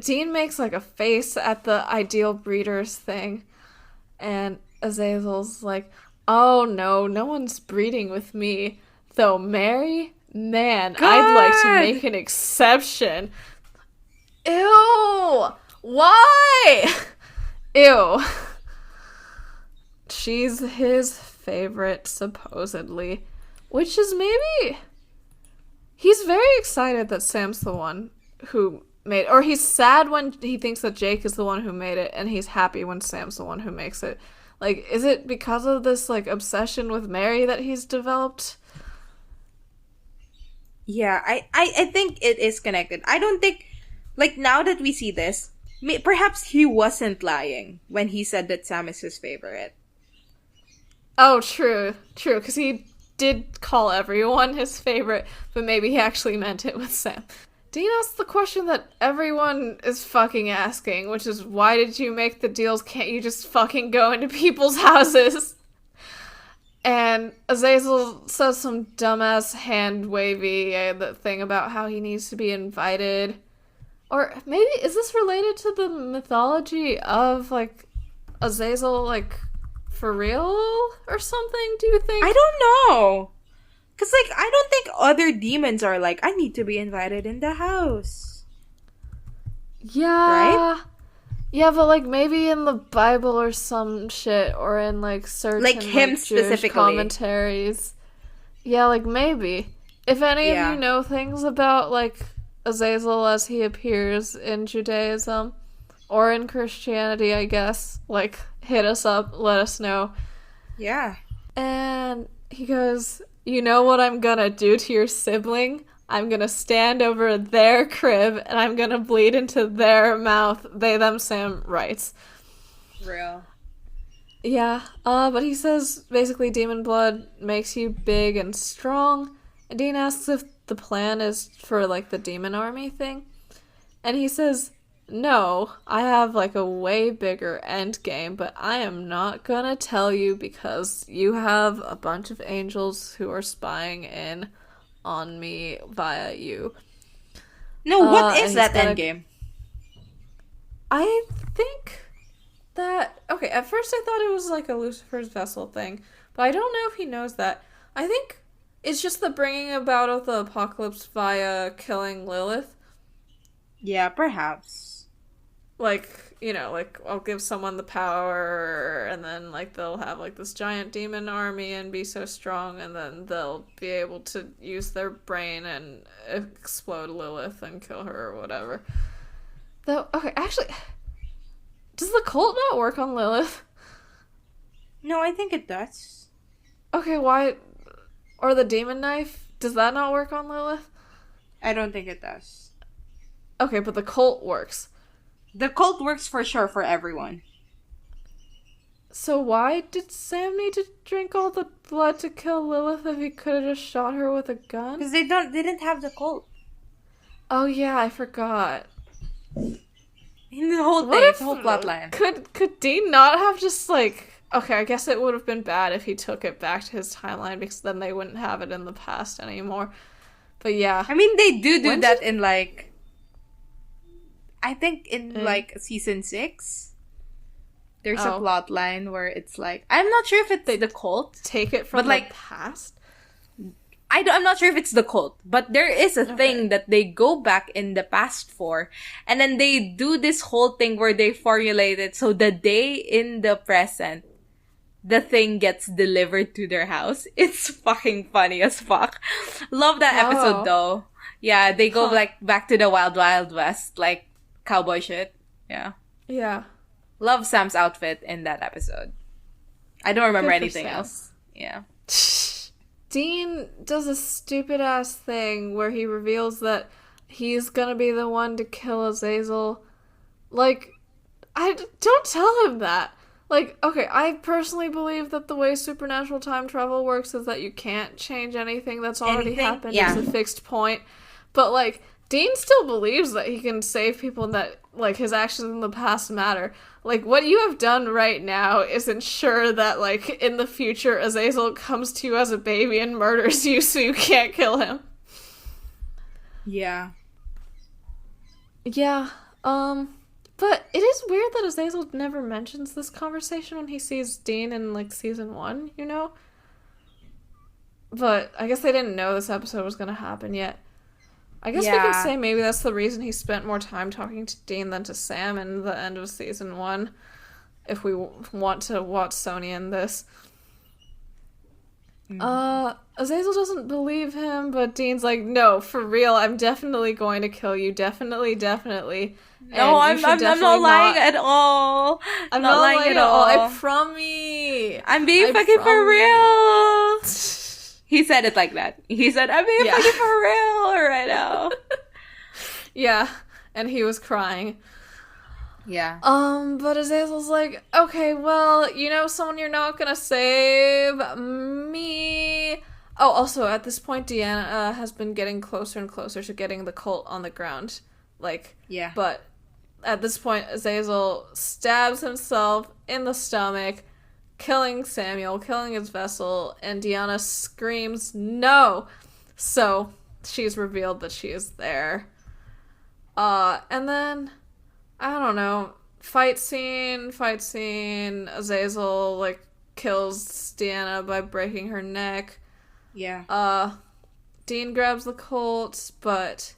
Dean makes, like, a face at the ideal breeders thing, and Azazel's like, oh no, no one's breeding with me, though Mary, man, God! I'd like to make an exception. Ew! Why? Ew. She's his favorite, supposedly, which is maybe... He's very excited that Sam's the one who made, or he's sad when he thinks that Jake is the one who made it, and he's happy when Sam's the one who makes it. Like, is it because of this, like, obsession with Mary that he's developed? Yeah, I think it is connected. I don't think, like, now that we see this, perhaps he wasn't lying when he said that Sam is his favorite. Oh, true, because he did call everyone his favorite, but maybe he actually meant it with Sam. Dean asks the question that everyone is fucking asking, which is, why did you make the deals? Can't you just fucking go into people's houses? And Azazel says some dumbass hand-wavy thing about how he needs to be invited. Or maybe, is this related to the mythology of, like, Azazel, like, for real or something, do you think? I don't know. Because, like, I don't think other demons are like, I need to be invited in the house. Yeah. Right? Yeah, but, like, maybe in the Bible or some shit, or in, like, certain, like, him Jewish specifically. Commentaries. Yeah, like, maybe. If any of you know things about, like, Azazel as he appears in Judaism, or in Christianity, I guess, like, hit us up, let us know. Yeah. And he goes, you know what I'm gonna do to your sibling? I'm gonna stand over their crib and I'm gonna bleed into their mouth. They, them, Sam writes. Real. Yeah, but he says basically demon blood makes you big and strong. And Dean asks if the plan is for, like, the demon army thing. And he says, no, I have, like, a way bigger end game, but I am not gonna tell you because you have a bunch of angels who are spying in on me via you. No, what is that end game? I think that... Okay, at first I thought it was like a Lucifer's vessel thing, but I don't know if he knows that. I think it's just the bringing about of the apocalypse via killing Lilith. Yeah, perhaps. Like, you know, like, I'll give someone the power, and then, like, they'll have, like, this giant demon army and be so strong, and then they'll be able to use their brain and explode Lilith and kill her or whatever. Though, okay, actually, does the cult not work on Lilith? No, I think it does. Okay, why? Or the demon knife? Does that not work on Lilith? I don't think it does. Okay, but the cult works. The cult works for sure for everyone. So why did Sam need to drink all the blood to kill Lilith if he could have just shot her with a gun? Because they didn't have the cult. Oh yeah, I forgot. In the whole thing, What the whole plot line. Could Dean not have just, like... Okay, I guess it would have been bad if he took it back to his timeline, because then they wouldn't have it in the past anymore. But yeah. I mean, they do that in, like... I think in, like, season 6, there's a plot line where it's like... I'm not sure if it's the cult. Take it from the past? I'm not sure if it's the cult, but there is a thing that they go back in the past for, and then they do this whole thing where they formulate it so the day in the present, the thing gets delivered to their house. It's fucking funny as fuck. Love that episode though. Yeah, they go like back to the Wild Wild West, like cowboy shit. Yeah. Yeah. Love Sam's outfit in that episode. I don't remember anything else. Yeah. Dean does a stupid ass thing where he reveals that he's gonna be the one to kill Azazel. Like, don't tell him that. Like, okay, I personally believe that the way supernatural time travel works is that you can't change anything that's already happened. Yeah. It's a fixed point. But, like, Dean still believes that he can save people and that, like, his actions in the past matter. Like, what you have done right now is ensure that, like, in the future, Azazel comes to you as a baby and murders you so you can't kill him. Yeah. Yeah, but it is weird that Azazel never mentions this conversation when he sees Dean in, like, season 1, you know? But I guess they didn't know this episode was gonna happen yet. I guess we can say maybe that's the reason he spent more time talking to Dean than to Sam in the end of season 1, if we want to Watsonian this. Azazel doesn't believe him, but Dean's like, no, for real, I'm definitely going to kill you. Definitely. No, I'm not lying at all. I'm not lying at all. I promise. I'm being fucking for real. He said it like that. He said, I'm being fucking for real right now. Yeah, and he was crying. Yeah. But Azazel's like, okay, well, you know someone you're not gonna save? Me. Oh, also, at this point, Deanna has been getting closer and closer to getting the cult on the ground. Like, yeah. But at this point, Azazel stabs himself in the stomach, killing Samuel, killing his vessel, and Deanna screams, no! So, she's revealed that she is there. And then, I don't know, fight scene, Azazel, like, kills Deanna by breaking her neck. Yeah. Dean grabs the Colt, but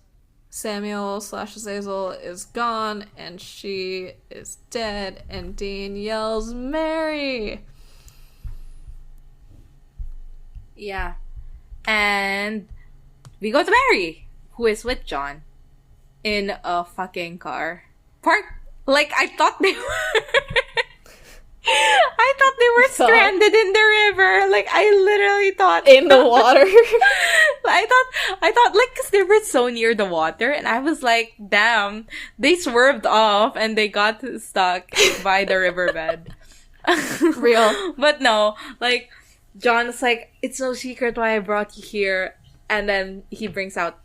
Samuel/Azazel is gone, and she is dead, and Dean yells, Mary! Yeah. And we go to Mary, who is with John, in a fucking car. Like, I thought they were stranded in the river. Like, I literally thought in the water. I thought like, cause they were so near the water, and I was like, damn, they swerved off and they got stuck by the riverbed. Real. But no, like, John's like, it's no secret why I brought you here. And then he brings out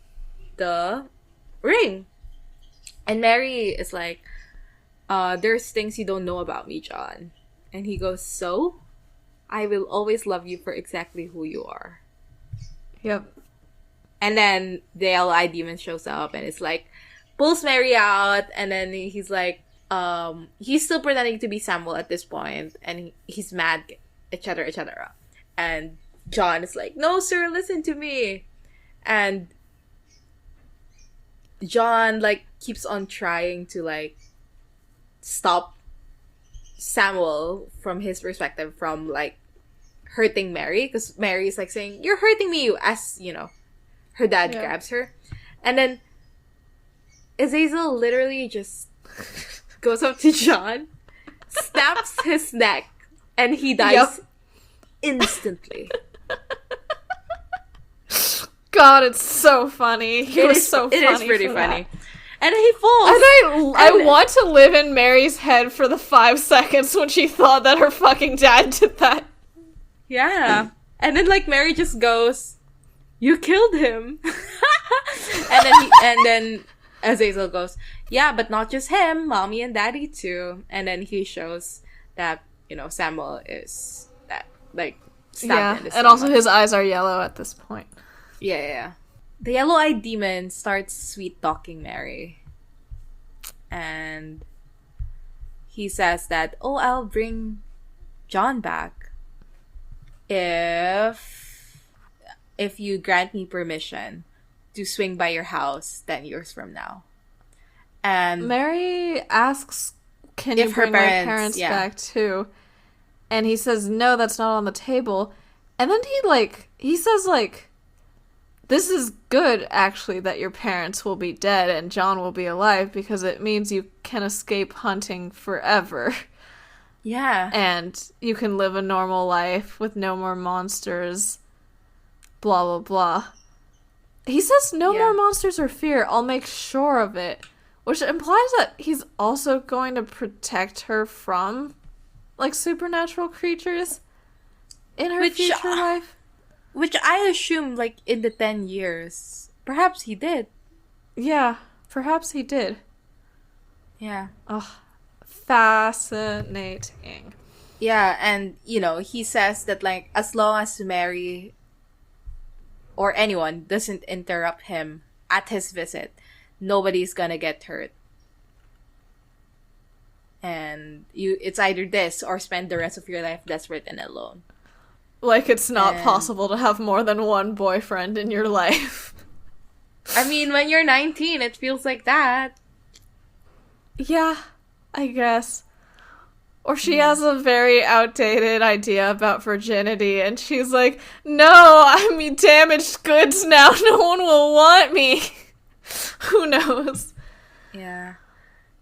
the ring. And Mary is like, there's things you don't know about me, John. And he goes, so? I will always love you for exactly who you are. Yep. And then the yellow-eyed demon shows up and it's like, pulls Mary out. And then he's like, he's still pretending to be Samuel at this point. And he's mad, etc., etc. And John is like, no, sir, listen to me. And John, like, keeps on trying to, like, stop Samuel from his perspective from, like, hurting Mary. Because Mary is, like, saying, you're hurting me, as, you know, her dad grabs her. And then Azazel literally just goes up to John, snaps his neck, and he dies instantly. God, it's so funny. It is pretty funny. And he falls. And I want to live in Mary's head for the 5 seconds when she thought that her fucking dad did that. Yeah. And then, like, Mary just goes, you killed him. and then Azazel goes, yeah, but not just him, mommy and daddy too. And then he shows that, you know, Samuel is that, like, stabbed in the stomach. And also his eyes are yellow at this point. Yeah. The yellow-eyed demon starts sweet-talking Mary. And he says that, oh, I'll bring John back if you grant me permission to swing by your house 10 years from now. And Mary asks, can you bring my parents back too? And he says, no, that's not on the table. And then he says, this is good, actually, that your parents will be dead and John will be alive because it means you can escape hunting forever. Yeah. And you can live a normal life with no more monsters. Blah, blah, blah. He says no more monsters or fear. I'll make sure of it. Which implies that he's also going to protect her from, like, supernatural creatures in her future life. Which I assume, like, in the 10 years. Perhaps he did. Yeah, perhaps he did. Yeah. Oh, fascinating. Yeah, and, you know, he says that, like, as long as Mary or anyone doesn't interrupt him at his visit, nobody's gonna get hurt. And it's either this or spend the rest of your life desperate and alone. Like, it's not possible to have more than one boyfriend in your life. I mean, when you're 19, it feels like that. Yeah, I guess. Or she has a very outdated idea about virginity, and she's like, no, I'm damaged goods now, no one will want me. Who knows? Yeah.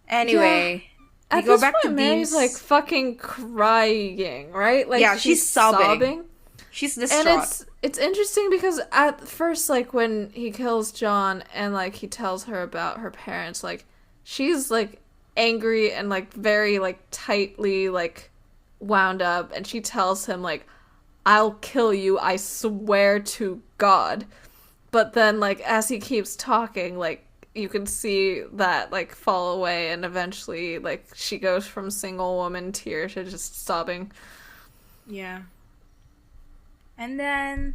Anyway... At this point, Mary's, like, fucking crying, right? Like, yeah, she's sobbing. She's distraught. And it's interesting because at first, like, when he kills John and, like, he tells her about her parents, like, she's, like, angry and, like, very, like, tightly, like, wound up. And she tells him, like, I'll kill you, I swear to God. But then, like, as he keeps talking, like, you can see that, like, fall away, and eventually, like, she goes from single woman tear to just sobbing. Yeah. And then,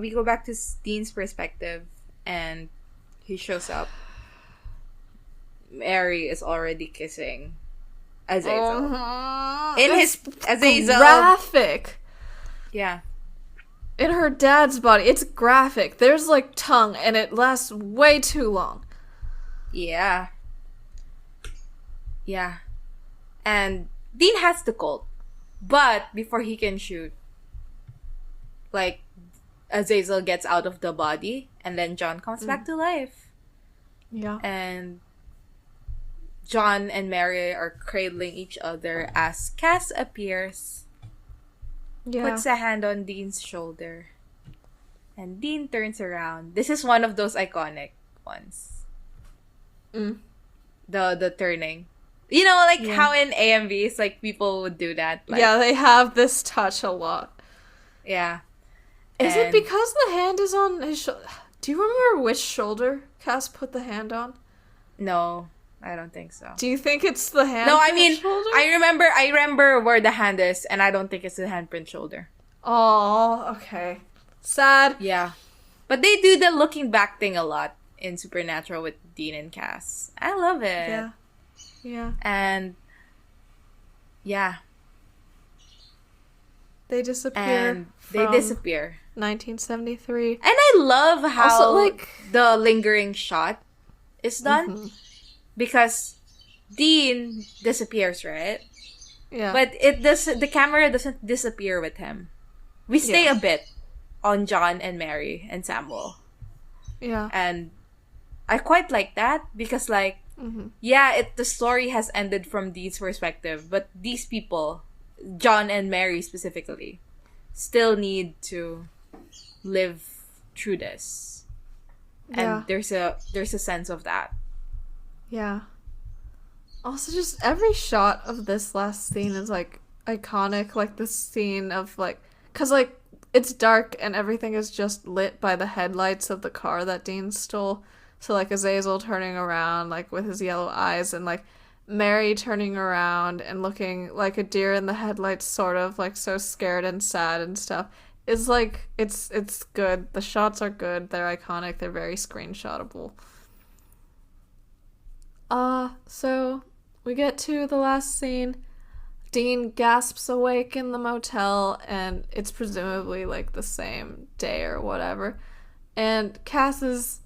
we go back to Dean's perspective, and he shows up. Mary is already kissing Azazel. In his Azazel. Graphic. Yeah. In her dad's body. It's graphic. There's, like, tongue, and it lasts way too long. Yeah. Yeah. And Dean has the Colt. But before he can shoot, like, Azazel gets out of the body, and then John comes back to life. Yeah. And John and Mary are cradling each other as Cass appears. puts a hand on Dean's shoulder. And Dean turns around. This is one of those iconic ones. The turning. You know, like how in AMVs, like, people would do that. Like, yeah, they have this touch a lot. Yeah. Is it because the hand is on his shoulder? Do you remember which shoulder Cass put the hand on? No, I don't think so. Do you think it's the hand? No, I mean, shoulder? I remember where the hand is, and I don't think it's the handprint shoulder. Oh, okay. Sad. Yeah. But they do the looking back thing a lot in Supernatural with Dean and Cass. I love it. Yeah. Yeah. And yeah. They disappear. 1973. And I love how also, like, the lingering shot is done. Because Dean disappears, right? Yeah. But the camera doesn't disappear with him. We stay a bit on John and Mary and Samuel. Yeah. And I quite like that because, like, the story has ended from Dean's perspective, but these people, John and Mary specifically, still need to live through this. And there's a sense of that. Yeah. Also, just every shot of this last scene is, like, iconic. Like, this scene of, like... Because, like, it's dark and everything is just lit by the headlights of the car that Dean stole. So, like, Azazel turning around, like, with his yellow eyes, and, like, Mary turning around and looking like a deer in the headlights, sort of, like, so scared and sad and stuff. It's, like, it's good. The shots are good. They're iconic. They're very screenshotable. So we get to the last scene. Dean gasps awake in the motel, and it's presumably, like, the same day or whatever. And Cass is...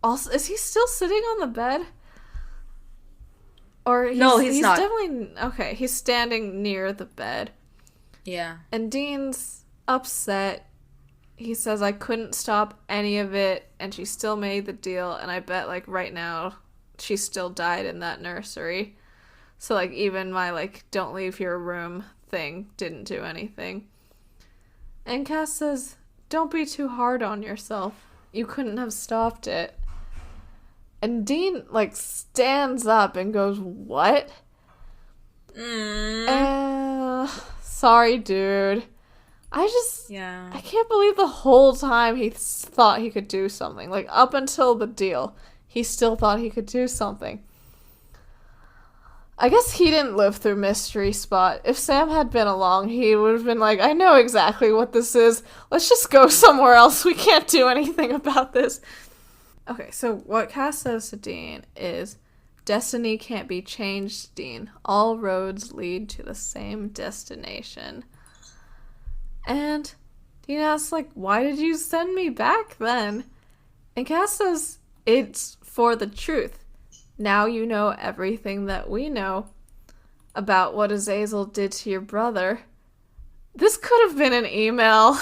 Also, is he still sitting on the bed? Or he's not. Definitely... Okay, he's standing near the bed. Yeah. And Dean's upset. He says, I couldn't stop any of it, and she still made the deal, and I bet, like, right now, she still died in that nursery. So, like, even my, like, don't leave your room thing didn't do anything. And Cass says, don't be too hard on yourself. You couldn't have stopped it. And Dean, like, stands up and goes, what? Sorry, dude. I can't believe the whole time he thought he could do something. Like, up until the deal, he still thought he could do something. I guess he didn't live through Mystery Spot. If Sam had been along, he would have been like, I know exactly what this is. Let's just go somewhere else. We can't do anything about this. Okay, so what Cass says to Dean is, destiny can't be changed, Dean. All roads lead to the same destination. And Dean asks, like, why did you send me back then? And Cass says, it's for the truth. Now you know everything that we know about what Azazel did to your brother. This could have been an email.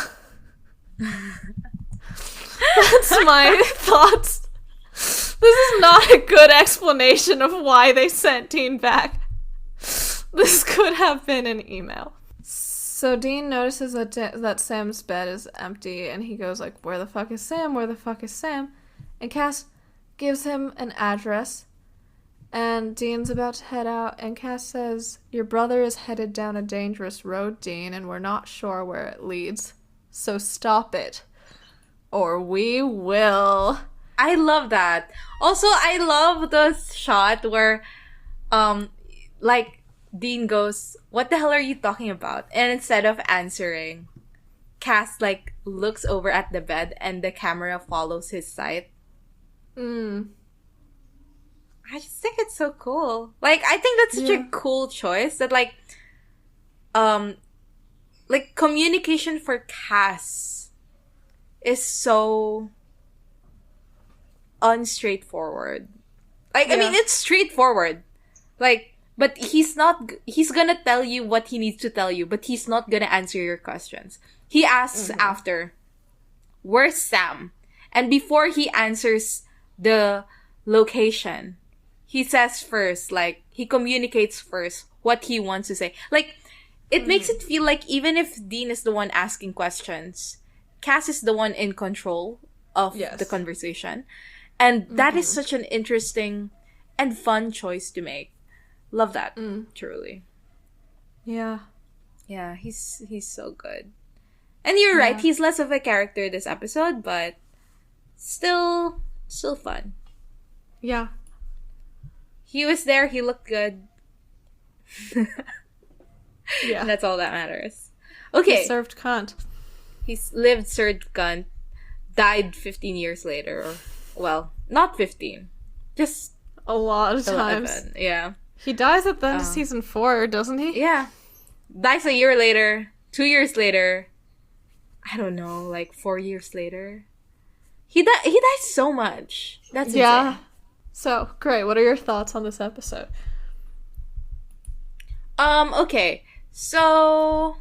That's my thoughts. This is not a good explanation of why they sent Dean back. This could have been an email. So Dean notices that Sam's bed is empty, and he goes like, where the fuck is Sam? Where the fuck is Sam? And Cass gives him an address, and Dean's about to head out, and Cass says, your brother is headed down a dangerous road, Dean, and we're not sure where it leads. So stop it. Or we will. I love that. Also, I love the shot where, like, Dean goes, what the hell are you talking about? And instead of answering, Cass, like, looks over at the bed and the camera follows his sight. I just think it's so cool. Like, I think that's such a cool choice that, like, communication for Cass is so unstraightforward. Like, I mean, it's straightforward. Like, but he's gonna tell you what he needs to tell you, but he's not gonna answer your questions. He asks after, where's Sam? And before he answers the location, he says first, like, he communicates first what he wants to say. Like, it makes it feel like even if Dean is the one asking questions, Cass is the one in control of the conversation. And that is such an interesting and fun choice to make. Love that, truly. Yeah. Yeah, he's so good. And you're right, he's less of a character this episode, but still fun. Yeah. He was there, he looked good. Yeah. That's all that matters. Okay. He served cunt. He's lived, served cunt, died 15 years later. Or, well, not 15. Just a lot of 11. times. Yeah. He dies at the end of season 4, doesn't he? Yeah. Dies a year later, 2 years later. I don't know, like 4 years later. He dies so much. That's insane. So, great. What are your thoughts on this episode? Okay. So,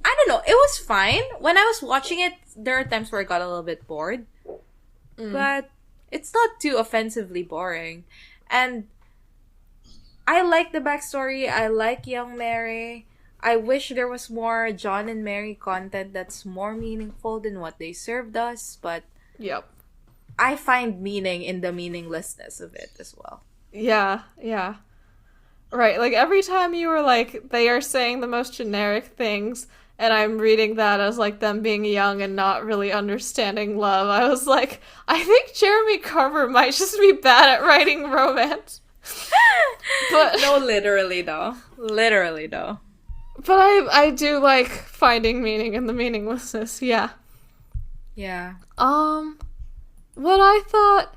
I don't know. It was fine. When I was watching it, there are times where I got a little bit bored. But it's not too offensively boring. And I like the backstory. I like young Mary. I wish there was more John and Mary content that's more meaningful than what they served us. But I find meaning in the meaninglessness of it as well. Yeah. Right, like every time you were like, they are saying the most generic things, and I'm reading that as like them being young and not really understanding love, I was like, I think Jeremy Carver might just be bad at writing romance. But no, literally though. But I do like finding meaning in the meaninglessness, yeah. What I thought,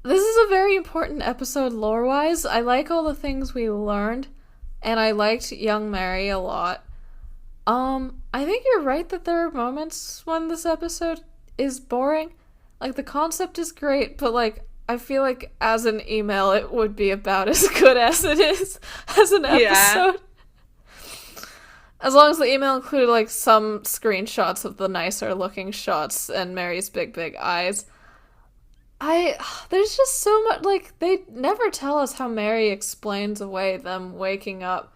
this is a very important episode lore-wise. I like all the things we learned, and I liked young Mary a lot. I think you're right that there are moments when this episode is boring. Like, the concept is great, but, like, I feel like as an email it would be about as good as it is as an episode. As long as the email included, like, some screenshots of the nicer-looking shots and Mary's big eyes. There's just so much, like, they never tell us how Mary explains away them waking up,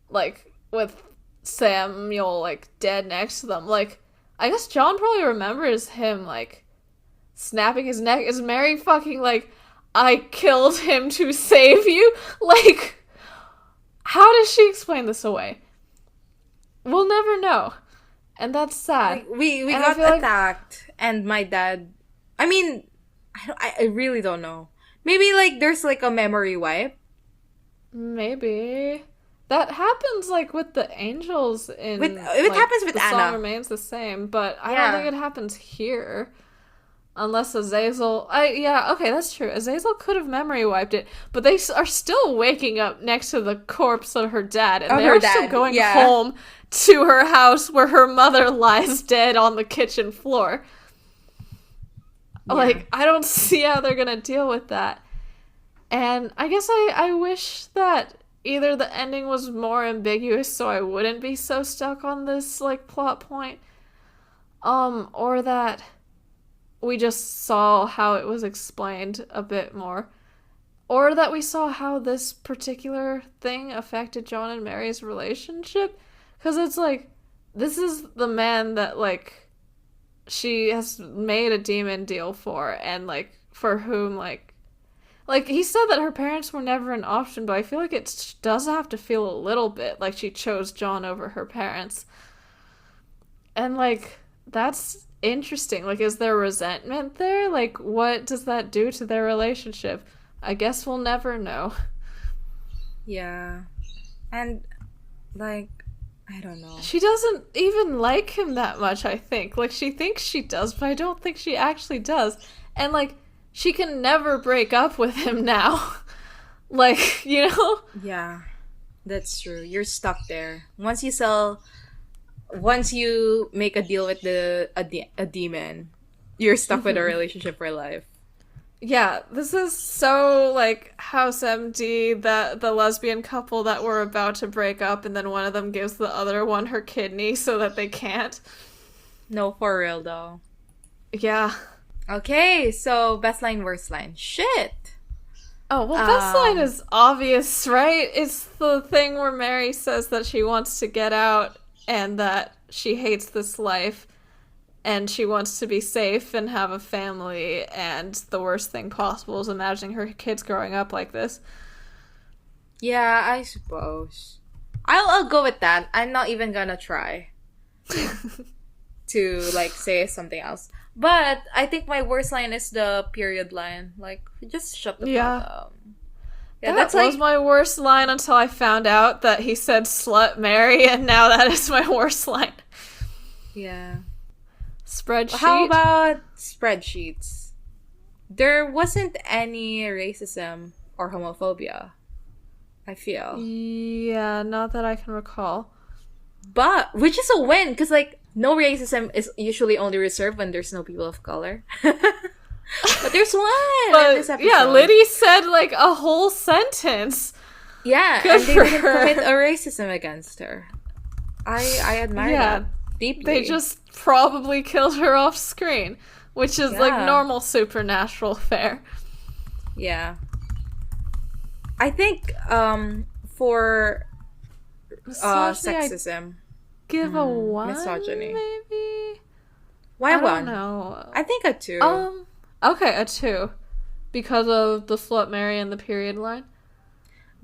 like, with Samuel, like, dead next to them. Like, I guess John probably remembers him, like, snapping his neck. Is Mary fucking, like, I killed him to save you? Like, how does she explain this away? We'll never know. And that's sad. Like, we got attacked, and my dad, I mean, I really don't know. Maybe, like, there's, like, a memory wipe. Maybe. That happens, like, with the angels in... It like, happens with the Anna. The song remains the same, but I don't think it happens here. Unless Azazel... okay, that's true. Azazel could have memory wiped it, but they are still waking up next to the corpse of her dad, and they're still going home to her house where her mother lies dead on the kitchen floor. Like, I don't see how they're gonna deal with that. And I guess I wish that either the ending was more ambiguous so I wouldn't be so stuck on this, like, plot point, or that we just saw how it was explained a bit more, or that we saw how this particular thing affected John and Mary's relationship, because it's like, this is the man that, like, she has made a demon deal for, and, like, for whom, like, he said that her parents were never an option, but I feel like it does have to feel a little bit like she chose John over her parents. And, like, that's interesting. Like, is there resentment there? Like, what does that do to their relationship? I guess we'll never know. Yeah. And, like, I don't know. She doesn't even like him that much, I think. Like, she thinks she does, but I don't think she actually does. And, like, she can never break up with him now. Like, you know? Yeah, that's true. You're stuck there. Once you make a deal with a demon, you're stuck with a relationship for life. Yeah, this is so, like, House MD, the lesbian couple that were about to break up, and then one of them gives the other one her kidney so that they can't. No, for real, though. Yeah. Okay, so best line, worst line. Shit! Oh, well, best line is obvious, right? It's the thing where Mary says that she wants to get out and that she hates this life and she wants to be safe and have a family, and the worst thing possible is imagining her kids growing up like this. Yeah, I suppose. I'll go with that. I'm not even gonna try to, like, say something else. But I think my worst line is the period line. Like, just shut the fuck up. Yeah, that was my worst line until I found out that he said slut Mary, and now that is my worst line. Yeah. Spreadsheet? How about spreadsheets? There wasn't any racism or homophobia, I feel. Yeah, not that I can recall. But, which is a win, because, like, no racism is usually only reserved when there's no people of color. But there's one in this episode. Yeah, Liddy said, like, a whole sentence. Yeah, Good and they didn't commit a racism against her. I admire that deeply. They just probably killed her off screen, which is, like, normal supernatural fare. Yeah. I think, for sexism. Give a 1, misogyny. maybe? Why I 1? don't know. I think a 2. Okay, a 2. Because of the slut Mary and the period line.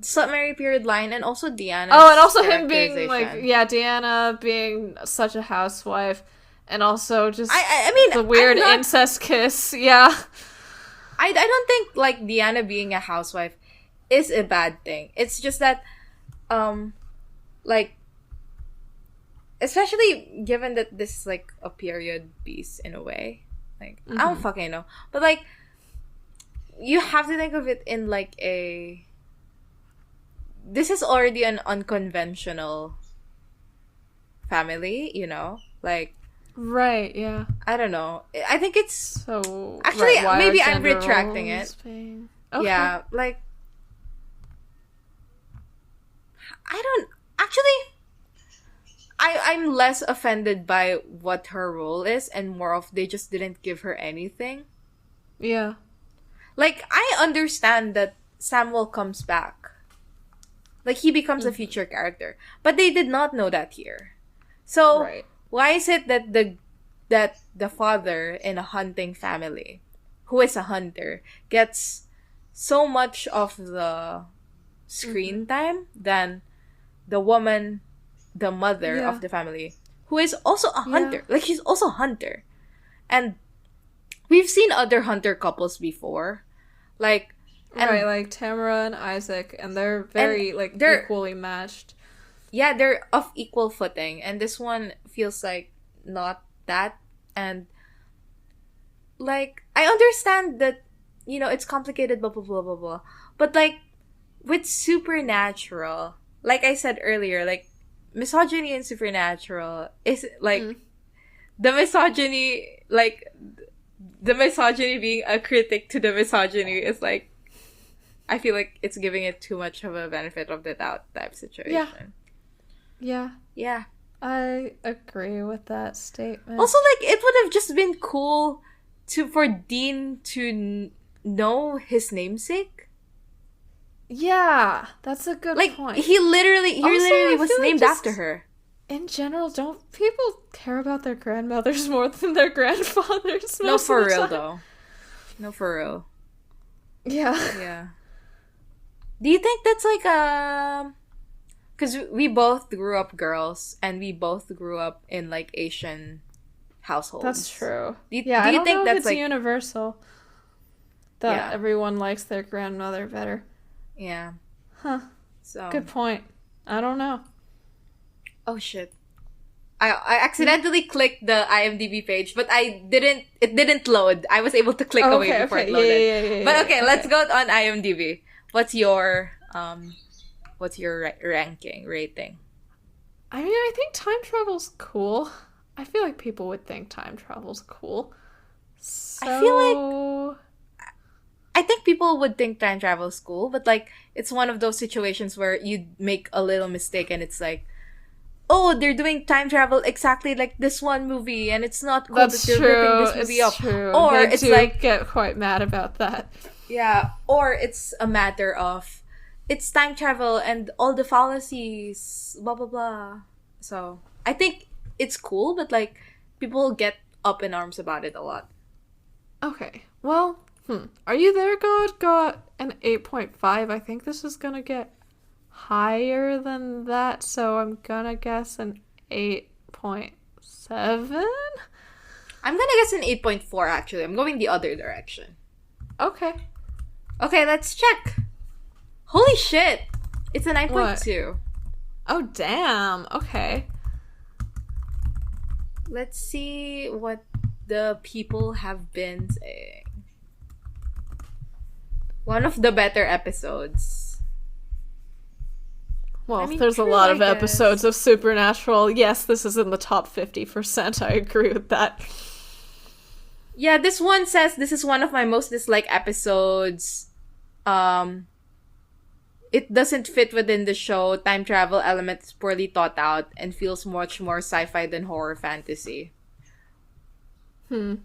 Slut Mary period line, and also Deanna's and also him being, like, Deanna being such a housewife, and also just I mean, the weird incest kiss, I don't think, like, Deanna being a housewife is a bad thing. It's just that, like, especially given that this is, like, a period piece in a way. Like, I don't fucking know. But, like, you have to think of it in, like, this is already an unconventional family, you know? Like... Right, yeah. I don't know. I think it's... So... Actually, right, maybe I'm retracting it. Okay. Yeah, like... I don't... Actually... I'm less offended by what her role is and more of they just didn't give her anything. Yeah. Like, I understand that Samuel comes back. Like, he becomes a feature character. But they did not know that here. So, why is it that the father in a hunting family, who is a hunter, gets so much of the screen time than the woman... the mother of the family, who is also a hunter. Like, she's also a hunter. And we've seen other hunter couples before. Like... like Tamara and Isaac, and they're very, they're equally matched. Yeah, they're of equal footing. And this one feels like not that. And, like, I understand that, you know, it's complicated, blah, blah, blah, blah, blah. But, like, with Supernatural, like I said earlier, like, misogyny in Supernatural is, like, the misogyny, like, the misogyny being a critic to the misogyny is, like, I feel like it's giving it too much of a benefit of the doubt type situation. Yeah. I agree with that statement. Also, like, it would have just been cool for Dean to know his namesake. Yeah, that's a good point. He literally was named after her. In general, don't people care about their grandmothers more than their grandfathers? No, for real, though. No, for real. Yeah. Do you think that's like because we both grew up girls, and we both grew up in, like, Asian households. That's true. Do you think that's, like, universal? That everyone likes their grandmother better. Yeah. Huh. So good point. I don't know. Oh shit. I accidentally clicked the IMDb page, but it didn't load. I was able to click away before it loaded. Yeah, but okay, let's go on IMDb. What's your rating? I mean, I think time travel's cool. I feel like people would think time travel's cool. So... I feel like I think people would think time travel is cool, but, like, it's one of those situations where you make a little mistake and it's like, oh, they're doing time travel exactly like this one movie, and it's not cool that they're ripping this movie off. True. Or they it's do like get quite mad about that. Yeah, or it's a matter of it's time travel and all the fallacies, blah blah blah. So I think it's cool, but like people get up in arms about it a lot. Okay, well, are you there, God? Got an 8.5. I think this is gonna get higher than that, so I'm gonna guess an 8.7? I'm gonna guess an 8.4 actually. I'm going the other direction. Okay. Okay, let's check. Holy shit! It's a 9.2. Oh, damn. Okay. Let's see what the people have been saying. One of the better episodes. Well, I mean, there's true, a lot I of guess. episodes of Supernatural. Yes, this is in the top 50%. I agree with that. Yeah, this one says this is one of my most disliked episodes. It doesn't fit within the show. Time travel element is poorly thought out and feels much more sci-fi than horror fantasy. It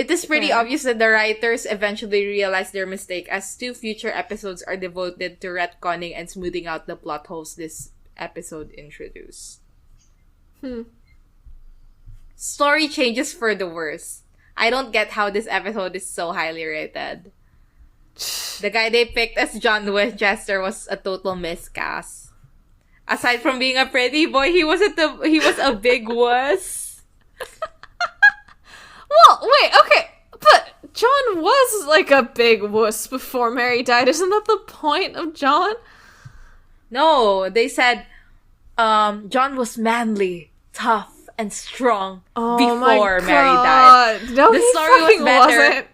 is pretty obvious that the writers eventually realized their mistake, as 2 future episodes are devoted to retconning and smoothing out the plot holes this episode introduced. Story changes for the worse. I don't get how this episode is so highly rated. The guy they picked as John Winchester was a total miscast. Aside from being a pretty boy, he was a big wuss. Well, wait, okay. But John was like a big wuss before Mary died. Isn't that the point of John? No, they said John was manly, tough, and strong before Mary died. No, the he story was fucking better. wasn't.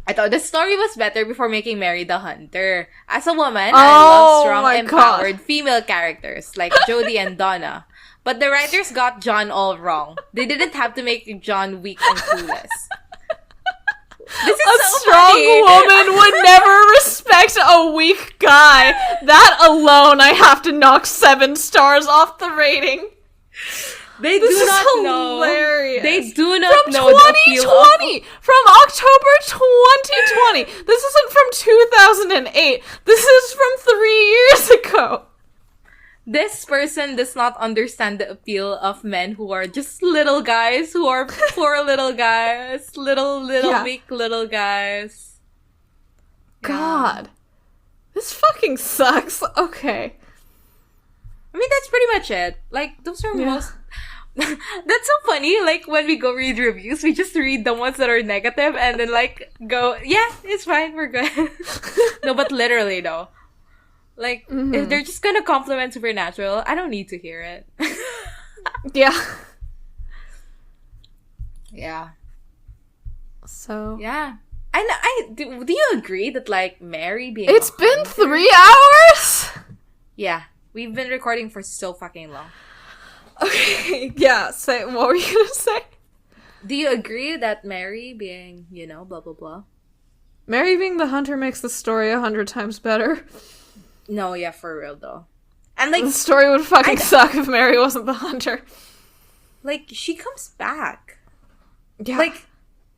I thought the story was better before making Mary the Hunter. As a woman, I love strong, empowered female characters like Jodie and Donna. But the writers got John all wrong. They didn't have to make John weak and clueless. This is A so strong funny. woman would never respect a weak guy. That alone, I have to knock 7 stars off the rating. They This do is not hilarious. know. They do not From know the appeal of... 2020! From October 2020! This isn't from 2008. This is from 3 years ago. This person does not understand the appeal of men who are just little guys, who are poor little guys, little weak little guys. God. This fucking sucks. Okay. I mean, that's pretty much it. Like, those are most... That's so funny. Like, when we go read reviews, we just read the ones that are negative and then, like, go, yeah, it's fine, we're good. No, but literally, though. Like, if they're just gonna compliment Supernatural, I don't need to hear it. Yeah. Yeah. So... Yeah. Do you agree that, like, Mary being... It's been 3 hours? Yeah. We've been recording for so fucking long. Okay, yeah, what were you gonna say? Do you agree that Mary being, blah, blah, blah? Mary being the hunter makes the story 100 times better. No, yeah, for real, though. And, like... The story would fucking suck if Mary wasn't the hunter. Like, she comes back. Yeah. Like,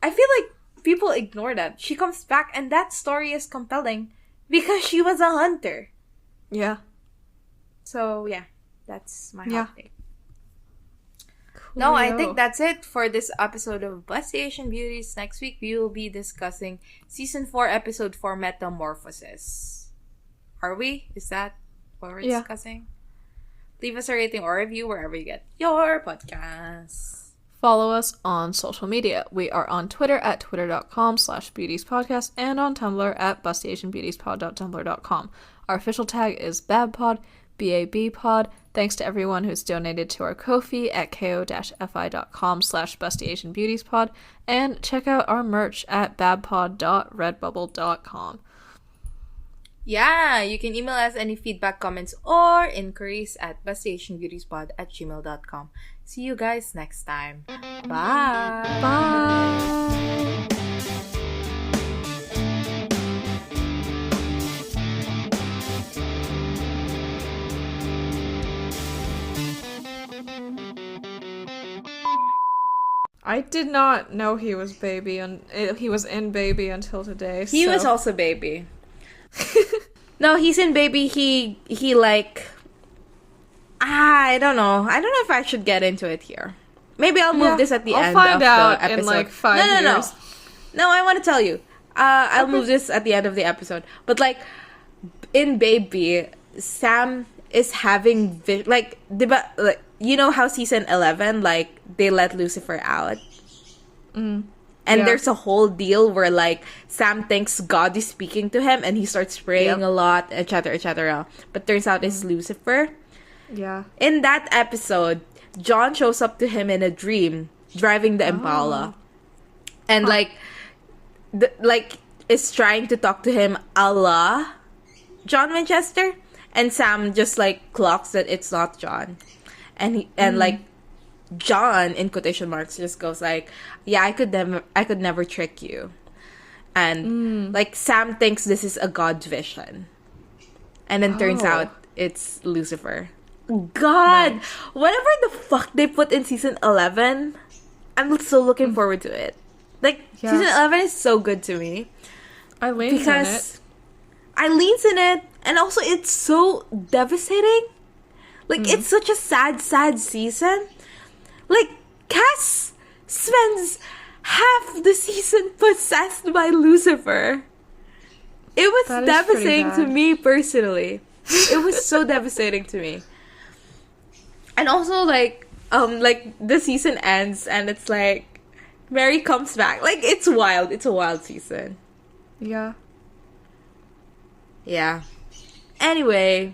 I feel like people ignore that. She comes back, and that story is compelling because she was a hunter. Yeah. So, yeah. That's my hot take. Cool. No, I think that's it for this episode of Busty Asian Beauties. Next week, we will be discussing Season 4, Episode 4, Metamorphosis. Are we? Is that what we're discussing? Leave us a rating or review wherever you get your podcasts. Follow us on social media. We are on Twitter at twitter.com/beautiespodcast and on Tumblr at bustyasianbeautiespod.tumblr.com. Our official tag is BABPod, BABpod. Thanks to everyone who's donated to our Ko-fi at ko-fi.com/bustyasianbeautiespod. And check out our merch at babpod.redbubble.com. Yeah, you can email us any feedback, comments, or inquiries at bustyasianbeautiespod@gmail.com. See you guys next time. Bye! Bye! I did not know he was baby, and he was in baby until today. He was also baby. No, he's in baby. He like, I don't know. I don't know if I should get into it here. Maybe I'll move this at the end. I'll find of out the episode. in like 5 years. No, I want to tell you. I'll move this at the end of the episode. But like, in baby, Sam is having like, you know how season 11, like, they let Lucifer out? And there's a whole deal where, like, Sam thinks God is speaking to him and he starts praying a lot, etc., etc. But turns out it's Lucifer. Yeah. In that episode, John shows up to him in a dream, driving the Impala. And, is trying to talk to him a la John Winchester. And Sam just, like, clocks that it's not John. And like, John, in quotation marks, just goes like, yeah, I could never trick you. And like, Sam thinks this is a God vision. And then turns out it's Lucifer. God, whatever the fuck they put in season 11, I'm so looking forward to it. Like, season 11 is so good to me. Eileen's in it. Eileen's in it, and also it's so devastating. Like, it's such a sad, sad season. Like, Cass spends half the season possessed by Lucifer. It was devastating to me personally. It was so devastating to me. And also, like the season ends and it's like Mary comes back. Like, it's wild. It's a wild season. Yeah. Yeah. Anyway,